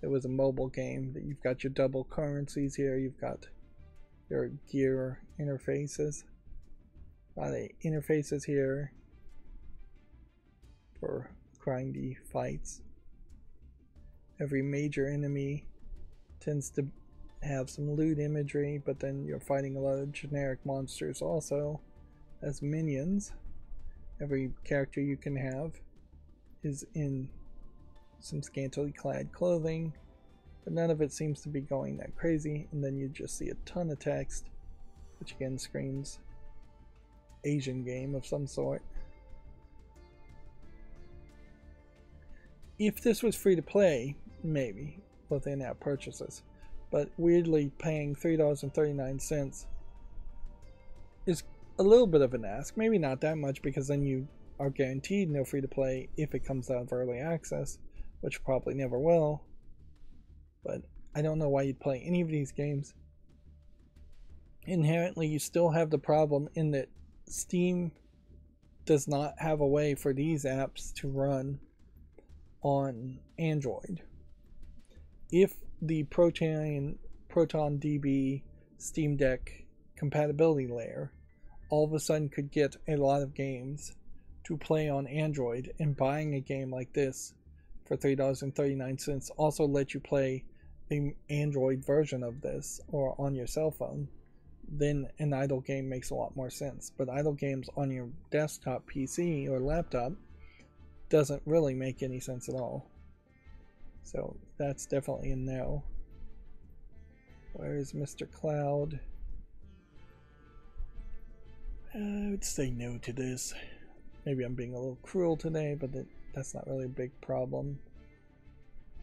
It was a mobile game that you've got your double currencies here, you've got your gear interfaces. A lot of interfaces here for grindy fights. Every major enemy tends to have some lewd imagery, but then you're fighting a lot of generic monsters also as minions. Every character you can have is in some scantily clad clothing, but none of it seems to be going that crazy, and then you just see a ton of text, which again screams Asian game of some sort. If this was free to play, maybe with in-app purchases, but weirdly paying $3.39 is a little bit of an ask. Maybe not that much, because then you are guaranteed no free to play if it comes out of early access, which probably never will. But I don't know why you'd play any of these games. Inherently, you still have the problem in that Steam does not have a way for these apps to run on Android. If the ProtonDB Steam Deck compatibility layer all of a sudden could get a lot of games to play on Android, and buying a game like this for $3.39 also let you play the Android version of this or on your cell phone, then an idle game makes a lot more sense. But idle games on your desktop PC or laptop doesn't really make any sense at all. So that's definitely a no. Where is Mr. Cloud? I would say no to this. Maybe I'm being a little cruel today, but that's not really a big problem.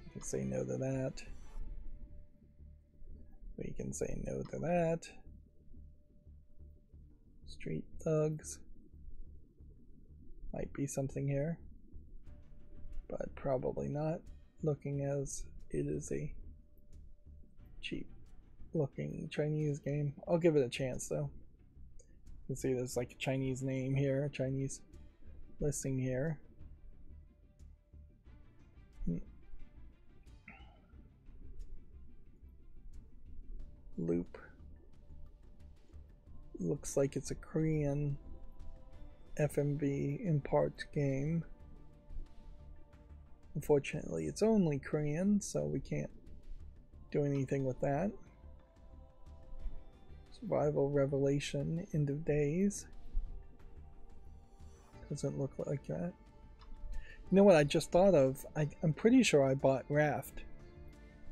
You can say no to that. We can say no to that. Street Thugs. Might be something here, but probably not, looking as it is a cheap looking Chinese game. I'll give it a chance though. You can see there's like a Chinese name here, a Chinese listing here. Loop. Looks like it's a Korean FMV import game. Unfortunately, it's only Korean, so we can't do anything with that. Survival Revelation, End of Days. Doesn't look like that. You know what I just thought of? I'm pretty sure I bought Raft.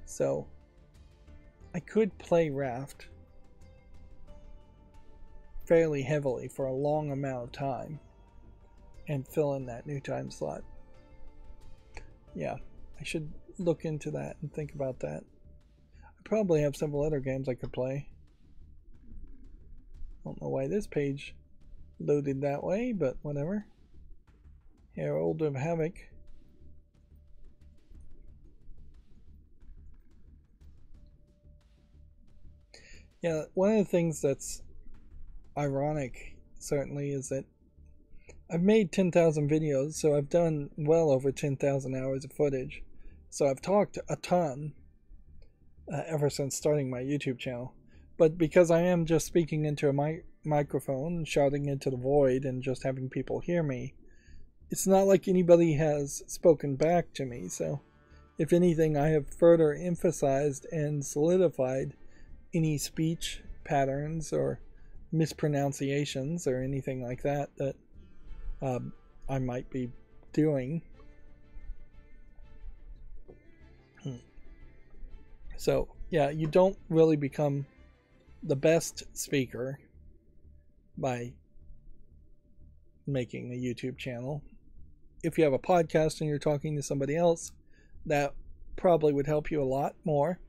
So I could play Raft fairly heavily for a long amount of time and fill in that new time slot. Yeah, I should look into that and think about that. I probably have several other games I could play. Don't know why this page loaded that way, but whatever. Herald of Havoc. Yeah, one of the things that's ironic, certainly, is that I've made 10,000 videos, so I've done well over 10,000 hours of footage. So I've talked a ton ever since starting my YouTube channel. But because I am just speaking into a microphone, shouting into the void, and just having people hear me, it's not like anybody has spoken back to me. So if anything, I have further emphasized and solidified any speech patterns or mispronunciations or anything like that that I might be doing. So yeah, you don't really become the best speaker by making a YouTube channel. If you have a podcast and you're talking to somebody else, that probably would help you a lot more.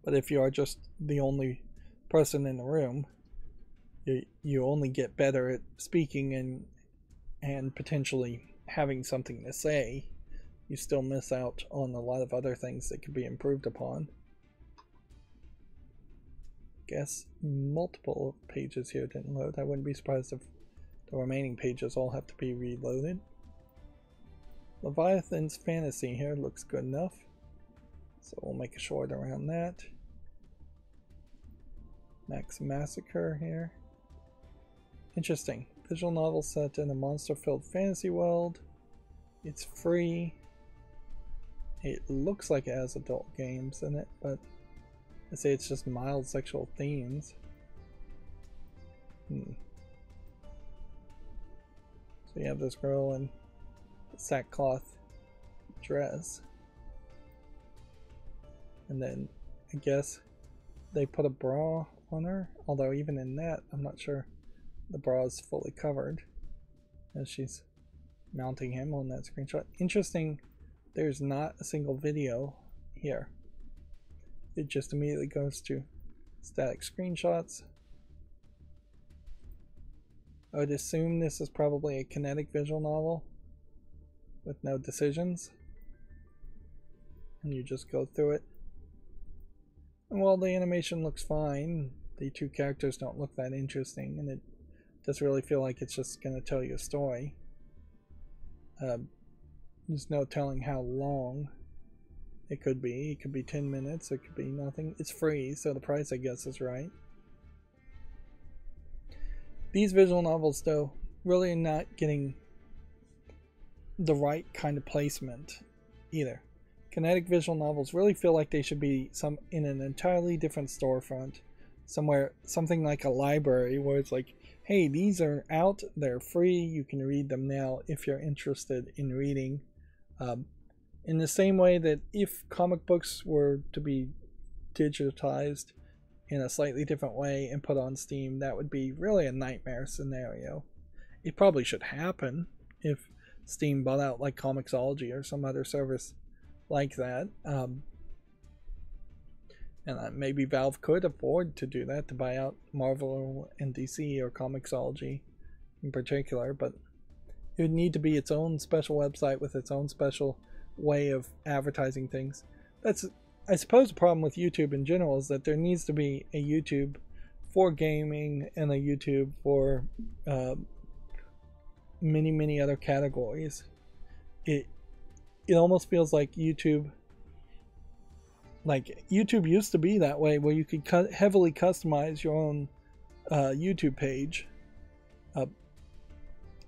But if you are just the only person in the room, you only get better at speaking and potentially having something to say. You still miss out on a lot of other things that could be improved upon. Guess multiple pages here didn't load. I wouldn't be surprised if the remaining pages all have to be reloaded. Leviathan's Fantasy here looks good enough, so we'll make a short around that. Max Massacre here. Interesting. Visual novel set in a monster-filled fantasy world. It's free. It looks like it has adult games in it, but I say it's just mild sexual themes. So you have this girl in a sackcloth dress, and then I guess they put a bra on her, although even in that I'm not sure the bra is fully covered as she's mounting him on that screenshot. Interesting, there's not a single video here. It just immediately goes to static screenshots. I would assume this is probably a kinetic visual novel with no decisions, and you just go through it. And while the animation looks fine, the two characters don't look that interesting, and it does really feel like it's just going to tell you a story. There's no telling how long it could be. It could be 10 minutes, it could be nothing. It's free, so the price, I guess, is right. These visual novels, though, really are not getting the right kind of placement either. Kinetic visual novels really feel like they should be in an entirely different storefront, somewhere, something like a library, where it's like, hey, these are out, they're free, you can read them now if you're interested in reading. In the same way that if comic books were to be digitized in a slightly different way and put on Steam, that would be really a nightmare scenario. It probably should happen if Steam bought out like Comixology or some other service like that. And maybe Valve could afford to do that, to buy out Marvel and DC or Comixology in particular, but it would need to be its own special website with its own special way of advertising things. That's, I suppose, the problem with YouTube in general is that there needs to be a YouTube for gaming and a YouTube for many other categories. It almost feels like YouTube used to be that way, where you could heavily customize your own YouTube page.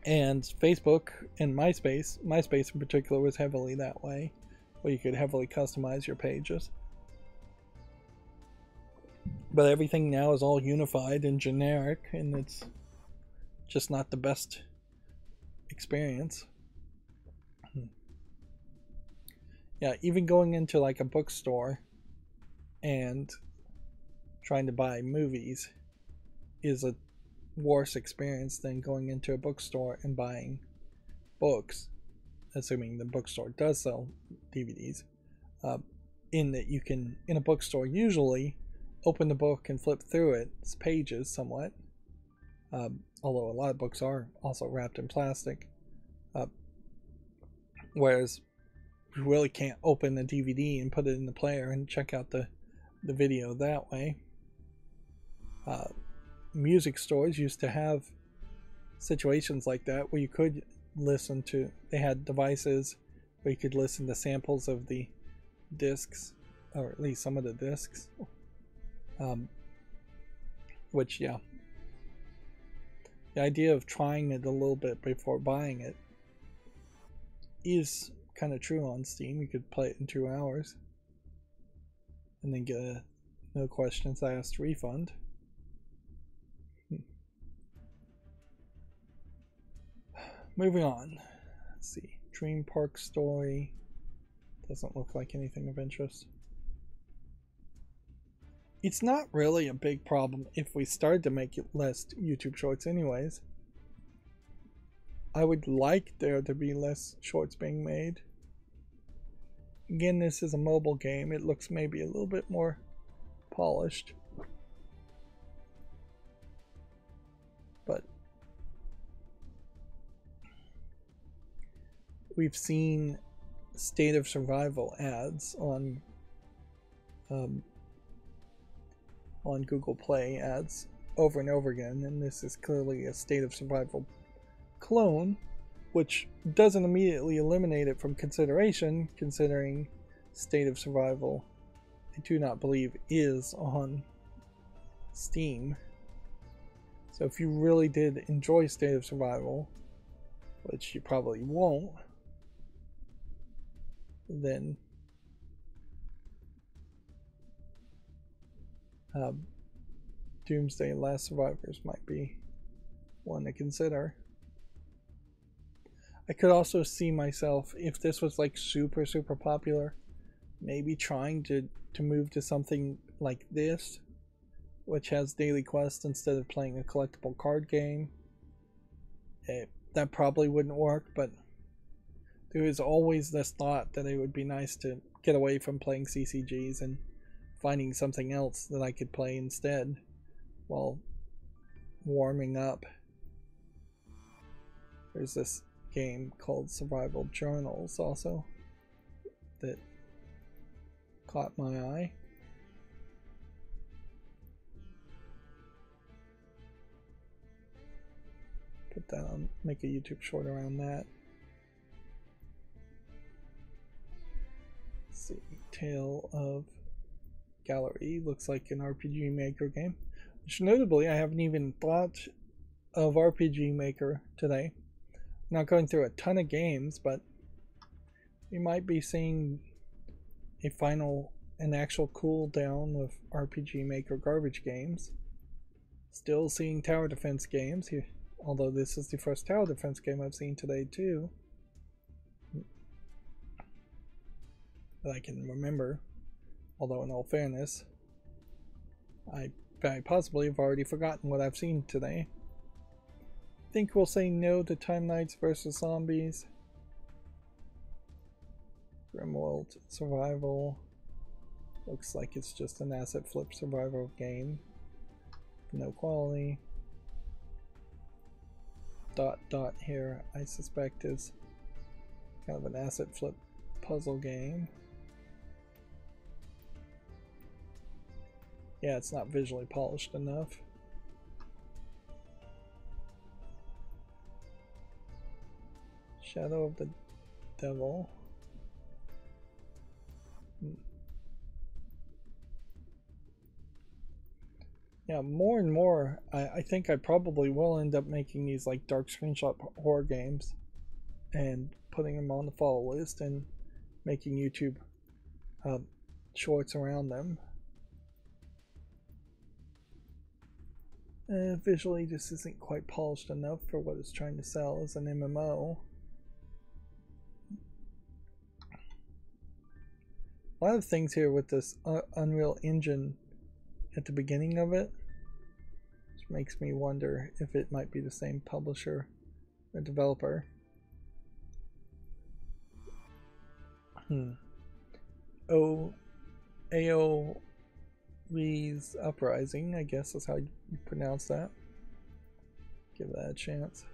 And Facebook and MySpace in particular was heavily that way, where you could heavily customize your pages. But everything now is all unified and generic, and it's just not the best experience. Yeah, even going into like a bookstore and trying to buy movies is a worse experience than going into a bookstore and buying books, assuming the bookstore does sell DVDs, in that you can, in a bookstore, usually open the book and flip through its pages somewhat, although a lot of books are also wrapped in plastic, whereas you really can't open the DVD and put it in the player and check out the video that way. music stores used to have situations like that where you could listen to, they had devices where you could listen to samples of the discs, or at least some of the discs. Which, yeah, the idea of trying it a little bit before buying it is kind of true on Steam. You could play it in 2 hours and then get a no questions asked refund. Moving on. Let's see. Dream Park Story. Doesn't look like anything of interest. It's not really a big problem if we started to make it less YouTube shorts anyways. I would like there to be less shorts being made. Again, this is a mobile game. It looks maybe a little bit more polished. But we've seen State of Survival ads on Google Play ads over and over again, and this is clearly a State of Survival clone, which doesn't immediately eliminate it from consideration, considering State of Survival I do not believe is on Steam. So if you really did enjoy State of Survival, which you probably won't, then Doomsday Last Survivors might be one to consider. I could also see myself, if this was like super popular, maybe trying to move to something like this, which has daily quests instead of playing a collectible card game. That probably wouldn't work, but there is always this thought that it would be nice to get away from playing CCGs and finding something else that I could play instead while warming up. There's this game called Survival Journals also that caught my eye. Put that on, make a YouTube short around that. Let's see, Tale of Gallery looks like an RPG Maker game, which notably I haven't even thought of RPG Maker today. I'm not going through a ton of games, but we might be seeing an actual cooldown of RPG Maker garbage games. Still seeing tower defense games here, although this is the first tower defense game I've seen today too that I can remember. Although in all fairness, I possibly have already forgotten what I've seen today. I think we'll say no to Time Knights versus Zombies. Grimworld Survival. Looks like it's just an asset flip survival game. No quality. Dot here, I suspect, is kind of an asset flip puzzle game. Yeah, it's not visually polished enough. Shadow of the Devil. Yeah, more and more, I think I probably will end up making these like dark screenshot horror games and putting them on the follow list and making YouTube shorts around them. Visually, this isn't quite polished enough for what it's trying to sell as an MMO. A lot of things here with this Unreal Engine at the beginning of it, which makes me wonder if it might be the same publisher or developer. AOV's Uprising, I guess is how you pronounce that. Give that a chance.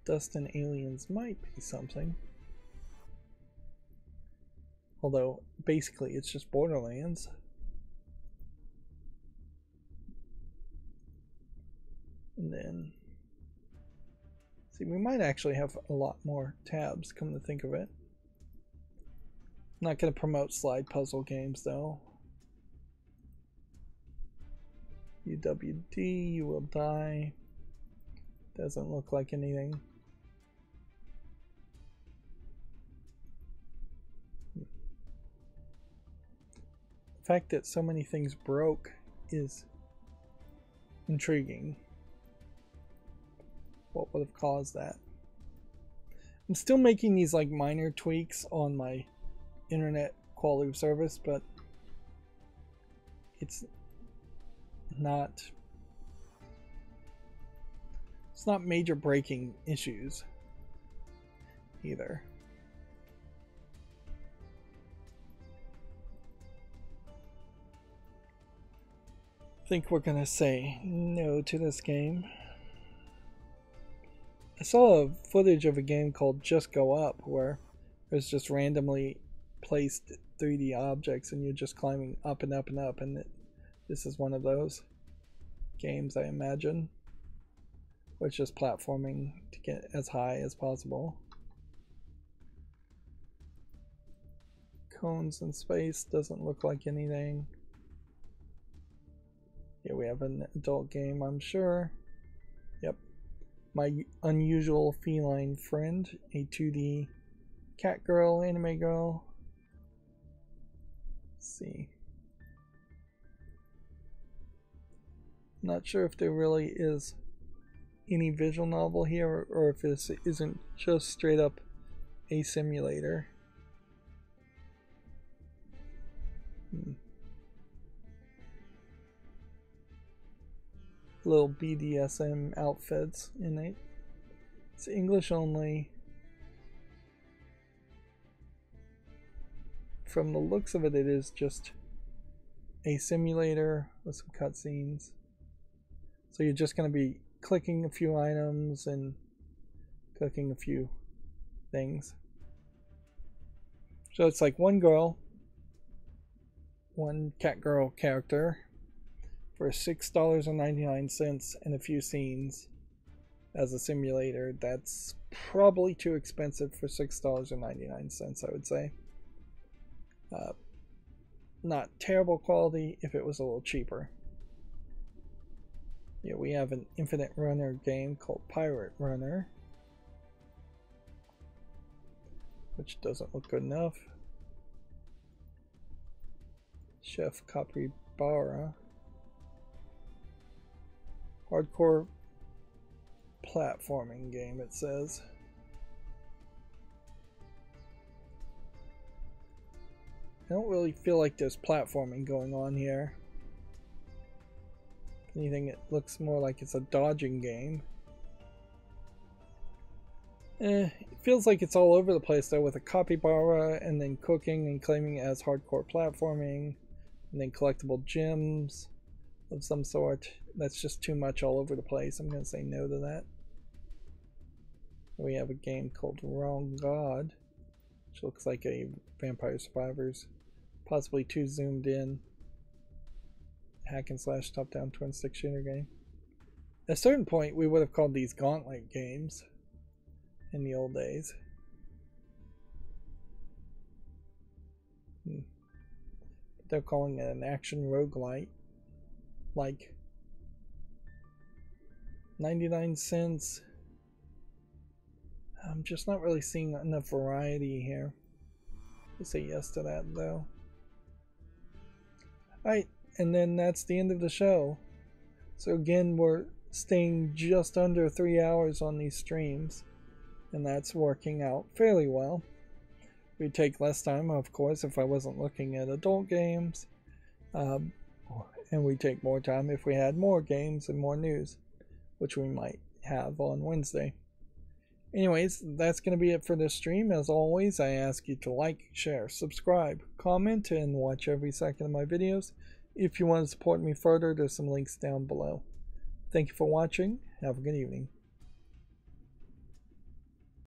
Dust and Aliens might be something. Although basically it's just Borderlands. And then, see, we might actually have a lot more tabs, come to think of it. I'm not going to promote slide puzzle games though. UWD, You Will Die. Doesn't look like anything. The fact that so many things broke is intriguing. What would have caused that? I'm still making these like minor tweaks on my internet quality of service, but it's not major breaking issues either. I think we're gonna say no to this game. I saw a footage of a game called Just Go Up where there's just randomly placed 3D objects and you're just climbing up and up and up, and this is one of those games, I imagine, where it's just platforming to get as high as possible. Cones in space doesn't look like anything. Yeah, we have an adult game, I'm sure. Yep. My Unusual Feline Friend, a 2D cat girl, anime girl. Let's see. Not sure if there really is any visual novel here, or if this isn't just straight up a simulator. Little BDSM outfits in it. It's English only. From the looks of it, it is just a simulator with some cutscenes. So you're just going to be clicking a few items and clicking a few things. So it's like one cat girl character for $6.99 and a few scenes as a simulator. That's probably too expensive for $6.99, I would say. Not terrible quality if it was a little cheaper. Yeah, we have an Infinite Runner game called Pirate Runner, which doesn't look good enough. Chef Capybara. Hardcore platforming game, it says. I don't really feel like there's platforming going on here. If anything, it looks more like it's a dodging game. It feels like it's all over the place though, with a capybara and then cooking and claiming it as hardcore platforming and then collectible gems of some sort. That's just too much all over the place. I'm going to say no to that. We have a game called Wrong God, which looks like a Vampire Survivors, possibly too zoomed in hack and slash top down twin stick shooter game. At a certain point we would have called these Gauntlet games in the old days. But they're calling it an action roguelite. Like 99 cents. I'm just not really seeing enough variety here. I say yes to that though. Alright, and then that's the end of the show. So again, we're staying just under 3 hours on these streams, and that's working out fairly well. We'd take less time, of course, if I wasn't looking at adult games, and we'd take more time if we had more games and more news, which we might have on Wednesday. Anyways, that's going to be it for this stream. As always, I ask you to like, share, subscribe, comment, and watch every second of my videos. If you want to support me further, there's some links down below. Thank you for watching. Have a good evening.